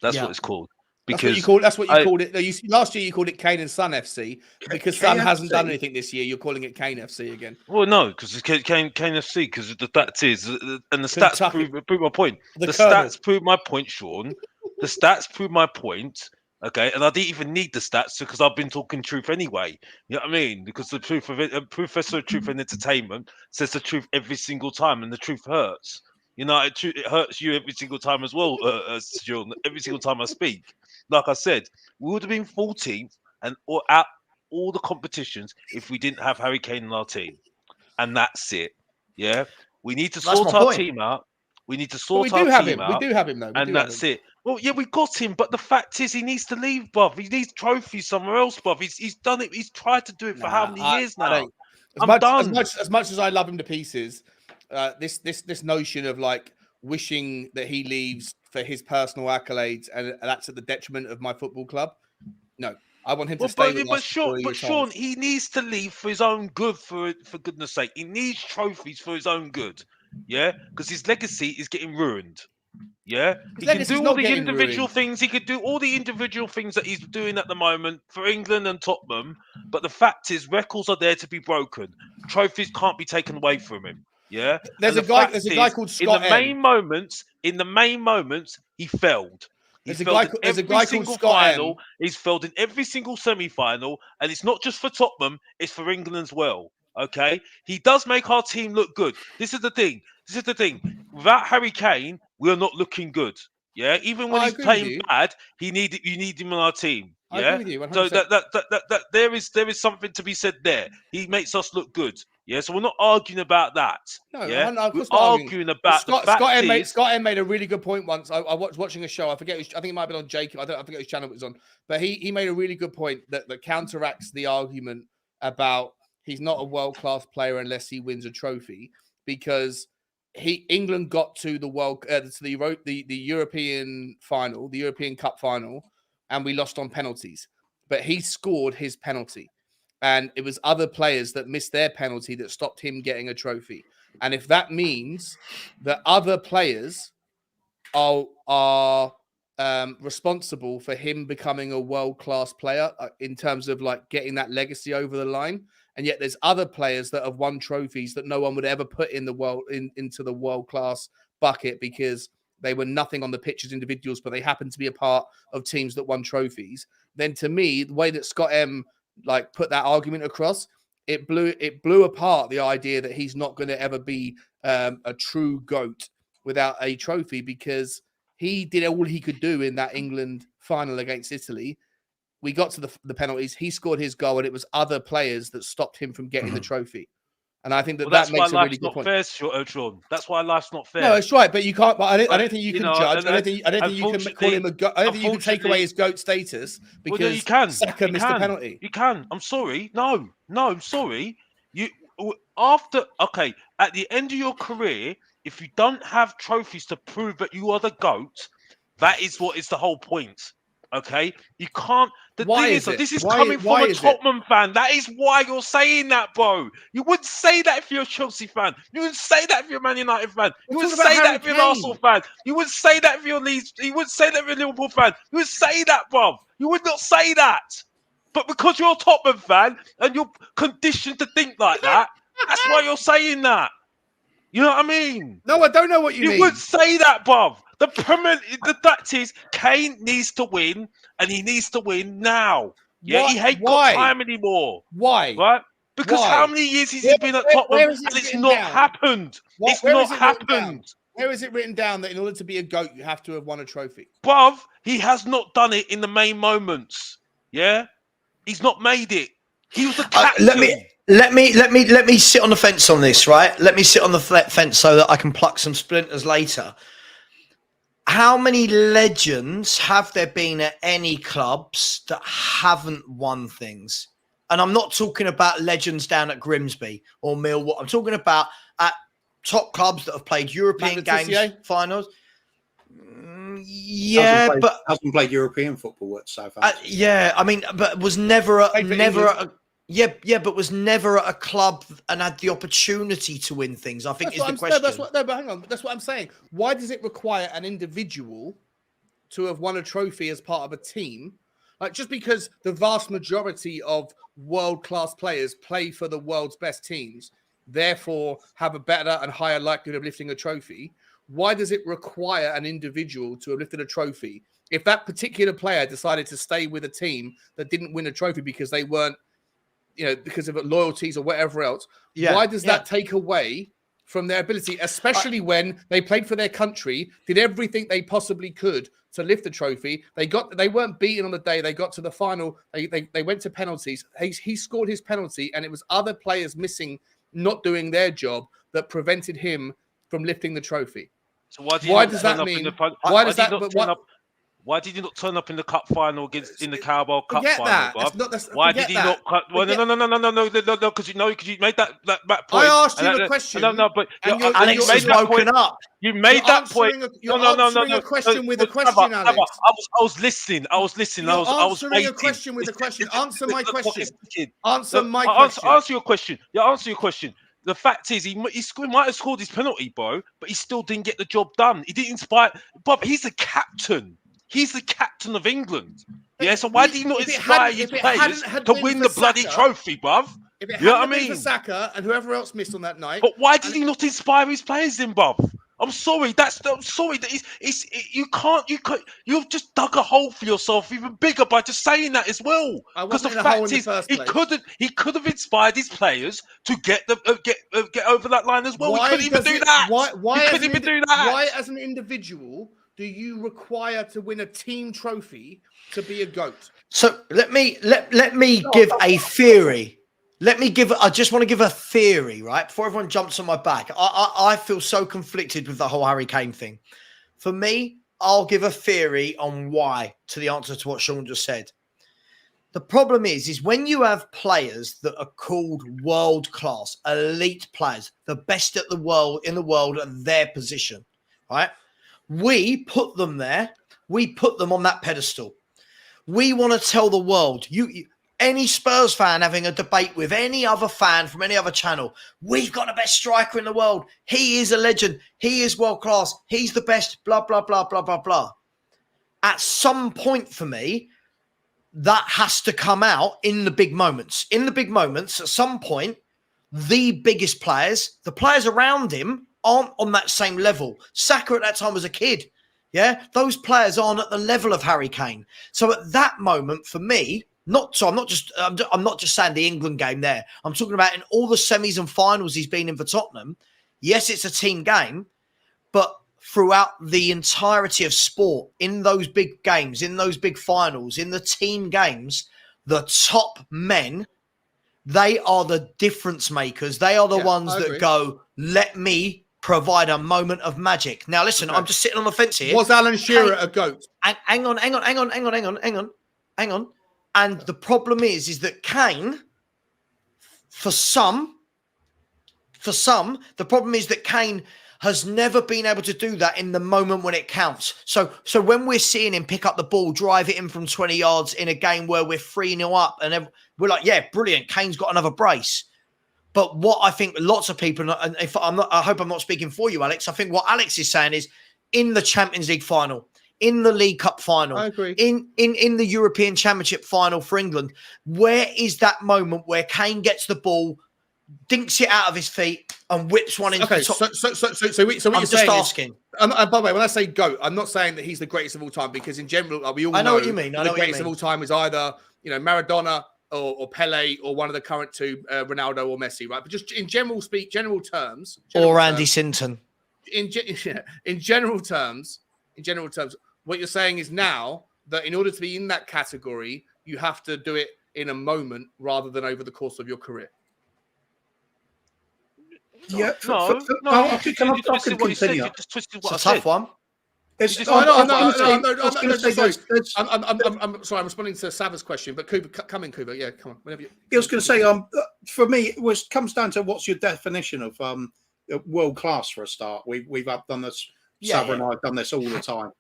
That's what it's called. Because That's what you called it. No, last year you called it Kane and Son FC because Son hasn't done anything this year. You're calling it Kane FC again. Well, no, because it's Kane FC. Because the fact is, and the stats prove my point. The stats prove my point, Sean. The stats prove my point. Okay, and I didn't even need the stats because I've been talking truth anyway. You know what I mean? Because the truth of it, Professor of Truth and Entertainment says the truth every single time, and the truth hurts. You know, it hurts you every single time as well, Sean. Every single time I speak. Like I said, we would have been 14th and or at all the competitions if we didn't have Harry Kane in our team, and that's it. Yeah, we need to sort our team out. We need to sort our team out. We do have him though, and that's it. Well, yeah, we got him, but the fact is, he needs to leave, bruv. He needs trophies somewhere else, bruv. He's done it. He's tried to do it for how many years now? I'm done. As much as I love him to pieces, this notion of like wishing that he leaves for his personal accolades and that's at the detriment of my football club. No, I want him to stay with us. But Sean, he needs to leave for his own good. For goodness' sake, he needs trophies for his own good. Yeah, because his legacy is getting ruined. Yeah, he can do all the individual things. He could do all the individual things that he's doing at the moment for England and Tottenham. But the fact is, records are there to be broken. Trophies can't be taken away from him. Yeah, there's a guy called Scott. In the main moments, he failed. There's a guy called Scott M. He's failed in every single semi-final, and it's not just for Tottenham; it's for England as well. Okay, he does make our team look good. This is the thing. Without Harry Kane, we are not looking good. Yeah, even when he's playing bad, you need him on our team. Yeah, I agree with you, 100%. So that there is something to be said there. He makes us look good. Yeah, so we're not arguing about that. No, yeah, we're arguing about Scott M made a really good point once. I was watching a show. I think it might have been on Jacob. I forget which channel it was on. But he made a really good point that counteracts the argument about he's not a world-class player unless he wins a trophy, because England got to the European final, the European Cup final, and we lost on penalties. But he scored his penalty, and it was other players that missed their penalty that stopped him getting a trophy. And if that means that other players are responsible for him becoming a world-class player in terms of like getting that legacy over the line, and yet there's other players that have won trophies that no one would ever put in into the world-class bucket because they were nothing on the pitch as individuals, but they happened to be a part of teams that won trophies. Then to me, the way that Scott M put that argument across, it blew apart the idea that he's not going to ever be a true GOAT without a trophy, because he did all he could do in that England final against Italy. We got to the penalties. He scored his goal, and it was other players that stopped him from getting the trophy. And I think that makes a really good point. Fair, Sean. That's why life's not fair. No, it's right, but you can't. But I don't think you can judge. I don't think you can call him a GOAT. I don't think you can take away his GOAT status because Saka missed the penalty. You can. I'm sorry. No, I'm sorry. after, okay, at the end of your career, if you don't have trophies to prove that you are the GOAT, that is what is the whole point. Okay, you can't. The Why thing is is, it? this is Why- coming why from a is it? Tottenham fan. That is why you're saying that, bro. You wouldn't say that if you're a Chelsea fan. You wouldn't say that if you're a Man United fan. You We're wouldn't talking about say that Harry if you're an Arsenal fan. You wouldn't say that if you're Leeds. You wouldn't say that if you're a Liverpool fan. You would say that, bro. You would not say that. But because you're a Tottenham fan and you're conditioned to think like that, that's why you're saying that. You know what I mean? No, I don't know what you mean. would say that, bruv. The fact is, Kane needs to win, and he needs to win now. Yeah, he ain't Why? got time anymore. Why? Right? Because Why? how many years has he been at Tottenham, where is it and it's written not down? happened? It's Where not is it written down? happened. Where is it written down that in order to be a GOAT, you have to have won a trophy? Bruv, he has not done it in the main moments. Yeah? He's not made it. He was the captain. Let me sit on the fence on this, right? Let me sit on the fence so that I can pluck some splinters later. How many legends have there been at any clubs that haven't won things? And I'm not talking about legends down at Grimsby or Millwall. I'm talking about at top clubs that have played European games, finals. Yeah, but hasn't played European football at Southampton. yeah, I mean, but was never but was never at a club and had the opportunity to win things. I think is the question. But hang on, that's what I'm saying. Why does it require an individual to have won a trophy as part of a team? Like, just because the vast majority of world-class players play for the world's best teams, therefore have a better and higher likelihood of lifting a trophy. Why does it require an individual to have lifted a trophy? If that particular player decided to stay with a team that didn't win a trophy because they weren't, because of loyalties or whatever else, why does that take away from their ability, especially when they played for their country, did everything they possibly could to lift the trophy? They weren't beaten on the day. They got to the final. They went to penalties. He scored his penalty, and it was other players missing, not doing their job, that prevented him from lifting the trophy. So why does that mean? Why did he not turn up in the cup final in the Carabao Cup final? Why did he not? No, because you made that point. I asked you a question. But Alex has woken up. You made that point. You're answering a question with a question, Alex. I was listening. I was waiting. Answering a question with a question. Answer my question. Answer my question. Answer your question. Answer your question. The fact is, he might have scored his penalty, bro, but he still didn't get the job done. He didn't inspire. Bob, he's the captain. He's the captain of England. Yeah, so why did he not inspire his players to win the bloody trophy, bruv? If it hadn't been for Saka and whoever else missed on that night. But why did he not inspire his players then, bruv? I'm sorry. I'm sorry. You've just dug a hole for yourself even bigger by just saying that as well. Because the fact is, he could have inspired his players to get over that line as well. He couldn't even do that. Why, as an individual, do you require to win a team trophy to be a GOAT? So let me give a theory. I just want to give a theory, right? Before everyone jumps on my back. I feel so conflicted with the whole Harry Kane thing. For me, I'll give a theory on why to the answer to what Sean just said. The problem is when you have players that are called world-class, elite players, the best in the world at their position, right? We put them there. We put them on that pedestal. We want to tell the world, any Spurs fan having a debate with any other fan from any other channel, we've got the best striker in the world. He is a legend. He is world class. He's the best, blah, blah, blah, blah, blah, blah. At some point for me, that has to come out in the big moments. In the big moments, at some point, the biggest players, the players around him, aren't on that same level. Saka at that time was a kid. Yeah, those players aren't at the level of Harry Kane. So at that moment, for me, I'm not just saying the England game there. I'm talking about in all the semis and finals he's been in for Tottenham. Yes, it's a team game, but throughout the entirety of sport, in those big games, in those big finals, in the team games, the top men, they are the difference makers. They are the ones that go, let me provide a moment of magic. Now, listen, I'm just sitting on the fence here. Was Alan Shearer a GOAT? Hang on. And the problem is that Kane, for some, For some, the problem is that Kane has never been able to do that in the moment when it counts. So when we're seeing him pick up the ball, drive it in from 20 yards in a game where we're 3-0 up, and we're like, yeah, brilliant, Kane's got another brace. But what I think lots of people, and if I'm not, I hope I'm not speaking for you, Alex. I think what Alex is saying is, in the Champions League final, in the League Cup final, I agree. in the European Championship final for England, where is that moment where Kane gets the ball, dinks it out of his feet, and whips one into the top? So what I'm you're just saying asking. And by the way, when I say GOAT, I'm not saying that he's the greatest of all time, because in general, we all I know what you mean. I know the what you greatest of mean. all time is either Maradona or Pele or one of the current two, Ronaldo or Messi, right? But just in general terms, Or Andy Sinton. In general terms, what you're saying is now that in order to be in that category, you have to do it in a moment rather than over the course of your career. Yeah, No, I you can just twisted what you said. continue. You just twisted It's what a I said. tough one. It's, just- I I'm sorry, I'm responding to Sava's question, but Cooper, come in, Cooper. Yeah, come on. Whenever you. was going to say, for me, it comes down to what's your definition of world class for a start. We've done this. Sava and I have done this all the time.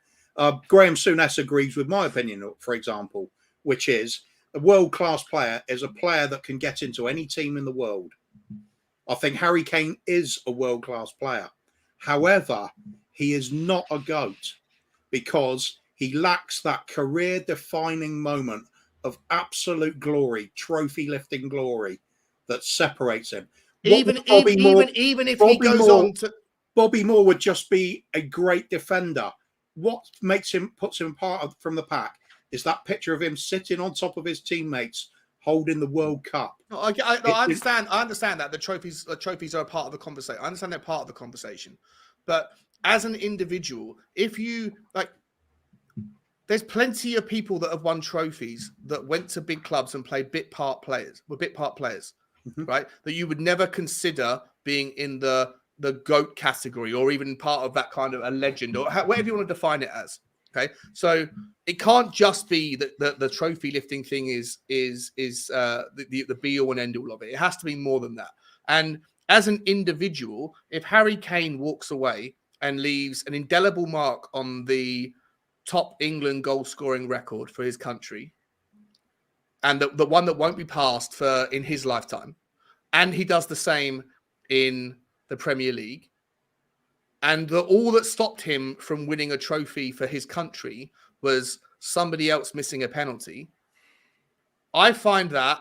Graham Souness agrees with my opinion, for example, which is a world class player is a player that can get into any team in the world. I think Harry Kane is a world class player. However, he is not a GOAT because he lacks that career defining moment of absolute glory, trophy lifting glory that separates him. Even if he goes on to Bobby Moore would just be a great defender. What puts him apart from the pack is that picture of him sitting on top of his teammates holding the World Cup. No, I understand. I understand that the trophies are a part of the conversation. I understand they're part of the conversation, but as an individual, if you like, there's plenty of people that have won trophies that went to big clubs and played bit part players, right? That you would never consider being in the GOAT category or even part of that kind of a legend or whatever you want to define it as. Okay, so it can't just be that the trophy lifting thing is the be all and end all of it. It has to be more than that. And as an individual, if Harry Kane walks away and leaves an indelible mark on the top England goal scoring record for his country, and the one that won't be passed for in his lifetime, and he does the same in the Premier League, and all that stopped him from winning a trophy for his country was somebody else missing a penalty, I find that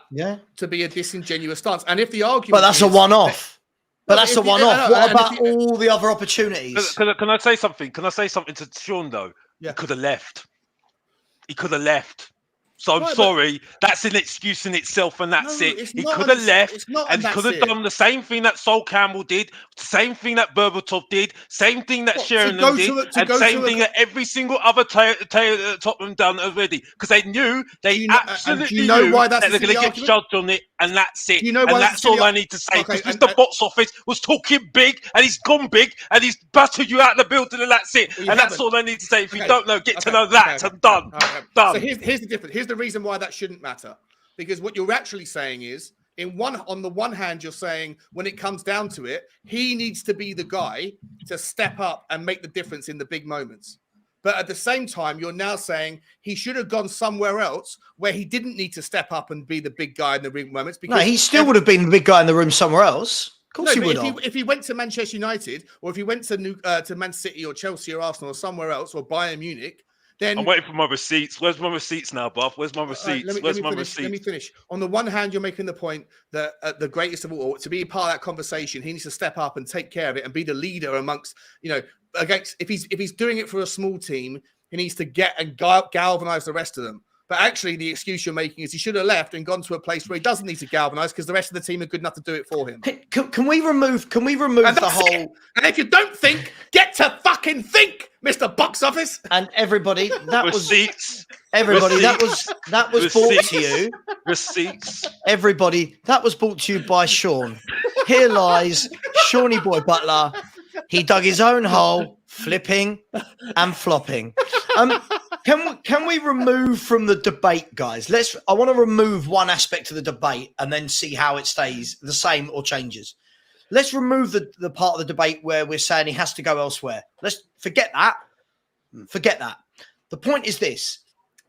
to be a disingenuous stance. And if the argument, but that's a one-off. But that's a one-off. What about all all the other opportunities? Can I say something? Can I say something to Sean though? Yeah. He could have left. So I'm sorry, that's an excuse in itself, and that's it. He could have left, and he could have done the same thing that Sol Campbell did, same thing that Berbatov did, same thing that Sheringham did, and same thing that every single other Tottenham done already, because they knew absolutely knew that they're going to get judged on it, and that's it. And that's all I need to say. Because Mr. Box Office was talking big, and he's gone big, and he's battered you out of the building, and that's it. And that's all I need to say. If you don't know, get to know that. I'm done. Done. So here's the difference. Here's the reason why that shouldn't matter, because what you're actually saying is, on the one hand, you're saying when it comes down to it, he needs to be the guy to step up and make the difference in the big moments. But at the same time, you're now saying he should have gone somewhere else where he didn't need to step up and be the big guy in the big moments. Because no, he still would have been the big guy in the room somewhere else. Of course he would have. If he went to Manchester United, or if he went to Man City or Chelsea or Arsenal or somewhere else, or Bayern Munich, then I'm waiting for my receipts. Where's my receipts now, Buff? Where's my receipts? Let me finish. On the one hand, you're making the point that the greatest of all, to be part of that conversation, he needs to step up and take care of it and be the leader amongst, against, if he's doing it for a small team, he needs to get and galvanize the rest of them. But actually, the excuse you're making is he should have left and gone to a place where he doesn't need to galvanize because the rest of the team are good enough to do it for him. Can we remove the whole? It. And if you don't think, get to fucking think, Mr. Box Office. And everybody, that receipts. Everybody, receipts. that was brought to you. Receipts. Everybody, that was brought to you by Sean. Here lies Shawnee Boy Butler. He dug his own hole, flipping and flopping. Can we remove from the debate, guys? I want to remove one aspect of the debate and then see how it stays the same or changes. Let's remove the part of the debate where we're saying he has to go elsewhere. Let's forget that. Forget that. The point is this.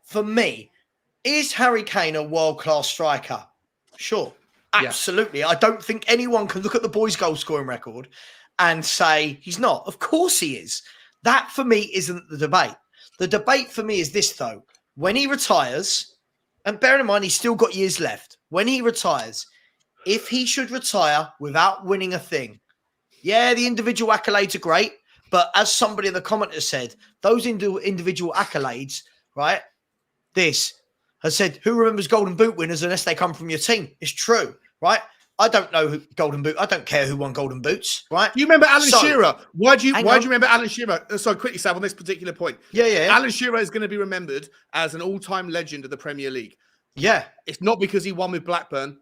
For me, is Harry Kane a world-class striker? Sure. Absolutely. Yeah. I don't think anyone can look at the boys' goal-scoring record and say he's not. Of course he is. That, for me, isn't the debate. The debate for me is this, though. When he retires, and bear in mind he's still got years left, when he retires, if he should retire without winning a thing, yeah, the individual accolades are great, but as somebody in the comment has said, those individual accolades, right, this has said, who remembers Golden Boot winners unless they come from your team? It's true, right? I don't know who Golden Boot. I don't care who won Golden Boots, right? Do you remember Alan Shearer? Why do you remember Alan Shearer? So quickly, Sam, on this particular point. Yeah. Alan Shearer is going to be remembered as an all-time legend of the Premier League. Yeah. It's not because he won with Blackburn.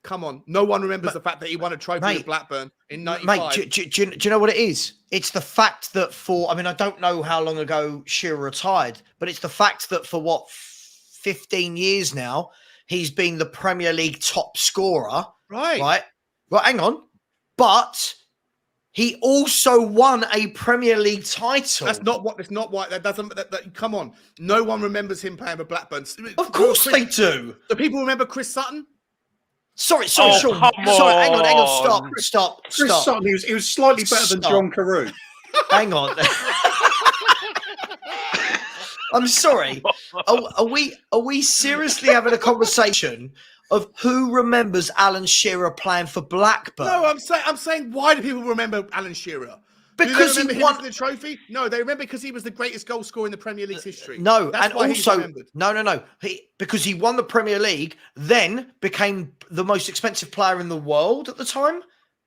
Come on. No one remembers the fact that he won a trophy with Blackburn in 95. Mate, do you know what it is? It's the fact that I don't know how long ago Shearer retired, but it's the fact that for 15 years now, he's been the Premier League top scorer. Right. Hang on. But he also won a Premier League title. Come on. No one remembers him playing for Blackburn. Of course they do. Do people remember Chris Sutton? Sorry, Sean. Sorry, hang on. Stop. Chris Sutton, he was slightly better than John Carew. Hang on. I'm sorry. Are we seriously having a conversation of who remembers Alan Shearer playing for Blackburn? No, I'm saying why do people remember Alan Shearer? Because do they remember he won him for the trophy? No, they remember because he was the greatest goal scorer in the Premier League's history. No, that's and why also he's no. Because he won the Premier League, then became the most expensive player in the world at the time.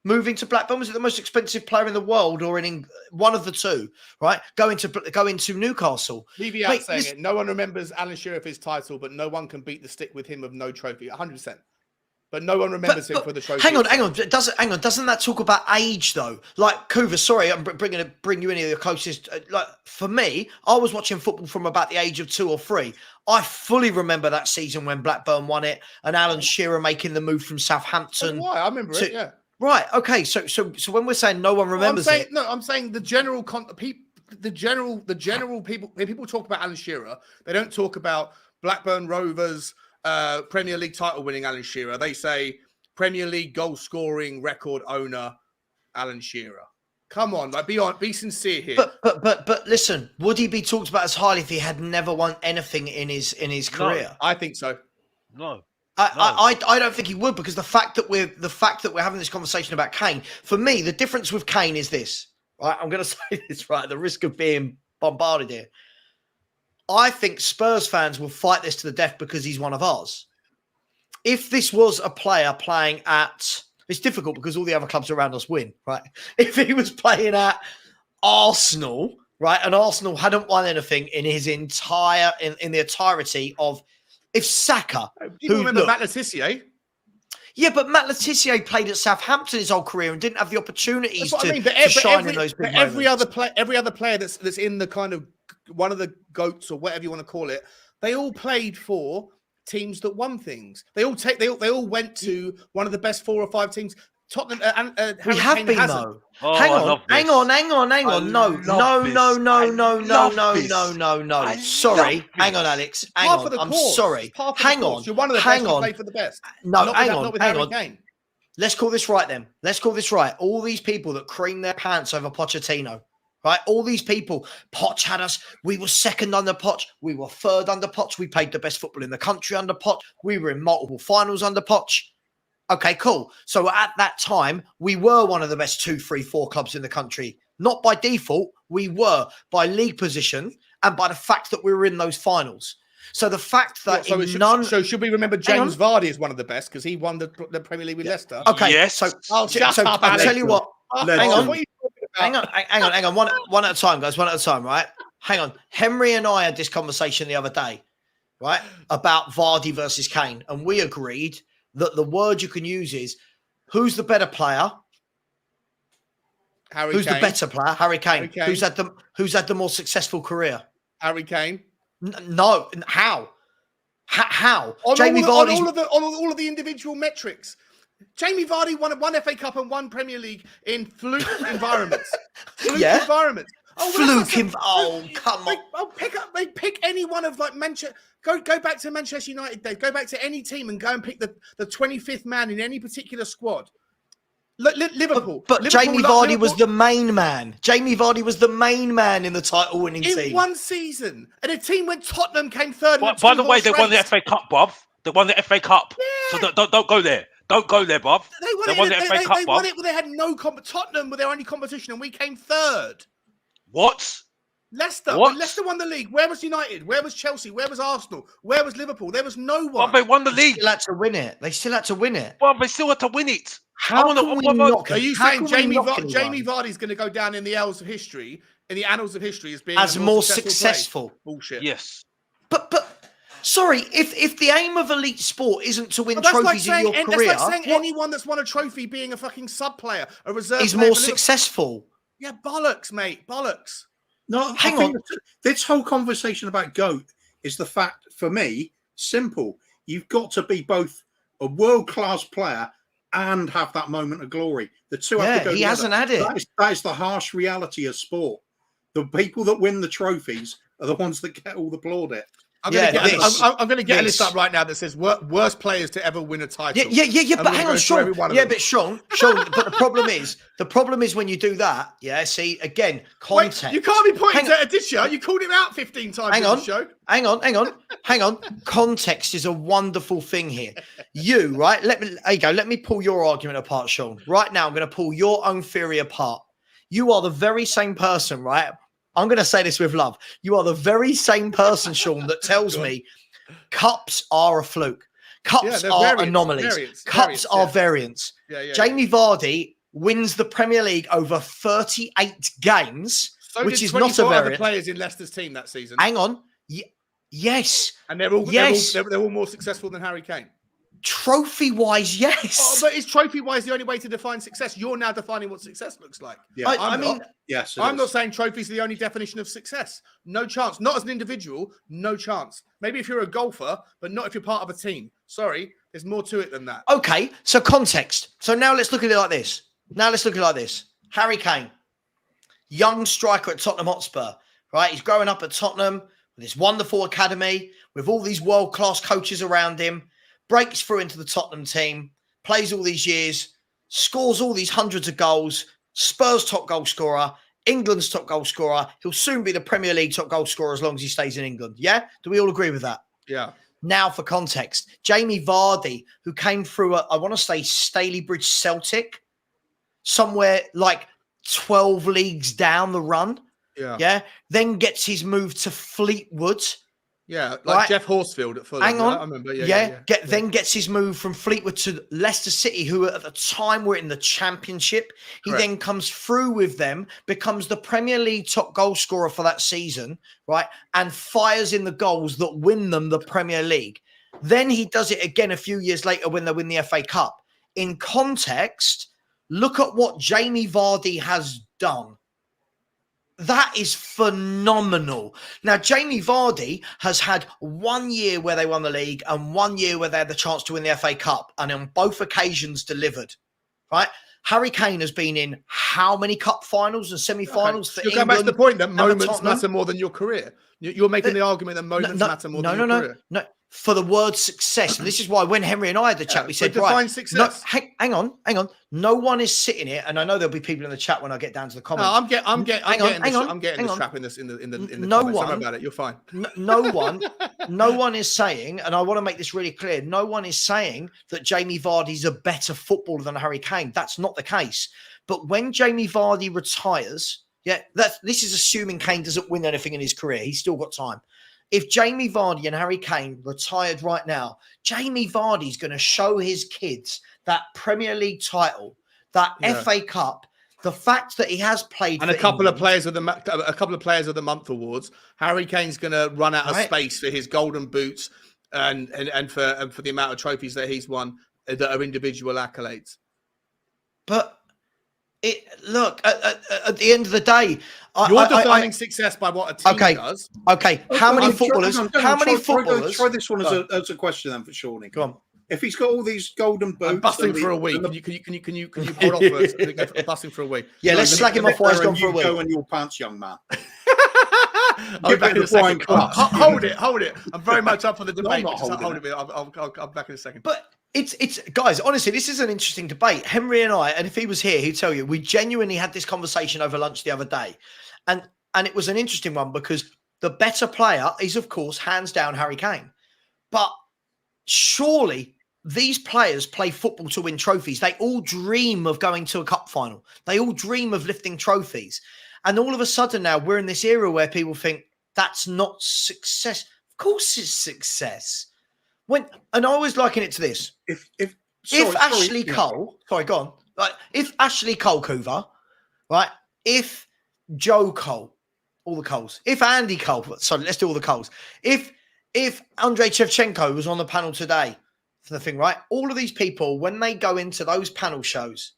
Moving to Blackburn, was it the most expensive player in the world, or in one of the two? Right, going to Newcastle. PV saying it. No one remembers Alan Shearer for his title, but no one can beat the stick with him of no trophy. 100%. But no one remembers him for the trophy. Hang on. Doesn't that talk about age though? Like Kuva, sorry, I'm bring you any of the closest. Like for me, I was watching football from about the age of 2 or 3. I fully remember that season when Blackburn won it, and Alan Shearer making the move from Southampton. Why? I remember it. Yeah. Right. Okay. So when we're saying no one remembers it, I'm saying the general people. When people talk about Alan Shearer, they don't talk about Blackburn Rovers. Premier League title winning Alan Shearer. They say Premier League goal scoring record owner Alan Shearer. Come on, be sincere here. But listen, would he be talked about as highly if he had never won anything in his career? No, I think so. No. I don't think he would, because the fact that we're having this conversation about Kane, for me, the difference with Kane is this. Right, I'm going to say this right at the risk of being bombarded here. I think Spurs fans will fight this to the death because he's one of ours. If this was a player playing at... It's difficult because all the other clubs around us win, right? If he was playing at Arsenal, right, and Arsenal hadn't won anything in his in the entirety of... If Saka... You remember Matt Letizia? Yeah, but Matt Letizia played at Southampton his whole career and didn't have the opportunities to shine in those big moments. Every other player that's in the kind of one of the GOATs or whatever you want to call it, they all played for teams that won things. They all went to one of the best 4 or 5 teams. Tottenham we have Kane been hasn't. though. Oh, hang on. No. Sorry. Hang on, Alex. Hang on. I'm sorry. Hang on. You're one of the best who play for the best. No, hang on. Kane. Let's call this right then. All these people that cream their pants over Pochettino, right? All these people. Poch had us. We were second under Poch. We were third under Poch. We played the best football in the country under Poch. We were in multiple finals under Poch. Okay, cool. So at that time, we were one of the best 2, 3, 4 clubs in the country. Not by default, we were by league position and by the fact that we were in those finals. So the fact that So should we remember James Vardy as one of the best because he won the Premier League with Leicester? Okay, yes. So I'll tell you what. Hang on. One at a time, guys. One at a time, right? Hang on. Henry and I had this conversation the other day, right, about Vardy versus Kane, and we agreed that the word you can use is who's the better player? Who's the better player? Harry Kane. Who's had the more successful career? Harry Kane. No. How? On all of the individual metrics. Jamie Vardy won one FA Cup and one Premier League in fluke environments. Fluke Yeah. environments. Come on. Pick any one of like Manchester. Go back to Manchester United, Dave. Go back to any team and go and pick the 25th man in any particular squad. Liverpool. But Liverpool, Jamie Vardy was the main man. Jamie Vardy was the main man in the title-winning in team. one season, and a team when Tottenham came third. By the way, they won the FA Cup, bruv. They won the FA Cup. Yeah. So don't go there. Don't go there, bruv. They won the FA Cup, bruv. They won it, but they had no Tottenham were their only competition, and we came third. What? Leicester. What? When Leicester won the league. Where was United? Where was Chelsea? Where was Arsenal? Where was Liverpool? There was no one. Well, they won the league. They still had to win it. Well, they still had to win it. Are you saying Jamie Vardy's going to go down in the annals of history as being as more successful? Player? Bullshit. Yes. But sorry, if the aim of elite sport isn't to win But that's trophies in your career, that's like saying anyone that's won a trophy being a fucking sub player, a reserve is player more for Liverpool. successful. Yeah, bollocks, mate. Bollocks. No, Hang on. This whole conversation about GOAT is the fact, for me, simple. You've got to be both a world-class player and have that moment of glory. The two have to go together. Hasn't had it. That is the harsh reality of sport. The people that win the trophies are the ones that get all the plaudit. I'm going to get a list up right now that says worst players to ever win a title. Yeah. But hang on, Sean. Yeah, but Sean. But the problem is when you do that. Yeah. See, again, context. Wait, you can't be pointing at Aditya. You called him out 15 times in the show. Hang on. Context is a wonderful thing here. You right? There you go. Let me pull your argument apart, Sean. Right now, I'm going to pull your own theory apart. You are the very same person, right? I'm going to say this with love. You are the very same person, Sean, that tells me cups are a fluke. Cups are anomalies. Cups are variants. Jamie Vardy wins the Premier League over 38 games, which is not a variant. Other players in Leicester's team that season. Hang on. Yes. And they're all more successful than Harry Kane. Trophy-wise, yes. But is trophy-wise the only way to define success? You're now defining what success looks like. Yeah, I'm not saying trophies are the only definition of success. No chance. Not as an individual, no chance. Maybe if you're a golfer, but not if you're part of a team. Sorry, there's more to it than that. Okay, so context. So now let's look at it like this. Harry Kane, young striker at Tottenham Hotspur, right? He's growing up at Tottenham with this wonderful academy, with all these world-class coaches around him. Breaks through into the Tottenham team, plays all these years, scores all these hundreds of goals, Spurs top goal scorer, England's top goal scorer. He'll soon be the Premier League top goal scorer as long as he stays in England. Yeah? Do we all agree with that? Yeah. Now for context, Jamie Vardy, who came through, I want to say Stalybridge Celtic, somewhere like 12 leagues down the run. Yeah. Then gets his move to Fleetwood. Yeah, like right? Jeff Horsfield at Fulham. Hang on. I remember. Then gets his move from Fleetwood to Leicester City, who at the time were in the Championship. He then comes through with them, becomes the Premier League top goal scorer for that season, right? And fires in the goals that win them the Premier League. Then he does it again a few years later when they win the FA Cup. In context, look at what Jamie Vardy has done. That is phenomenal. Now, Jamie Vardy has had 1 year where they won the league and 1 year where they had the chance to win the FA Cup, and on both occasions delivered, right? Harry Kane has been in how many cup finals and semi-finals for England? You're going back to the point that moments matter more than your career. You're making the argument that moments matter more than your career. No. For the word success, and this is why when Henry and I had the chat, we said, right, success. No, hang on. No one is sitting here, and I know there'll be people in the chat when I get down to the comments. No, I'm getting this trap in the no comments. one, Don't about it. You're fine. No one is saying, and I want to make this really clear, no one is saying that Jamie Vardy's a better footballer than Harry Kane. That's not the case. But when Jamie Vardy retires, this is assuming Kane doesn't win anything in his career. He's still got time. If Jamie Vardy and Harry Kane retired right now, Jamie Vardy's going to show his kids that Premier League title, that FA Cup, the fact that he has played and a couple of players of the month awards. Harry Kane's going to run out of space for his golden boots and for the amount of trophies that he's won that are individual accolades. But look, at the end of the day, you're defining success by what a team does. Okay. How many footballers? Try this one as a question then for Shawnee. Go on. If he's got all these golden boots, I'm busting for a week. and Can you hold off first? I'm busting for a week. Yeah, let's slag him off while he's gone for a week. Go in your pants, young man. I'll be back in a second. Hold it. I'm very much up for the debate. not holding Hold it. I'll be back in a second. But it's guys, honestly, this is an interesting debate. Henry and I, and if he was here, he'd tell you we genuinely had this conversation over lunch the other day, and it was an interesting one because the better player is, of course, hands down Harry Kane. But surely these players play football to win trophies. They all dream of going to a cup final. They all dream of lifting trophies. And all of a sudden now we're in this era where people think that's not success. Of course it's success. And I always liken it to this. If Ashley Cole, sorry, go on. Like, if Ashley Cole Coover, right? If Joe Cole, all the Coles. If Andy Cole, sorry, let's do all the Coles. If Andrei Shevchenko was on the panel today for the thing, right? All of these people, when they go into those panel shows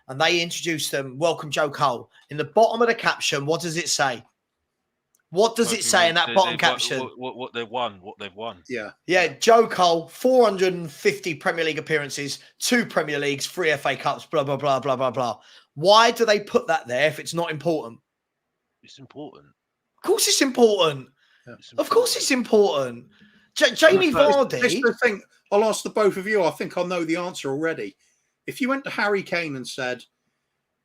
and they introduce them, welcome Joe Cole, in the bottom of the caption, what does it say? What does it say in that bottom caption? What they've won. Yeah, Joe Cole, 450 Premier League appearances, 2 Premier Leagues, 3 FA Cups, blah, blah, blah, blah, blah, blah. Why do they put that there if it's not important? It's important. Of course it's important. Yeah. Of course it's important. Jamie Vardy. This is the thing. I'll ask the both of you. I think I know the answer already. If you went to Harry Kane and said,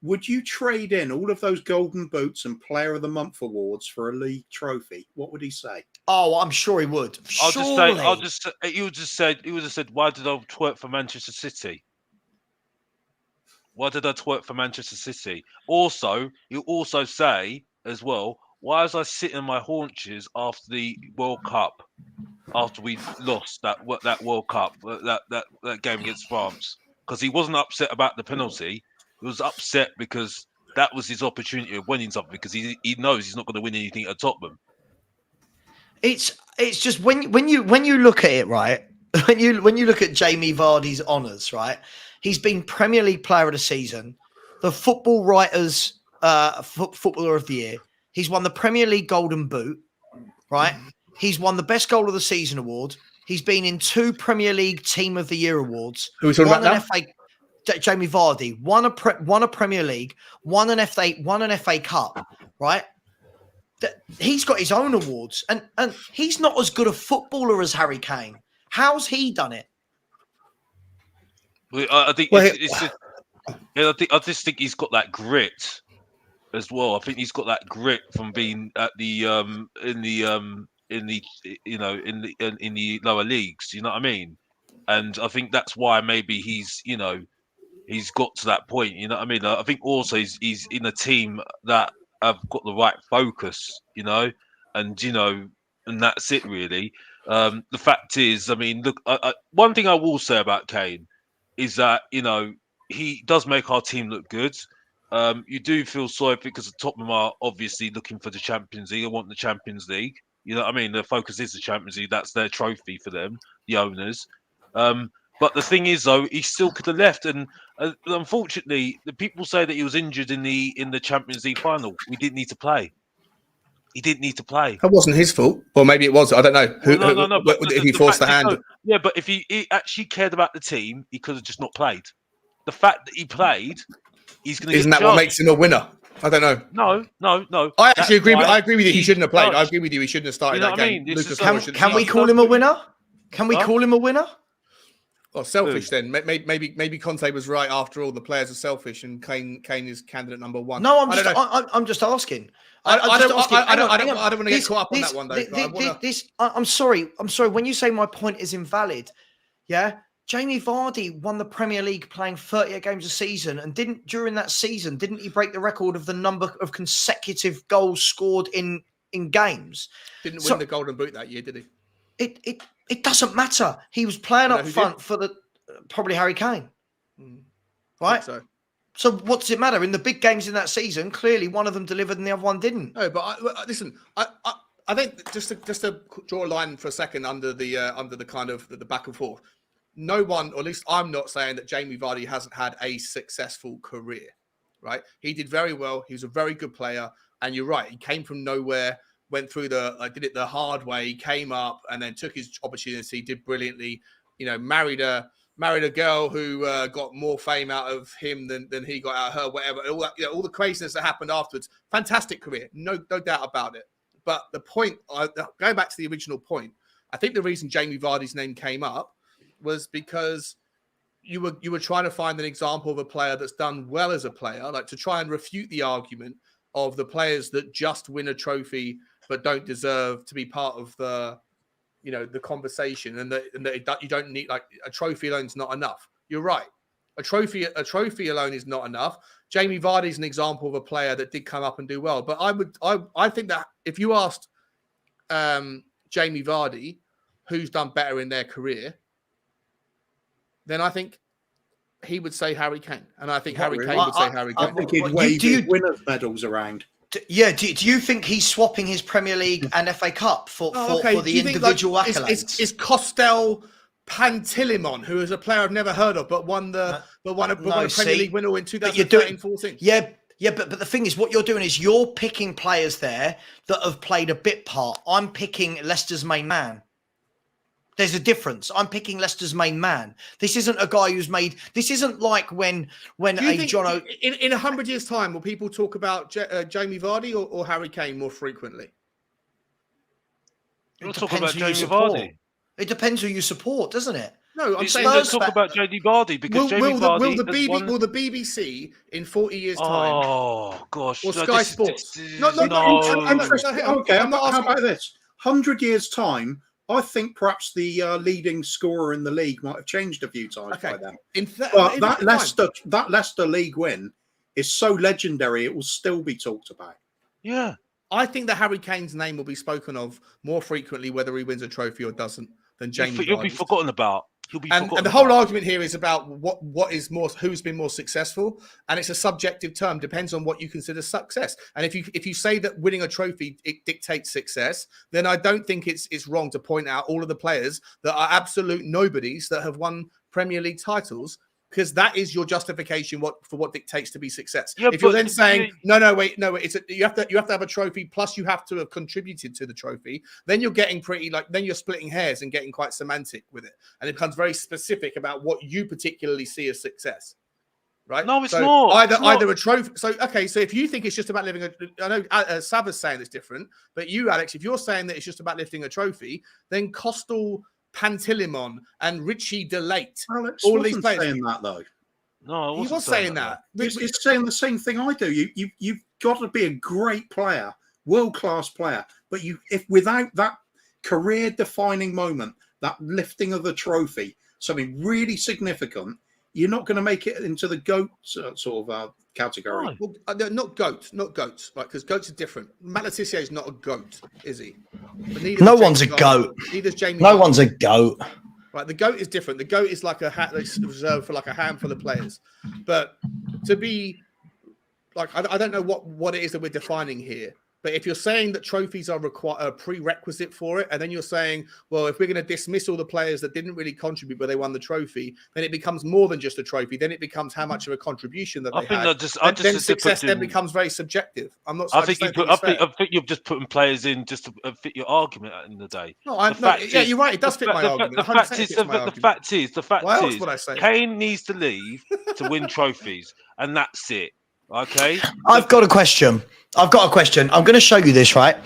would you trade in all of those golden boots and Player of the Month awards for a league trophy? What would he say? Oh, I'm sure he would. He would have said, why did I twerk for Manchester City? Why did I twerk for Manchester City? Also, he'll also say as well, why was I sitting on my haunches after the World Cup, after we lost that World Cup, that game against France? Because he wasn't upset about the penalty. He was upset because that was his opportunity of winning something, because he knows he's not going to win anything at Tottenham. It's just when you look at it, right? When you look at Jamie Vardy's honours, right? He's been Premier League Player of the Season, the Football Writers Footballer of the Year. He's won the Premier League Golden Boot, right? He's won the Best Goal of the Season award. He's been in 2 Premier League Team of the Year awards. Who are we talking about now? Jamie Vardy won a Premier League, won an FA Cup, right? He's got his own awards, and he's not as good a footballer as Harry Kane. How's he done it? I just think he's got that grit as well. I think he's got that grit from being at the in the lower leagues. You know what I mean? And I think that's why maybe he's got to that point. You know what I mean? I think also he's in a team that have got the right focus. And that's it really. The fact is, I mean, look, one thing I will say about Kane is that he does make our team look good. You do feel sorry because the Tottenham are obviously looking for the Champions League. They want the Champions League. You know what I mean? Their focus is the Champions League. That's their trophy for them, the owners. But the thing is, though, he still could have left. And unfortunately, the people say that he was injured in the Champions League final. We didn't need to play. He didn't need to play. That wasn't his fault. Or maybe it was. I don't know. No. But if he forced the hand. Yeah, but if he actually cared about the team, he could have just not played. The fact that he played, he's going to. Isn't that what makes him a winner? I don't know. No. I actually agree. I agree with you. He shouldn't have played. I agree with you. He shouldn't have started that game. Can we call him a winner? Can we call him a winner? Oh, selfish then. Maybe Conte was right after all. The players are selfish, and Kane is candidate number 1. No, I'm just asking. I don't want to get caught up on that one though. I'm sorry. When you say my point is invalid, yeah. Jamie Vardy won the Premier League playing 38 games a season, and didn't he break the record of the number of consecutive goals scored in games? Didn't win the Golden Boot that year, did he? It doesn't matter. He was playing up front for probably Harry Kane, right? So what does it matter? In the big games in that season, clearly one of them delivered and the other one didn't. No, but listen, I think just to draw a line for a second under the kind of the back and forth. No one, or at least I'm not saying that Jamie Vardy hasn't had a successful career, right? He did very well. He was a very good player, and you're right. He came from nowhere, went through did it the hard way. He came up and then took his opportunity, did brilliantly. Married a married a girl who got more fame out of him than he got out of her, whatever. All that, all the craziness that happened afterwards. Fantastic career, no doubt about it. But the point, going back to the original point, I think the reason Jamie Vardy's name came up was because you were trying to find an example of a player that's done well as a player, like to try and refute the argument of the players that just win a trophy but don't deserve to be part of the conversation, and that you don't need, like, a trophy alone is not enough. You're right. A trophy alone is not enough. Jamie Vardy is an example of a player that did come up and do well. But I think that if you asked Jamie Vardy who's done better in their career, then I think he would say Harry Kane, and I think Harry Kane would say Harry Kane. I think he'd wave his winners' medals around. Do you think he's swapping his Premier League and FA Cup for the individual accolades? Is Costel Pantilimon, who is a player I've never heard of, but won a Premier League winner in 2013-14? Yeah, but the thing is, what you're doing is you're picking players there that have played a bit part. I'm picking Leicester's main man. There's a difference. I'm picking Leicester's main man. This isn't a guy who's made. This isn't like when John. In 100 years' time, will people talk about Jamie Vardy or Harry Kane more frequently? We'll talk about Jamie Vardy. It depends who you support, doesn't it? No, I'm saying let's talk about Jamie Vardy, because Jamie Vardy will the BBC in 40 years' time? Oh gosh, or Sky Sports? No. Okay, how about this? 100 years' time, I think perhaps the leading scorer in the league might have changed a few times by then. But that Leicester League win is so legendary, it will still be talked about. Yeah. I think that Harry Kane's name will be spoken of more frequently, whether he wins a trophy or doesn't, than Jamie Vardy. He'll be forgotten about. And the whole argument here is about who's been more successful, and it's a subjective term. Depends on what you consider success. And if you say that winning a trophy it dictates success, then I don't think it's wrong to point out all of the players that are absolute nobodies that have won Premier League titles, because that is your justification for what dictates to be success. Yeah, if you're then saying you have to have a trophy plus you have to have contributed to the trophy, then you're getting then you're splitting hairs and getting quite semantic with it, and it becomes very specific about what you particularly see as success. Right? No, it's not. Either a trophy. So if you think it's just about living I know Saba's saying it's different, but you, Alex, if you're saying that it's just about lifting a trophy, then Costel Pantilimon and Richie DeLate, all these players. Saying that though. No, he was saying that. It's saying the same thing I do. You've got to be a great player, world-class player, but if without that career-defining moment, that lifting of the trophy, something really significant, you're not going to make it into the GOAT sort of category. Well, not goats, right? Because goats are different. Matt Letizia is not a goat, is he? No one's a goat. Neither's Jamie. No one's a goat. Right, the GOAT is different. The GOAT is like a hat that's reserved for like a handful of players. But to be like, I don't know what it is that we're defining here. But if you're saying that trophies are a prerequisite for it, and then you're saying, well, if we're going to dismiss all the players that didn't really contribute but they won the trophy, then it becomes more than just a trophy. Then it becomes how much of a contribution that they had. Then success then becomes very subjective. I'm not. I think you're just putting players in just to fit your argument at the end of the day. You're right. It does fit my argument. The fact is, Kane needs to leave to win trophies, and that's it. Okay. I've got a question. I'm going to show you this, right?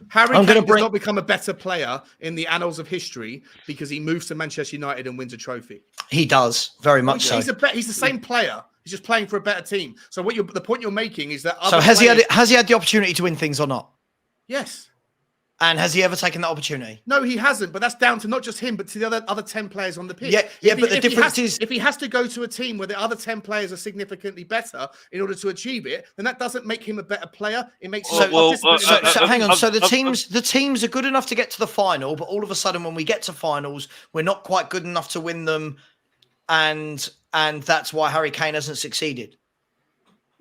Harry Kane does not become a better player in the annals of history because he moves to Manchester United and wins a trophy. He does, very much so. He's the same player. He's just playing for a better team. So the point you're making is that. Has he had the opportunity to win things or not? Yes. And has he ever taken that opportunity? No, he hasn't. But that's down to not just him, but to the other 10 players on the pitch. But the difference is, if he has to go to a team where the other 10 players are significantly better in order to achieve it, then that doesn't make him a better player. It makes him hang on. So the teams are good enough to get to the final, but all of a sudden, when we get to finals, we're not quite good enough to win them, and that's why Harry Kane hasn't succeeded.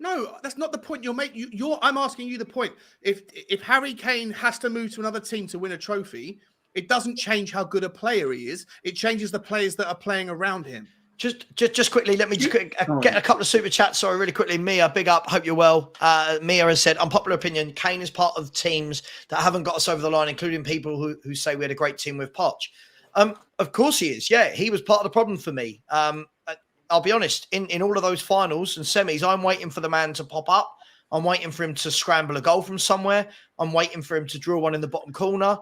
No, that's not the point you're making. I'm asking you the point. If Harry Kane has to move to another team to win a trophy, it doesn't change how good a player he is. It changes the players that are playing around him. Just quickly, let me just get a couple of super chats. Sorry, really quickly. Mia, big up. Hope you're well. Mia has said, unpopular opinion, Kane is part of teams that haven't got us over the line, including people who say we had a great team with Poch. Of course he is. Yeah, he was part of the problem for me. I'll be honest. In all of those finals and semis, I'm waiting for the man to pop up. I'm waiting for him to scramble a goal from somewhere. I'm waiting for him to drill one in the bottom corner.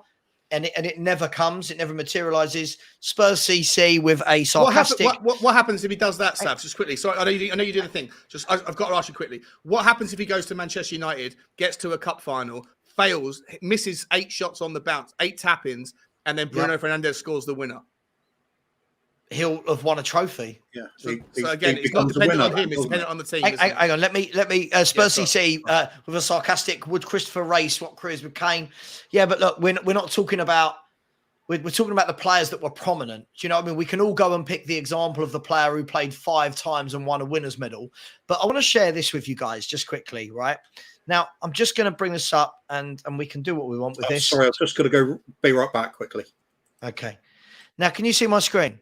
And it never comes. It never materializes. Spurs CC with a sarcastic. What happens if he does that, Sav? Just quickly. Sorry, I know you do the thing. I've got to ask you quickly. What happens if he goes to Manchester United, gets to a cup final, fails, misses 8 shots on the bounce, 8 tap-ins, and then Bruno Fernandes scores the winner? He'll have won a trophy. Yeah. So again, it's not dependent on him; it's dependent on the team. Hang on, let me. Spurs CC with a sarcastic. Would Christopher Ray swap careers with Kane? Yeah, but look, we're not talking about. We're talking about the players that were prominent. Do you know what I mean? We can all go and pick the example of the player who played 5 times and won a winner's medal. But I want to share this with you guys just quickly, right? Now, I'm just going to bring this up, and we can do what we want with this. Sorry, I'm just going to go. Be right back quickly. Okay. Now, can you see my screen?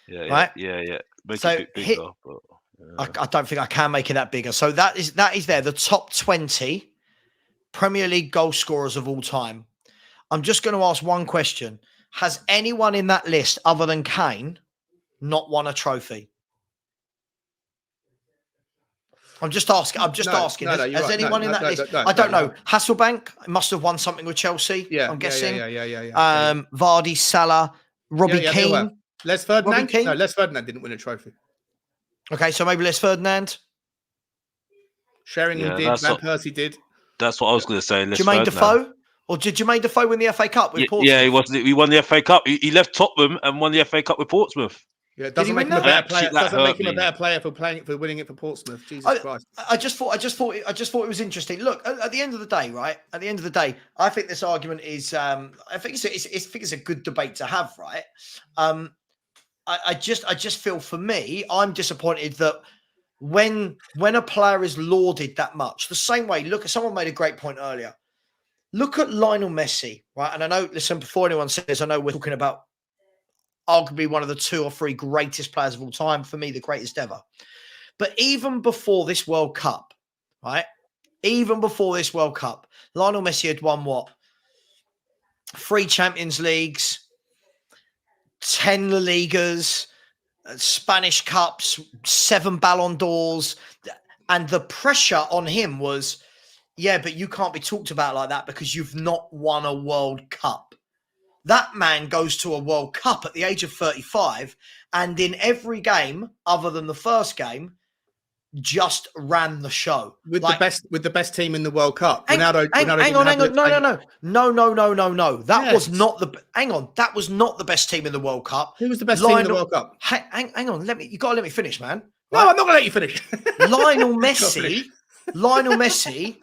Yeah, right? Yeah. Make So it a bit bigger, but, I don't think I can make it that bigger. So that is there. The top 20 Premier League goal scorers of all time. I'm just going to ask one question. Has anyone in that list other than Kane not won a trophy? I'm just asking. Has anyone in that list? I don't know. Hasselbank must have won something with Chelsea. Yeah, I'm guessing. Yeah. Vardy, Salah, Robbie Keane. Les Ferdinand? No, Les Ferdinand didn't win a trophy. Okay, so maybe Les Ferdinand. Sheringham did. Van Persie did. That's what I was going to say. Jermaine Defoe? Or did Jermaine Defoe win the FA Cup with Portsmouth? Yeah, he won the FA Cup. He left Tottenham and won the FA Cup with Portsmouth. Yeah, it doesn't make him a better player. Doesn't make him a better player for winning it for Portsmouth. Jesus Christ! I just thought it was interesting. Look, at the end of the day, right? At the end of the day, I think this argument is. I think it's a good debate to have, right? I just feel, for me, I'm disappointed that when a player is lauded that much, the same way. Look, someone made a great point earlier. Look at Lionel Messi, right? And I know, listen, before anyone says, I know we're talking about arguably one of the 2 or 3 greatest players of all time. For me, the greatest ever. But even before this World Cup, right? Even before this World Cup, Lionel Messi had won what? 3 Champions Leagues, 10 La Ligas, Spanish Cups, 7 Ballon d'Ors. And the pressure on him was, yeah, but you can't be talked about like that because you've not won a World Cup. That man goes to a World Cup at the age of 35, and in every game other than the first game, just ran the show with the best team in the World Cup. Hang on. No. That was not the best team in the World Cup. Who was the best team in the World Cup? Hang on. You got to let me finish, man. No, I'm not going to let you finish. Lionel Messi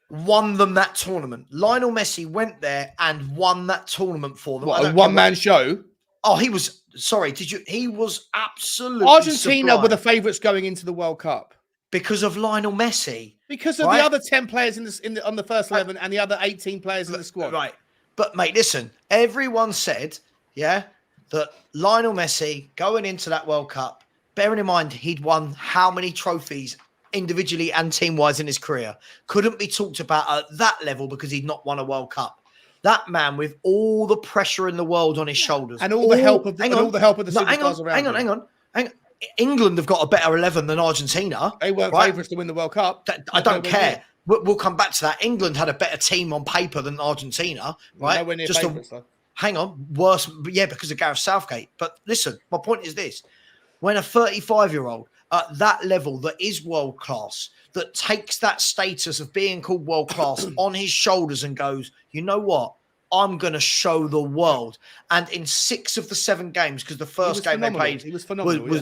won them that tournament. Lionel Messi went there and won that tournament for them. What, a one-man show? Oh, he was. Sorry, he was absolutely. Argentina sublime were the favourites going into the World Cup because of Lionel Messi. Because of the other 10 players on the first 11 and the other 18 players in the squad. Right, but mate, listen. Everyone said, that Lionel Messi going into that World Cup. Bearing in mind he'd won how many trophies individually and team-wise in his career, couldn't be talked about at that level because he'd not won a World Cup. That man with all the pressure in the world on his shoulders. And all the help of the superstars around him. Hang on. England have got a better 11 than Argentina. They weren't favourites to win the World Cup. I don't care. We'll come back to that. England had a better team on paper than Argentina, right? Nowhere near favourites, though. Hang on. Worse, because of Gareth Southgate. But listen, my point is this. When a 35-year-old at that level that is world class, that takes that status of being called world class on his shoulders and goes, you know what? I'm going to show the world. And in 6 of the 7 games, because the first game they played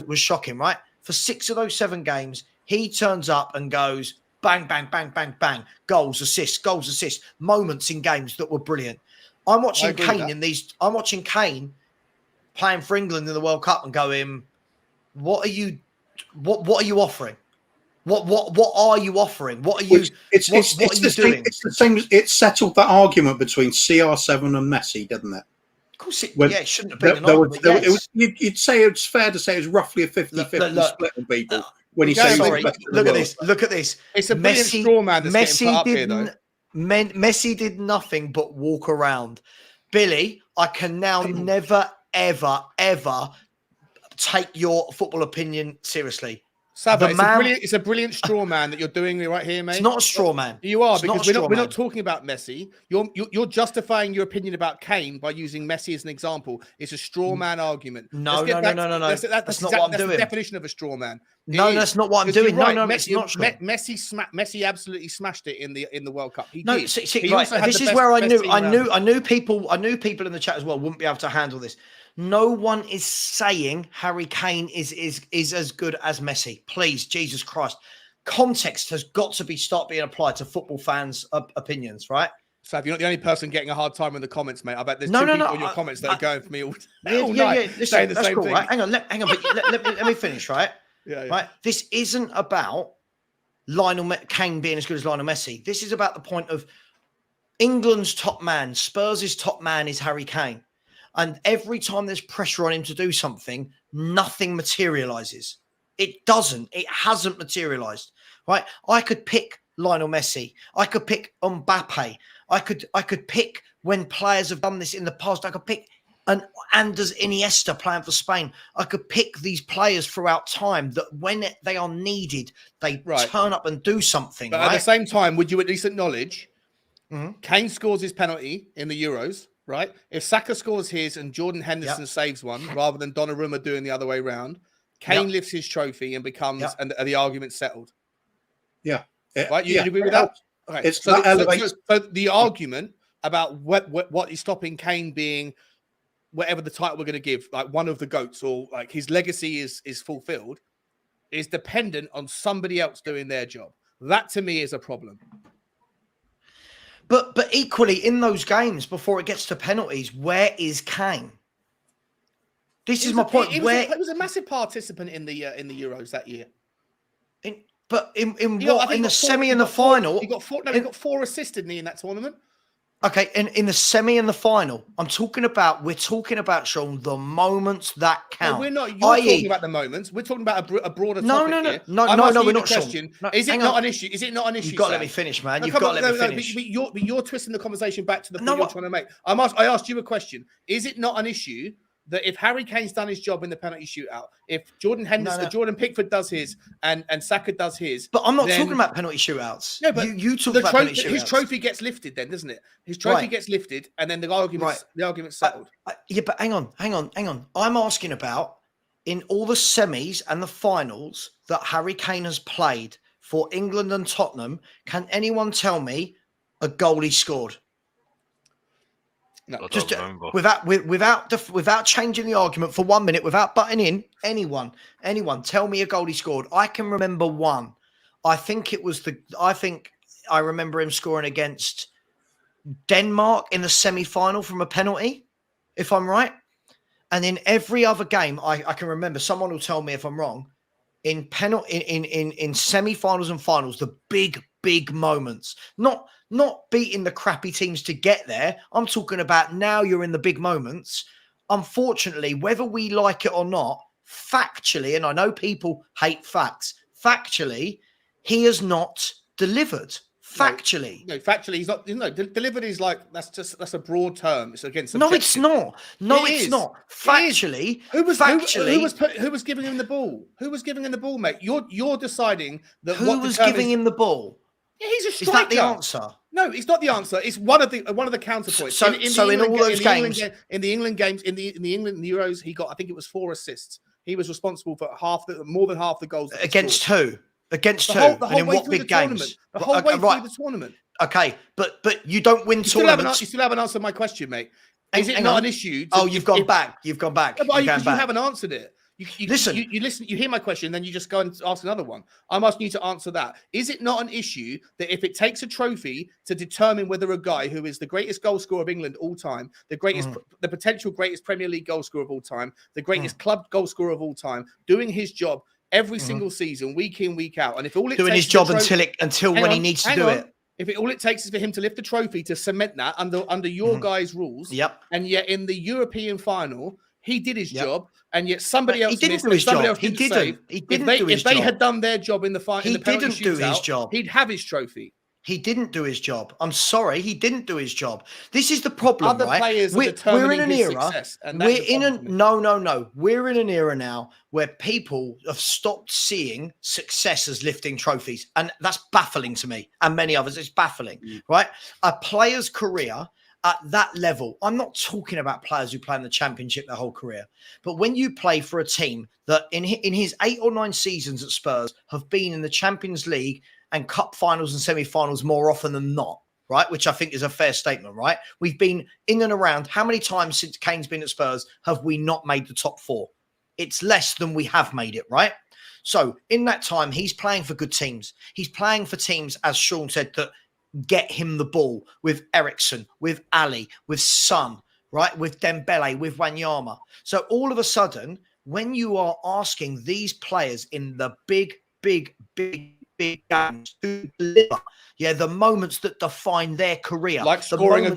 was shocking, right? For 6 of those 7 games, he turns up and goes, bang, bang, bang, bang, bang. Goals, assists, moments in games that were brilliant. I'm watching Kane playing for England in the World Cup and going, what are you offering? What are you offering? What are you? What are you doing? It's the same. It settled that argument between CR7 and Messi, doesn't it? Of course, it shouldn't have been an argument. You'd say it's fair to say it was roughly a 50-50 split on people when you say. Look at this. It's a brilliant straw man that's getting put up here, though. Messi did nothing but walk around. Billy, I can now never, ever, ever take your football opinion seriously. Sava, it's a brilliant straw man that you're doing right here, mate. It's not a straw man. You are, it's because we're not talking about Messi. You're justifying your opinion about Kane by using Messi as an example. It's a straw man argument. No. That's not what I'm doing. The definition of a straw man. No, that's not what I'm doing. Right. No, it's not straw. Messi absolutely smashed it in the World Cup. He did. Right. This is where I knew people in the chat as well wouldn't be able to handle this. No one is saying Harry Kane is as good as Messi. Please, Jesus Christ. Context has got to start being applied to football fans' opinions, right? So if you're not the only person getting a hard time in the comments, mate, I bet there's two people in your comments that are going for me all night. Listen, that's cool, right? Hang on, let me finish, right? Yeah. Right. This isn't about Kane being as good as Lionel Messi. This is about the point of England's top man, Spurs' top man is Harry Kane. And every time there's pressure on him to do something, nothing materializes. It doesn't. It hasn't materialized, right? I could pick Lionel Messi. I could pick Mbappe. I could pick when players have done this in the past. I could pick Anders Iniesta playing for Spain. I could pick these players throughout time that when they are needed, they turn up and do something. But right? At the same time, would you at least acknowledge Kane scores his penalty in the Euros? Right? If Saka scores his and Jordan Henderson saves one, rather than Donnarumma doing the other way around, Kane lifts his trophy and becomes and the argument's settled. Yeah. Right? You agree with that? Okay. So the argument about what is stopping Kane being whatever the title we're going to give, like one of the GOATs, or like his legacy is fulfilled, is dependent on somebody else doing their job. That to me is a problem. But equally, in those games, before it gets to penalties, where is Kane? This is my point. He was a massive participant in the Euros that year. In what? In the semi and the final? He got 4 assists, didn't he, in that tournament? Okay, in the semi and the final, we're talking about, Sean, the moments that count. No, we're not. You're talking about the moments. We're talking about a broader topic. No, we're not. Question: Is it not an issue? Is it not an issue? You've got to let me finish, man. You've got to let me finish. But you're twisting the conversation back to the point you're trying to make. I asked you a question. Is it not an issue that if Harry Kane's done his job in the penalty shootout, if Jordan Henderson, Jordan Pickford does his, and Saka does his, but I'm not talking about penalty shootouts. No, but you talk about penalty shootouts. His trophy gets lifted, then, doesn't it? His trophy gets lifted, and then the argument's settled. But hang on. I'm asking about in all the semis and the finals that Harry Kane has played for England and Tottenham. Can anyone tell me a goal he scored? No, just without changing the argument for 1 minute, without butting in, anyone, tell me a goal he scored. I can remember one. I think I remember him scoring against Denmark in the semi-final from a penalty, if I'm right. And in every other game, I can remember. Someone will tell me if I'm wrong. In semi-finals and finals, the big moments, not beating the crappy teams to get there. I'm talking about now you're in the big moments. Unfortunately, whether we like it or not, factually, and I know people hate facts, factually, he has not delivered. Factually. No, factually, he's not. Delivered is like that's a broad term. It's against. No, it's not. No, it's not. Factually, who was giving him the ball? Who was giving him the ball, mate? You're deciding that. Who was giving him the ball? Yeah, he's a striker. Is that the answer? No, it's not the answer. It's one of the counterpoints. So in all those games, in the England Euros, he got, I think it was 4 assists. He was responsible for more than half the goals. Against who? Against who? And in what big games? The whole way through the tournament. Okay, but you don't win tournaments. You still haven't answered my question, mate. Is it not an issue? You've gone back. You've gone back. You haven't answered it. You listen. You hear my question, then you just go and ask another one. I'm asking you to answer that. Is it not an issue that if it takes a trophy to determine whether a guy who is the greatest goal scorer of England all time, the potential greatest Premier League goal scorer of all time, the greatest club goal scorer of all time, doing his job every single season, week in, week out, and if all it doing takes his job until when he needs to do it. If all it takes is for him to lift the trophy to cement that under your guys' rules, and yet in the European final, he did his job, and yet somebody else didn't do his job. He didn't. If they had done their job in the final, he didn't do his job. He'd have his trophy. He didn't do his job. I'm sorry, he didn't do his job. This is the problem, Other right? players are We're in determining an his era. success, and that's We're the in problem a for me. no. We're in an era now where people have stopped seeing success as lifting trophies, and that's baffling to me and many others. It's baffling, right? A player's career at that level. I'm not talking about players who play in the Championship their whole career, but when you play for a team that in his 8 or 9 seasons at Spurs have been in the Champions League and cup finals and semi-finals more often than not, right? Which I think is a fair statement, right? We've been in and around. How many times since Kane's been at Spurs have we not made the top 4? It's less than we have made it, right? So in that time, he's playing for good teams. He's playing for teams, as Sean said, that get him the ball with Ericsson, with Ali, with Son, right? With Dembele, with Wanyama. So all of a sudden, when you are asking these players in the big games to deliver, the moments that define their career, Like scoring a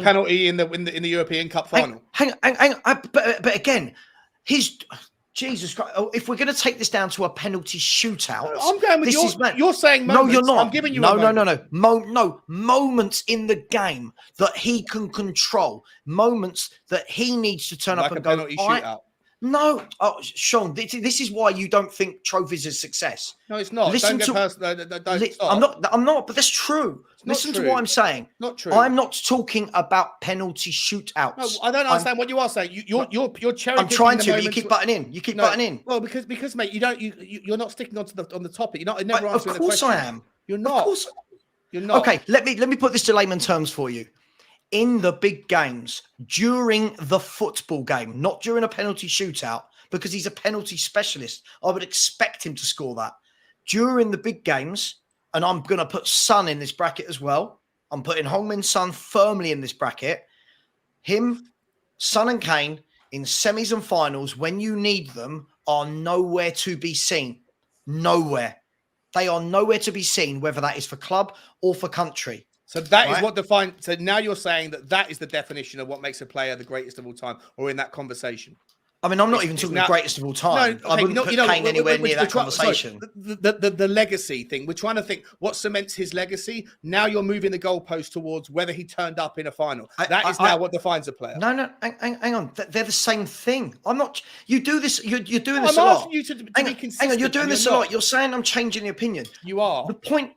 penalty in the European Cup final. Hang on. But again, Jesus Christ! If we're going to take this down to a penalty shootout, I'm going with you're saying moments. No, you're not. I'm giving you no. Moments in the game that he can control, moments that he needs to turn like up and a penalty shootout. No, Sean, this is why you don't think trophies are success. No, it's not. Listen don't get personal. I'm not, but that's true. Listen to what I'm saying. Not true. I'm not talking about penalty shootouts. No, I don't understand what you are saying. You're cherry. I'm trying to, but you keep butting in. Butting in. Well, because mate, you're not sticking on the topic. You're not never answering the question. Of course I am. You're not. Of course. You're not. Okay, let me put this to layman terms for you. In the big games, during the football game, not during a penalty shootout, because he's a penalty specialist, I would expect him to score that. During the big games, and I'm going to put Son in this bracket as well. I'm putting Heung-min Son firmly in this bracket. Him, Son and Kane in semis and finals, when you need them, are nowhere to be seen. Nowhere. They are nowhere to be seen, whether that is for club or for country. So that is what defines. So now you're saying that is the definition of what makes a player the greatest of all time, or in that conversation. I mean, I'm not even talking the greatest of all time. I wouldn't put Kane anywhere near that conversation. The legacy thing. We're trying to think what cements his legacy. Now you're moving the goalpost towards whether he turned up in a final. That is now what defines a player. No, hang on. They're the same thing. I'm not. You do this. You're doing this I'm a lot. asking you to be consistent. Hang on. You're doing this a lot. You're saying I'm changing the opinion. You are. The point.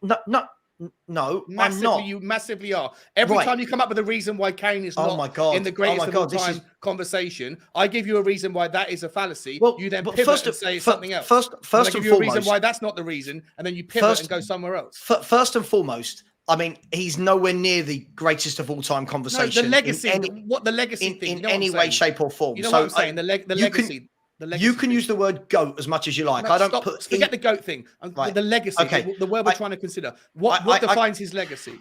No, massively, I'm not. You massively are. Every time you come up with a reason why Kane is not in the greatest of all time conversation, I give you a reason why that is a fallacy. Well, you then pivot and say something else. First and and give you foremost, a reason why that's not the reason, and then you pivot and go somewhere else. First and foremost, I mean, he's nowhere near the greatest of all time conversation. No, the legacy, the legacy thing, in any way, shape, or form. You know what I'm saying? The legacy. You can use the word GOAT as much as you like. No, I don't forget the GOAT thing. The legacy, the word we're trying to consider. What defines his legacy?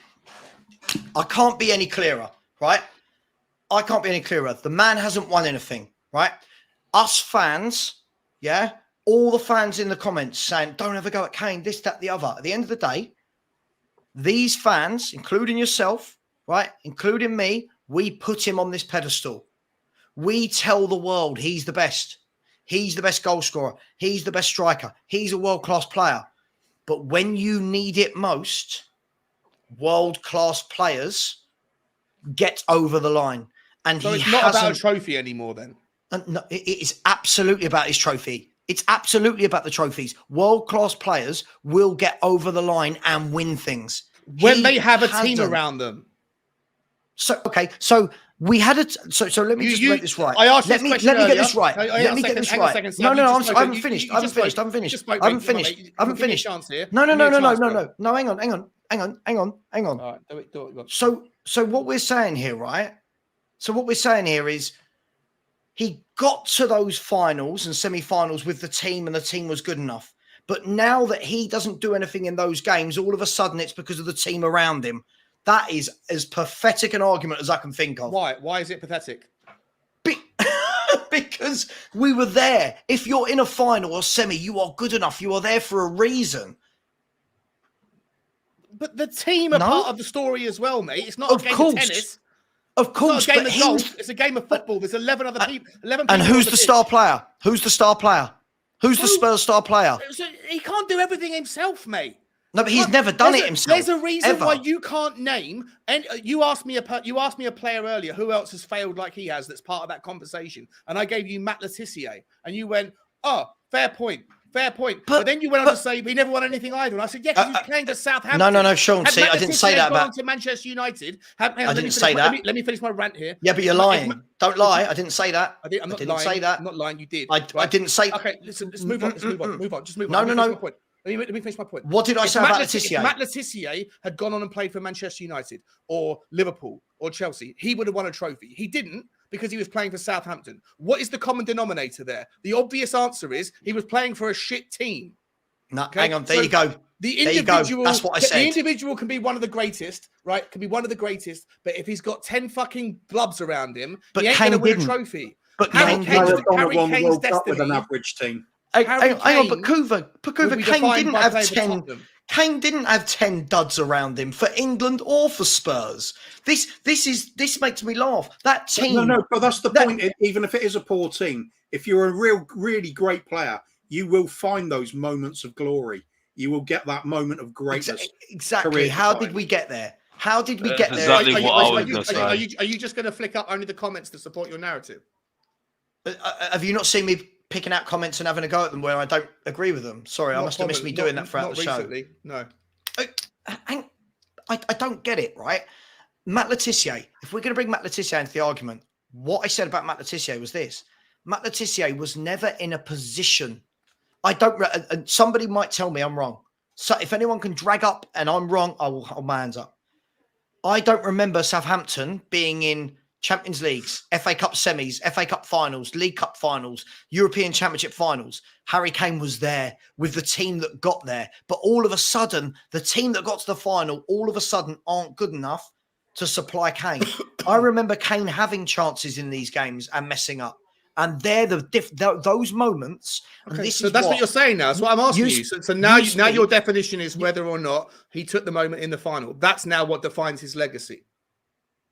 I can't be any clearer, right? I can't be any clearer. The man hasn't won anything, right? Us fans, all the fans in the comments saying, don't ever go at Kane, this, that, the other. At the end of the day, these fans, including yourself, right, including me, we put him on this pedestal. We tell the world he's the best. He's the best goal scorer. He's the best striker. He's a world-class player. But when you need it most, world-class players get over the line. And so it's not about a trophy anymore then? No, it is absolutely about his trophy. It's absolutely about the trophies. World-class players will get over the line and win things. When they have a team around them. So we had it. So let me just make this right. I asked let me get this right. Let me get this right. No, I haven't finished. I haven't finished. I haven't finished. No. Hang on. All right, do it. So what we're saying here, right? So what we're saying here is he got to those finals and semi-finals with the team, and the team was good enough. But now that he doesn't do anything in those games, all of a sudden it's because of the team around him. That is as pathetic an argument as I can think of. Why? Why is it pathetic? Because we were there. If you're in a final or semi, you are good enough. You are there for a reason. But the team are part of the story as well, mate. It's not a game of tennis. Of course. It's not a game of golf. It's a game of football. There's 11 other people. 11 people. And who's the star player? Who's the star player? Who's the Spurs star player? So he can't do everything himself, mate. No, but he's never done it himself. There's a reason ever. why you can't name. And you asked me a player earlier who else has failed like he has. That's part of that conversation. And I gave you Matt Letizia, and you went, "Oh, fair point." But then you went on to say he never won anything either. And I said, "Yeah, because he's playing for Southampton." No, Sean. Had See, Matt I didn't say Letizia that gone about. to Manchester United. I didn't say that. Let me finish my rant here. Yeah, but you're lying. Don't lie. I didn't say that. I'm not didn't lying. say that. I'm not lying. You did. I didn't say. Okay, listen. Let's move on. Just move on. Just move No, on. no. Let me finish my point. What did I say about Letizia? If Matt Letizia had gone on and played for Manchester United or Liverpool or Chelsea, he would have won a trophy. He didn't because he was playing for Southampton. What is the common denominator there? The obvious answer is he was playing for a shit team. No, Okay? hang on. There you go. The There you go. individual, That's what I said. The individual can be one of the greatest, right? Can be one of the greatest, but if he's got 10 fucking blubs around him, But he ain't Kane going to win a didn't. trophy. But Harry Kane Kane's- didn't. Harry won the Kane's World Cup with an destiny- average team. Hang on, but Kane Kuva, will be Kane defined didn't by have playing for 10. Tottenham. Kane didn't have 10 duds around him for England or for Spurs. This makes me laugh. That team. No, but that's the point. Even if it is a poor team, if you're a really great player, you will find those moments of glory. You will get that moment of greatness. Exactly. How did we get there? How did we get there? Exactly what I was going to say. Are you just going to flick up only the comments to support your narrative? Have you not seen me picking out comments and having a go at them where I don't agree with them? Sorry, I must have missed me doing that throughout the show. No. I don't get it, right? Matt Letizia, if we're going to bring Matt Letizia into the argument, what I said about Matt Letizia was this. Matt Letizia was never in a position. And somebody might tell me I'm wrong. So if anyone can drag up and I'm wrong, I will hold my hands up. I don't remember Southampton being in Champions Leagues, FA Cup semis, FA Cup finals, League Cup finals, European Championship finals. Harry Kane was there with the team that got there. But all of a sudden, the team that got to the final, all of a sudden aren't good enough to supply Kane. I remember Kane having chances in these games and messing up. And they're those moments. And Okay, this so is what you're saying now. That's what I'm asking you. So now your definition is whether or not he took the moment in the final. That's now what defines his legacy.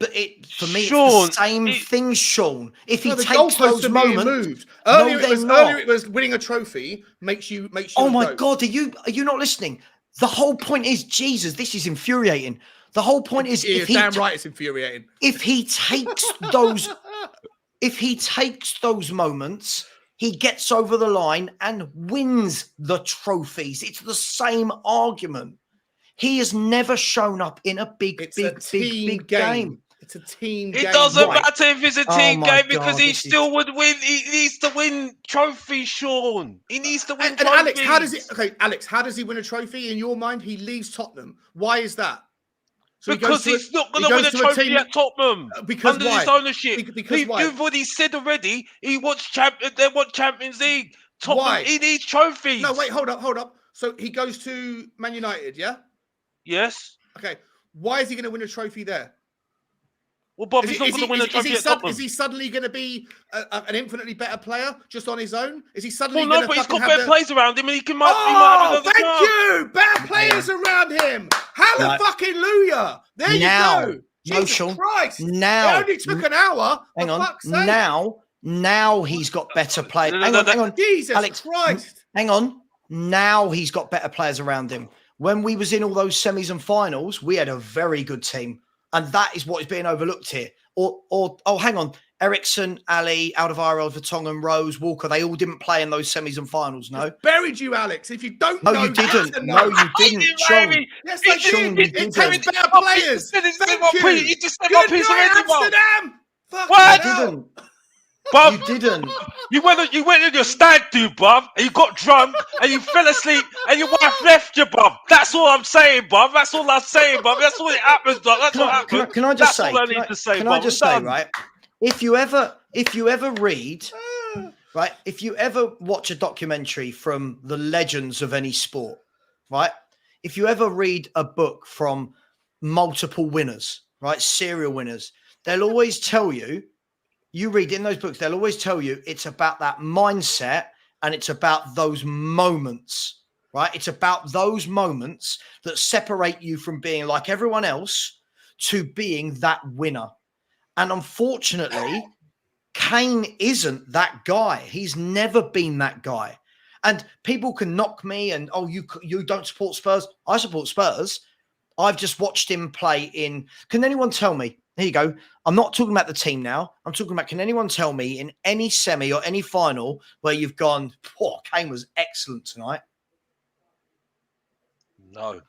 But for me, Sean, it's the same thing, Sean. If he No, the takes goalposts those are being moments, moved. Earlier not. it was winning a trophy makes you. Oh a my goat. God, are you not listening? The whole point is, Jesus, this is infuriating. The whole point is, Yeah, damn right, it's infuriating. if he takes those moments, he gets over the line and wins the trophies. It's the same argument. He has never shown up in a big game. It's a team game. It doesn't Right. matter if it's a Oh team my game because God, he this is- still would win. He needs to win trophies, Sean. He needs to win And trophies. Alex, how does he win a trophy? In your mind, he leaves Tottenham. Why is that? So Because he's not going to win a trophy at Tottenham because under why? his ownership. Because why? You've already said already. They want Champions League. Tottenham, Why? he needs trophies. No, wait, hold up. So he goes to Man United, yeah? Yes. Okay. Why is he going to win a trophy there? Well, Bob, he's not going to win a trophy at Tottenham. Is he suddenly going to be an infinitely better player just on his own? Is he suddenly Well, going no, to but he's got have better the... players around him, and he might Oh, have another thank chance. you! Better players around him! Hallelujah! There you Now, go! no, Jesus Sean. Christ! Now, It only took an hour. hang for on. fuck's sake. Now he's got better players. No, Hang on. Jesus Alex, Christ! Hang on. Now he's got better players around him. When we was in all those semis and finals, we had a very good team. And that is what is being overlooked here. Hang on. Ericsson, Ali, Alderweireld, Vertonghen, Rose, Walker, they all didn't play in those semis and finals, no? Buried you, Alex. If you don't No, know, you didn't. No, you didn't, Sean. Yes, I Sean, did. you It didn't. takes better players. Thank you. He just said Good my piece night, already, Bob. Amsterdam. What? Fucking You hell. didn't. Bob, You didn't. you went in your stag do, Bob, and you got drunk, and you fell asleep, and your wife left you, Bob. That's all I'm saying, Bob. That's all I'm saying, Bob. That's what happened, Bob. That's what happened. Can I just That's say? all I need to say, Can Bob. I just I'm say, done. right? If you ever read, right? If you ever watch a documentary from the legends of any sport, right? If you ever read a book from multiple winners, right? Serial winners, they'll always tell you. You read in those books, they'll always tell you it's about that mindset and it's about those moments, right? It's about those moments that separate you from being like everyone else to being that winner. And unfortunately, Kane isn't that guy. He's never been that guy. And people can knock me and, oh, you don't support Spurs. I support Spurs. I've just watched him play in. Can anyone tell me? Here you go. I'm not talking about the team now. I'm talking about, can anyone tell me in any semi or any final where you've gone, oh, Kane was excellent tonight? No.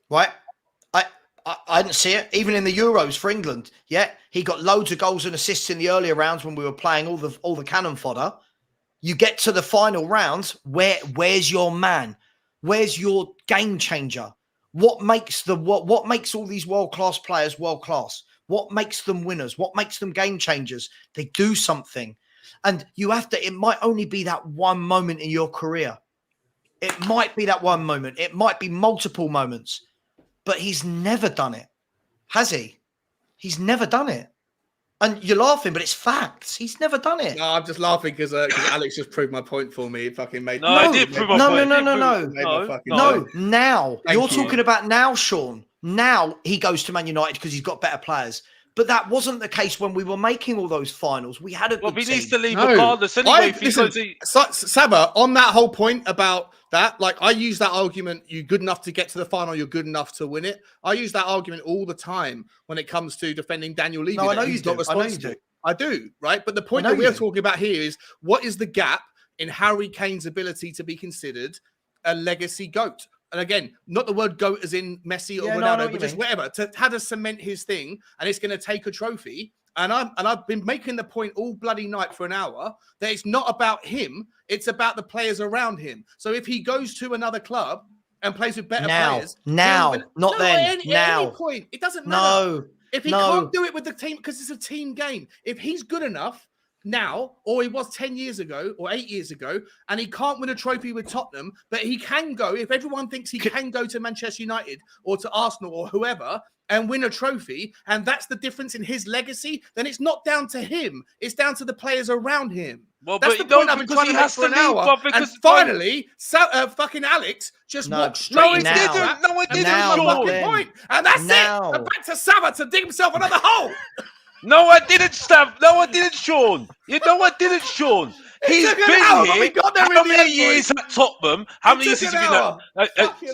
Right? I didn't see it. Even in the Euros for England. Yeah, he got loads of goals and assists in the earlier rounds when we were playing all the cannon fodder. You get to the final rounds, where's your man? Where's your game changer? What makes all these world-class players world-class? What makes them winners? What makes them game changers? They do something. And you have to, it might only be that one moment in your career. It might be that one moment. It might be multiple moments. But he's never done it. Has he? He's never done it. And you're laughing, but it's facts. He's never done it. No, I'm just laughing because Alex just proved my point for me. It fucking made No, I did prove my point. No. Now. You're Thank you. talking about now, Sean. Now he goes to Man United because he's got better players. But that wasn't the case when we were making all those finals. We had a good Well, he team. needs to leave regardless anyway. Saba, on that whole point about that, like I use that argument, you're good enough to get to the final, you're good enough to win it. I use that argument all the time when it comes to defending Daniel Levy. No, I know you he's do. not I know you responsible. do. I do, right? But the point I that know we're you do. talking about here is what is the gap in Harry Kane's ability to be considered a legacy GOAT? And again, not the word GOAT as in Messi or Yeah, no, I know Ronaldo, what but you just mean. whatever, to how to cement his thing, and it's going to take a trophy. And I've been making the point all bloody night for an hour that it's not about him, it's about the players around him. So if he goes to another club and plays with better players, now, not then, at now. any point, it doesn't matter. No. If he can't do it with the team, because it's a team game, if he's good enough now, or he was 10 years ago or 8 years ago, and he can't win a trophy with Tottenham, but he can go, if everyone thinks he can go to Manchester United or to Arsenal or whoever and win a trophy, and that's the difference in his legacy, then it's not down to him. It's down to the players around him. Well, that's but the point I've been trying to make for an hour. And finally, fucking Alex just walked straight into that. No, I didn't. Fucking point. And that's it. And back to Sava to dig himself another hole. No, I didn't, Stav. No, I didn't, Sean. You know I didn't, Sean. He's been here. How many years at Tottenham? How many years has he been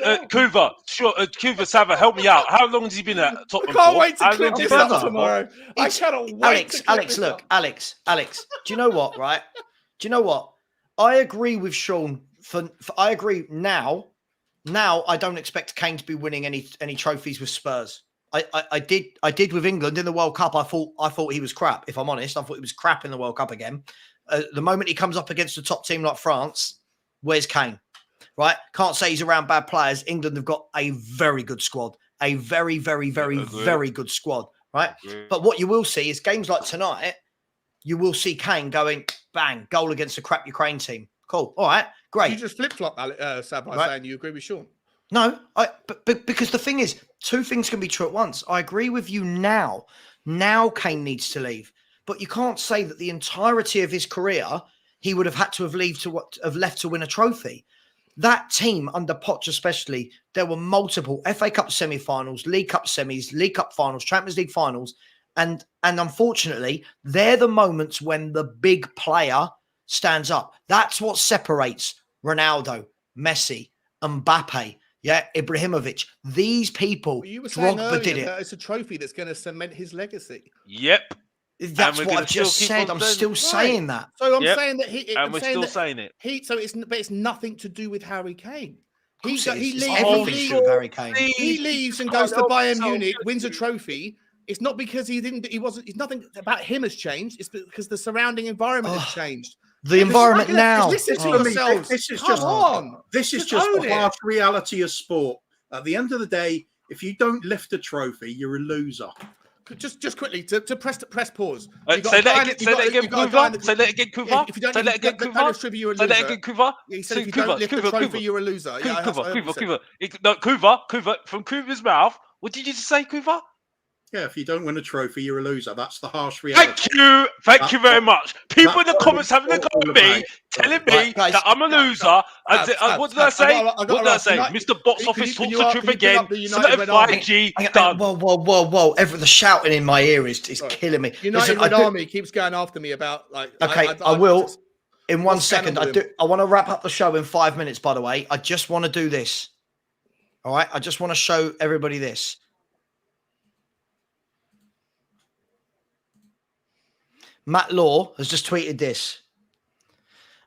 at Kuva? Sure, Kuva, Sava, help me out. How long has he been at Tottenham? I can't wait to clip this up tomorrow. I cannot wait. Alex, do you know what, right? Do you know what? I agree with Sean. I agree now. Now I don't expect Kane to be winning any trophies with Spurs. I did with England in the World Cup. I thought he was crap. If I'm honest, I thought he was crap in the World Cup again. The moment he comes up against a top team like France, where's Kane? Right? Can't say he's around bad players. England have got a very good squad, a very, very, very, very good squad. Right? But what you will see is games like tonight. You will see Kane going bang, goal against a crap Ukraine team. Cool. All right, great. You just flip flop, Sab, by saying you agree with Sean. No, but because the thing is, two things can be true at once. I agree with you now. Now Kane needs to leave. But you can't say that the entirety of his career, he would have had to have left to win a trophy. That team under Poch especially, there were multiple FA Cup semi-finals, League Cup semis, League Cup finals, Champions League finals. And unfortunately, they're the moments when the big player stands up. That's what separates Ronaldo, Messi, Mbappe, Ibrahimovic. These people, you were saying Drogba did earlier it. that it's a trophy that's going to cement his legacy. Yep. That's what I've just said. I'm still saying that. So I'm saying that he, and we're still saying it. But it's nothing to do with Harry Kane. He leaves and goes to Bayern Munich, wins a trophy. It's not because it's nothing about him has changed. It's because the surrounding environment has changed. The environment now. This is just the harsh reality of sport. At the end of the day, if you don't lift a trophy, you're a loser. Just quickly to press pause. Say that again, Kuva. Say that again, Kuva. If you don't say that again, Kuva. Say that again, Kuva. He said if you don't lift the trophy, you're a loser. Kuva. No, Kuva. From Kuva's mouth. What did you just say, Kuva? Yeah, if you don't win a trophy, you're a loser. That's the harsh reality. Thank you very much. People in the comments having a go at me, telling me that I'm a loser. What did I say? What did I say? Mr. Box Office talks the truth again. 5G done. Whoa. The shouting in my ear is killing me. United Red Army keeps going after me about like. Okay, I will. In one What's going second, on with I want to wrap up the show in 5 minutes, by the way. I just want to do this. All right. I just want to show everybody this. Matt Law has just tweeted this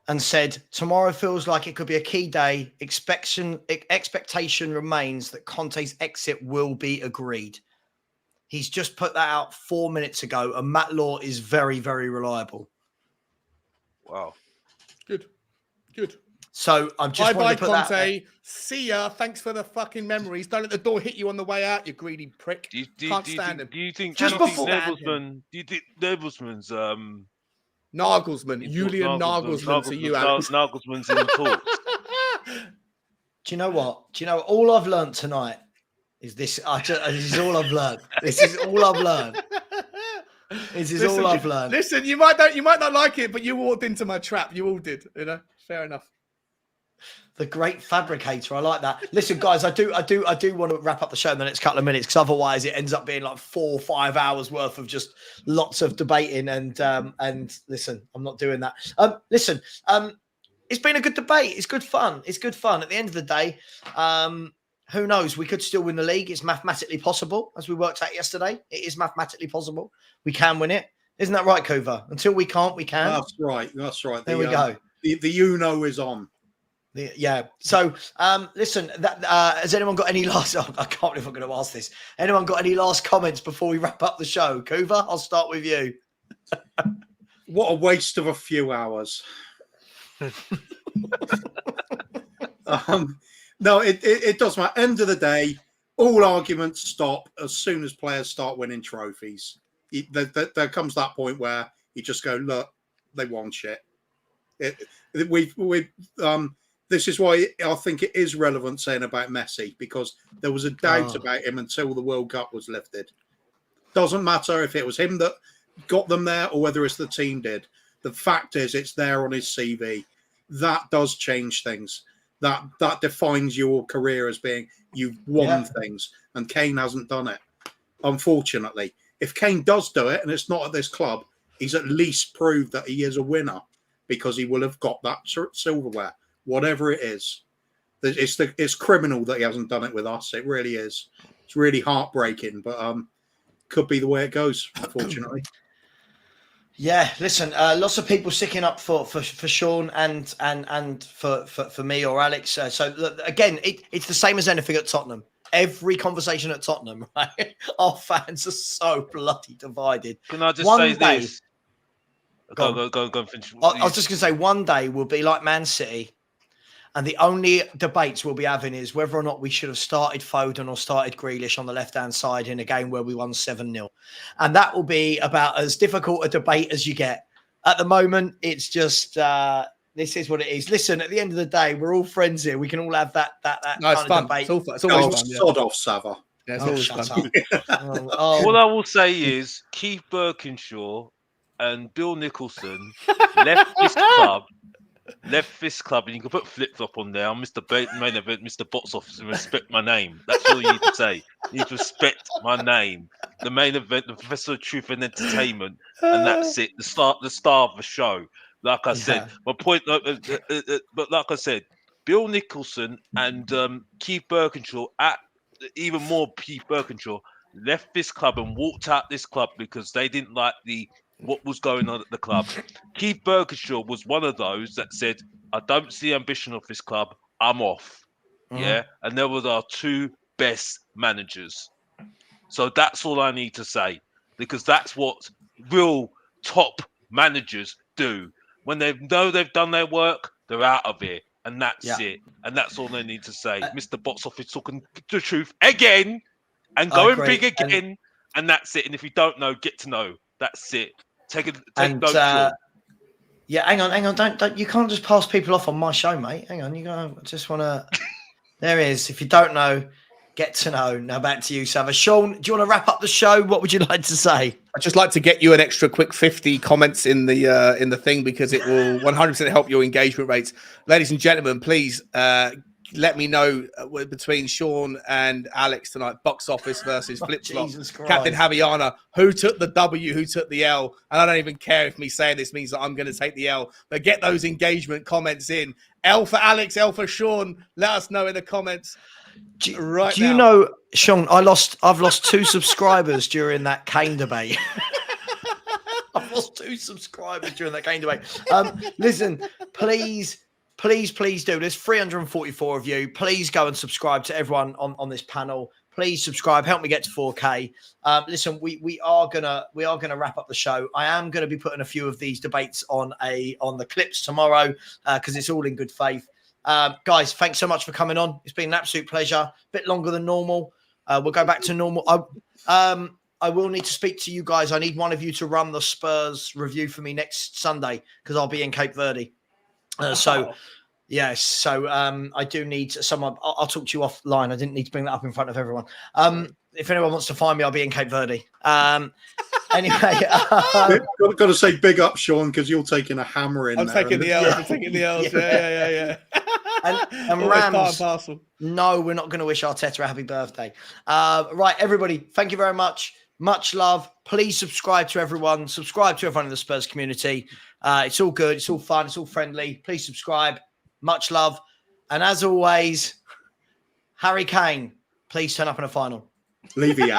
and said, tomorrow feels like it could be a key day. Expectation remains that Conte's exit will be agreed. He's just put that out 4 minutes ago, and Matt Law is very, very reliable. Wow. Good. So I'm just Bye-bye, to put that Conte. See ya. Thanks for the fucking memories. Don't let the door hit you on the way out, you greedy prick. Can't stand him. Do you think Nagelsmann, Nagelsmann's Julian Nagelsmann to you, Alex. Nagelsmann's in the talks? Do you know what? All I've learned tonight is this. This is all I've learned. This is all I've learned. All I've learned. Listen, you might not like it, but you walked into my trap. You all did. Fair enough. The great fabricator. I like that. Listen, guys, I do want to wrap up the show in the next couple of minutes, because otherwise it ends up being like 4 or 5 hours worth of just lots of debating. And listen, I'm not doing that. Listen, it's been a good debate. It's good fun. At the end of the day, who knows? We could still win the league. It's mathematically possible, as we worked out yesterday. It is mathematically possible. We can win it. Isn't that right, Kuva? Until we can't, we can. That's right. There we go. The Uno is on. Yeah. So, listen, has anyone got any last... Oh, I can't believe I'm going to ask this. Anyone got any last comments before we wrap up the show? Kuva, I'll start with you. What a waste of a few hours. No, it does matter. End of the day, all arguments stop as soon as players start winning trophies. There comes that point where you just go, look, they won shit. This is why I think it is relevant saying about Messi, because there was a doubt about him until the World Cup was lifted. Doesn't matter if it was him that got them there or whether it's the team did. The fact is, it's there on his CV. That does change things. That defines your career as being you've won things, and Kane hasn't done it, unfortunately. If Kane does do it, and it's not at this club, he's at least proved that he is a winner, because he will have got that silverware, whatever it is. It's criminal that he hasn't done it with us. It really is. It's really heartbreaking, but could be the way it goes, unfortunately. Yeah, listen, lots of people sticking up for Sean and for me or Alex. So look, again, it's the same as anything at Tottenham. Every conversation at Tottenham, right? Our fans are so bloody divided. Can I just say this? Go and finish. I was just going to say, one day we'll be like Man City, and the only debates we'll be having is whether or not we should have started Foden or started Grealish on the left-hand side in a game where we won 7-0. And that will be about as difficult a debate as you get. At the moment, it's just, this is what it is. Listen, at the end of the day, we're all friends here. We can all have that kind of debate. It's always fun. Sod off, Sava. Yeah, it's always fun. All I will say is Keith Birkinshaw and Bill Nicholson left this club, and you can put flip-flop on there. I'm Mr. Main Event, Mr. Box Office, and respect my name. That's all you need to say. You need to respect my name. The Main Event, the Professor of Truth and Entertainment, and that's it. The star of the show. Like I said, my point. But like I said, Bill Nicholson and Keith Birkinshaw, even more Keith Birkinshaw, left this club and walked out this club because they didn't like what was going on at the club. Keith Birkinshaw was one of those that said, I don't see ambition of this club, I'm off. Yeah. And there were our two best managers. So that's all I need to say, because that's what real top managers do. When they know they've done their work, they're out of here. And that's it. And that's all they need to say. Mr. Box Office talking the truth again and going big again. And that's it. And if you don't know, get to know. That's it. Take note. Yeah, hang on. Don't you can't just pass people off on my show, mate. Hang on, I just want to. There it is. If you don't know, get to know. Now back to you, Sava. Sean, do you want to wrap up the show? What would you like to say? I'd just like to get you an extra quick 50 comments in the thing, because it will 100% help your engagement rates. Ladies and gentlemen, please let me know between Sean and Alex tonight, box office versus flip flop. Jesus Christ. Captain Havaiana, who took the W, who took the L. And I don't even care if me saying this means that I'm going to take the L, but get those engagement comments in. L for Alex, L for Sean. Let us know in the comments. Do you know, Sean, I've lost 2 subscribers during that Kane debate. I've lost 2 subscribers during that Kane debate. Listen, please do. There's 344 of you. Please go and subscribe to everyone on this panel. Please subscribe. Help me get to 4K. Listen, we are gonna wrap up the show. I am gonna be putting a few of these debates on the clips tomorrow because it's all in good faith. Guys, thanks so much for coming on. It's been an absolute pleasure. A bit longer than normal. We'll go back to normal. I will need to speak to you guys. I need one of you to run the Spurs review for me next Sunday because I'll be in Cape Verde. Yes. So I do need someone. I'll talk to you offline. I didn't need to bring that up in front of everyone. If anyone wants to find me, I'll be in Cape Verde. Anyway, got to say big up, Sean, because you're taking a hammer in. I'm taking the L's. I'm taking the L's. Yeah. And Rams. No, we're not going to wish Arteta a happy birthday. Right, everybody. Thank you very much. Much love. Please subscribe to everyone. Subscribe to everyone in the Spurs community. It's all good. It's all fun. It's all friendly. Please subscribe. Much love. And as always, Harry Kane, please turn up in a final. Levy